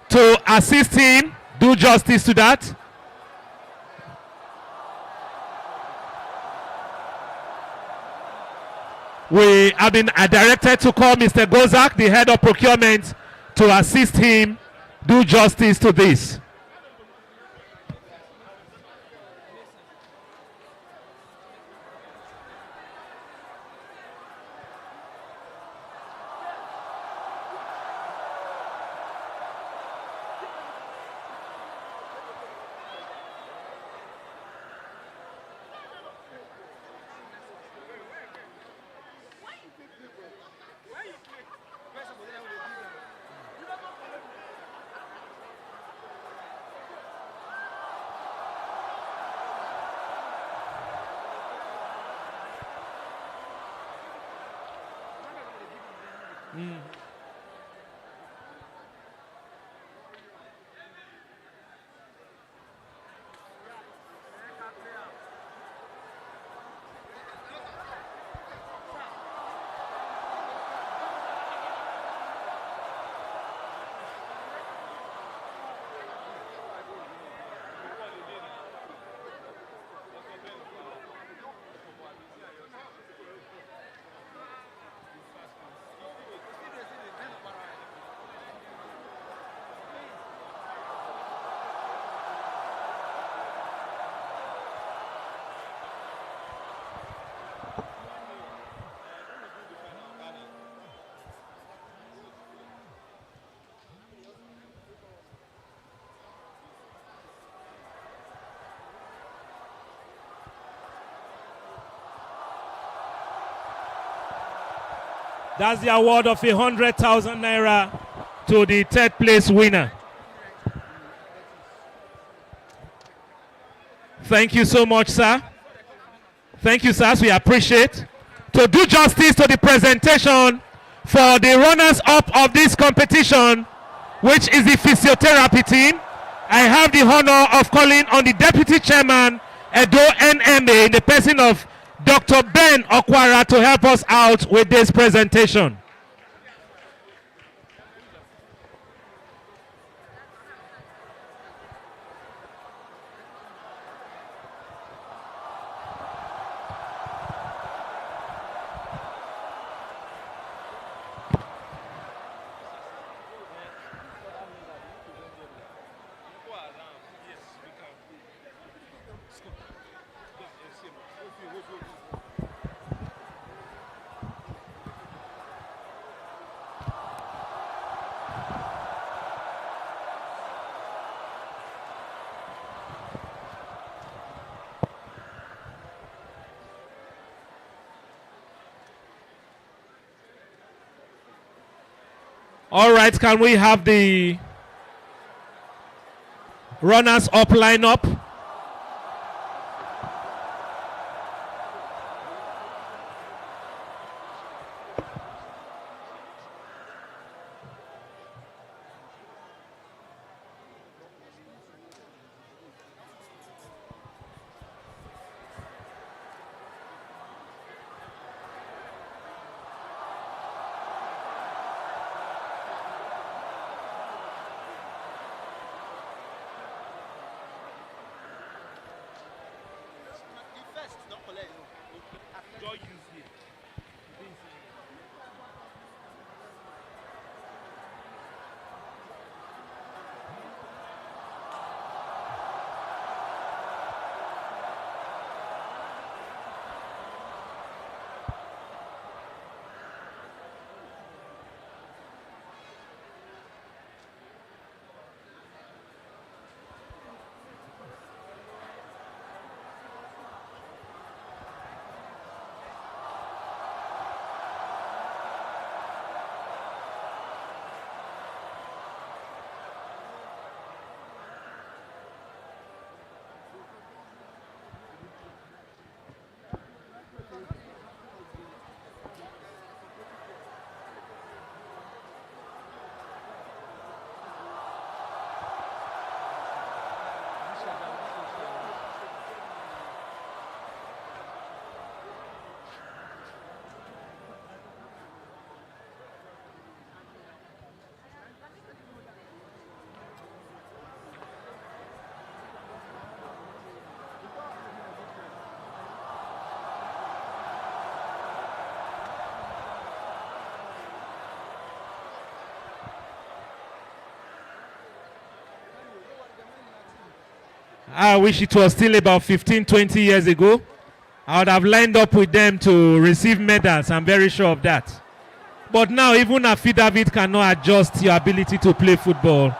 To assist him, do justice to that. We have been directed to call Mr. Gozak, the head of procurement, to assist him do justice to this. That's the award of 100,000 naira to the third place winner. Thank you so much, sir. Thank you, sir. We appreciate. To do justice to the presentation for the runners-up of this competition, which is the physiotherapy team, I have the honor of calling on the Deputy Chairman, Edo NMA, in the person of Dr. Ben Okwara, to help us out with this presentation. All right, can we have the runners up lineup? I wish it was still about 15, 20 years ago. I would have lined up with them to receive medals. I'm very sure of that. But now, even affidavit cannot adjust your ability to play football.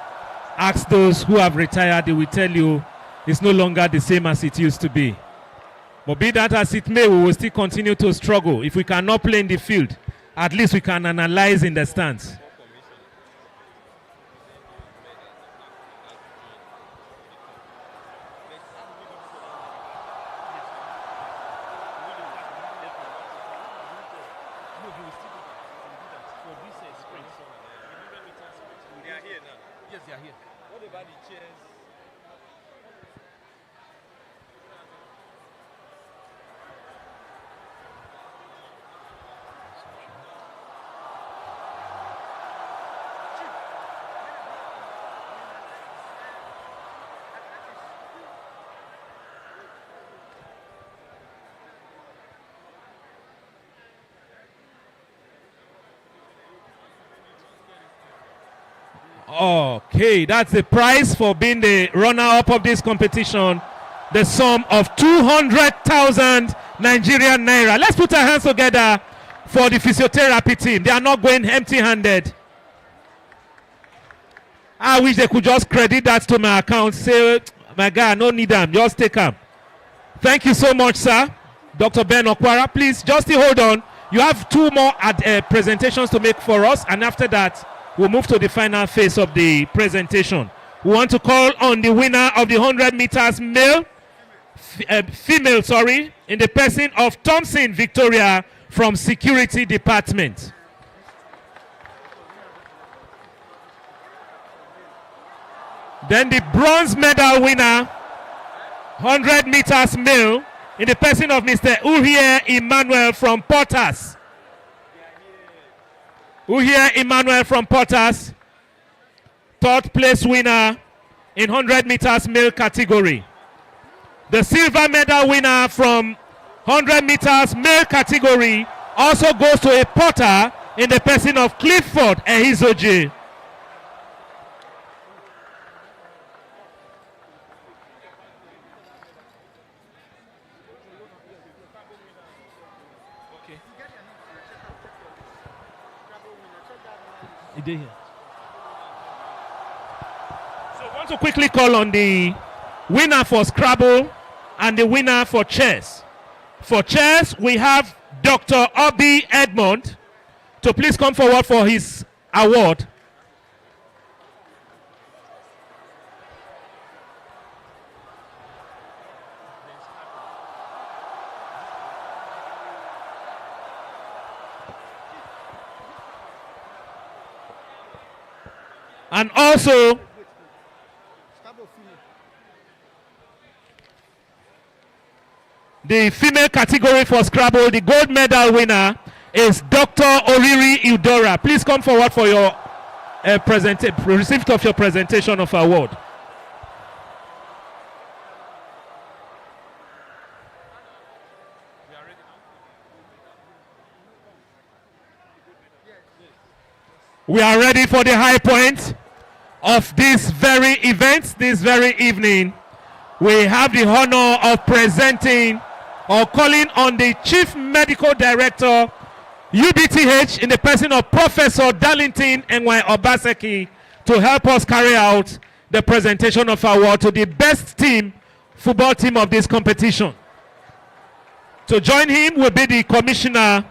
Ask those who have retired, they will tell you it's no longer the same as it used to be. But be that as it may, we will still continue to struggle. If we cannot play in the field, at least we can analyze in the stands. Okay, that's the prize for being the runner-up of this competition. The sum of 200,000 Nigerian naira. Let's put our hands together for the physiotherapy team. They are not going empty-handed. I wish they could just credit that to my account. Say, my guy, no need them. Just take them. Thank you so much, sir. Dr. Ben Okwara, please just hold on. You have two more presentations to make for us, and after that, we'll move to the final phase of the presentation. We want to call on the winner of the 100 meters female, in the person of Thompson Victoria from Security Department. Then the bronze medal winner, 100 meters male, in the person of Mr. Ubth Emmanuel from Portas. Ubth Emmanuel from Portas, third place winner in 100 meters male category. The silver medal winner from 100 meters male category also goes to a Porter in the person of Clifford Ehizoje. So I want to quickly call on the winner for Scrabble and the winner for chess. For chess, we have Dr. Obi Edmond to please come forward for his award. And also, the female category for Scrabble, the gold medal winner is Dr. Oriri Eudora. Please come forward for your receipt of your presentation of award. We are ready for the high point of this very event, this very evening. We have the honor of presenting or calling on the Chief Medical Director, UBTH, in the person of Professor Darlington N.Y. Obaseki, to help us carry out the presentation of award to the best football team of this competition. To join him will be the Commissioner,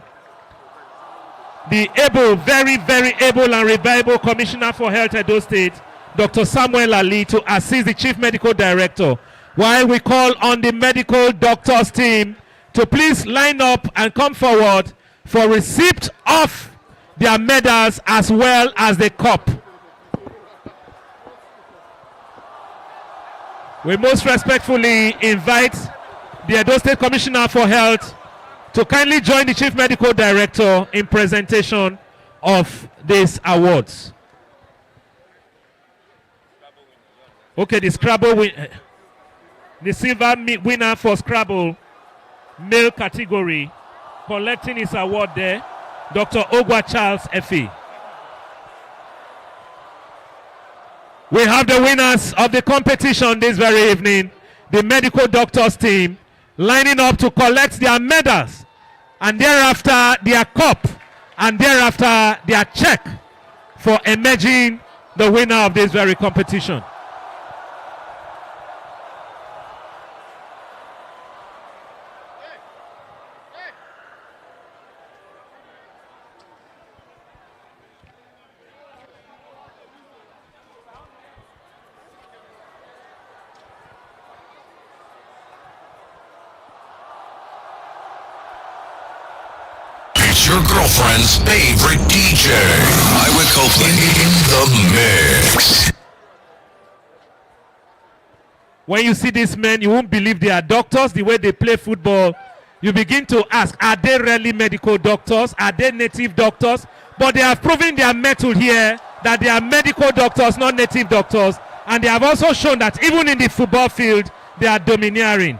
the able, very, very able and reliable Commissioner for Health Edo State, Dr. Samuel Ali, to assist the Chief Medical Director, while we call on the medical doctors team to please line up and come forward for receipt of their medals as well as the cup. We most respectfully invite the Edo State Commissioner for Health to kindly join the Chief Medical Director in presentation of these awards. Okay, the Scrabble the silver winner for Scrabble male category, collecting his award there, Dr. Ogwa Charles Effie. We have the winners of the competition this very evening, the medical doctors team, lining up to collect their medals, and thereafter their cup, and thereafter their check for emerging the winner of this very competition. Your girlfriend's favorite DJ. I would Copeland in the mix. When you see these men, you won't believe they are doctors. The way they play football, you begin to ask, are they really medical doctors? Are they native doctors? But they have proven their mettle here that they are medical doctors, not native doctors. And they have also shown that even in the football field, they are domineering.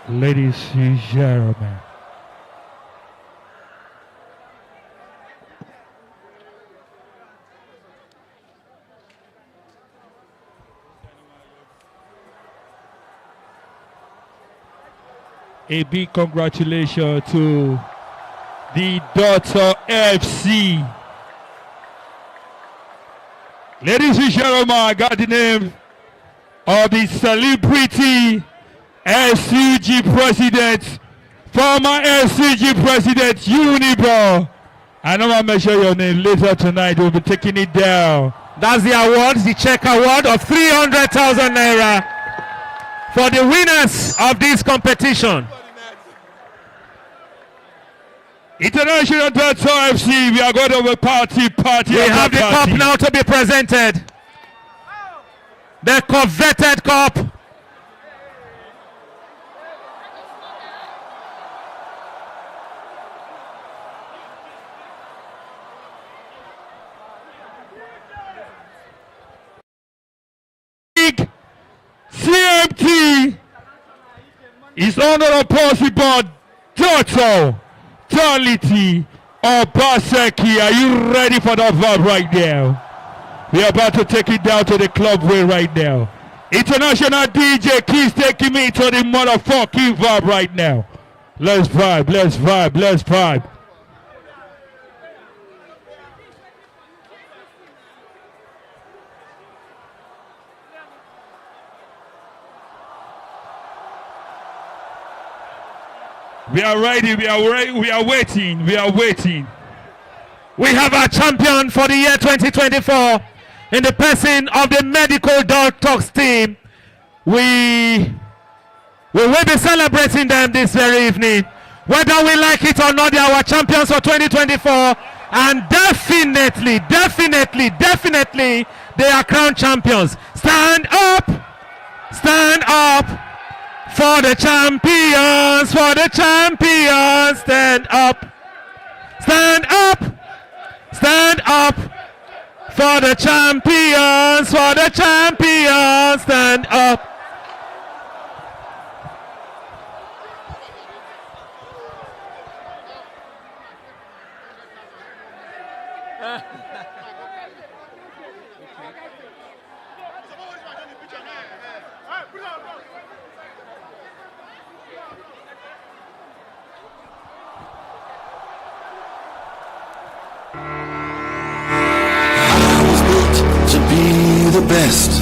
Ladies and gentlemen, a big congratulations to the Daughter FC. Ladies and gentlemen, I got the name of the celebrity SUG president, former SUG president Uniball. I know I'll make sure your name later tonight. We'll be taking it down. That's the award, the check award of 300,000 naira for the winners of this competition. International Daughter FC, we are going to have a party. We have the cup now to be presented. The coveted cup. CMT is under possible Daughter Totality or Baseki. Are you ready for that vibe right now? We are about to take it down to the club way right now. International DJ Keys taking me to the motherfucking vibe right now. Let's vibe, let's vibe, let's vibe. We are ready, we are waiting, we are waiting. We have our champion for the year 2024 in the person of the Medical Dog Talks team. We will be celebrating them this very evening. Whether we like it or not, they are our champions for 2024. And definitely, they are crowned champions. Stand up for the champions, stand up for the champions, stand up. To be the best.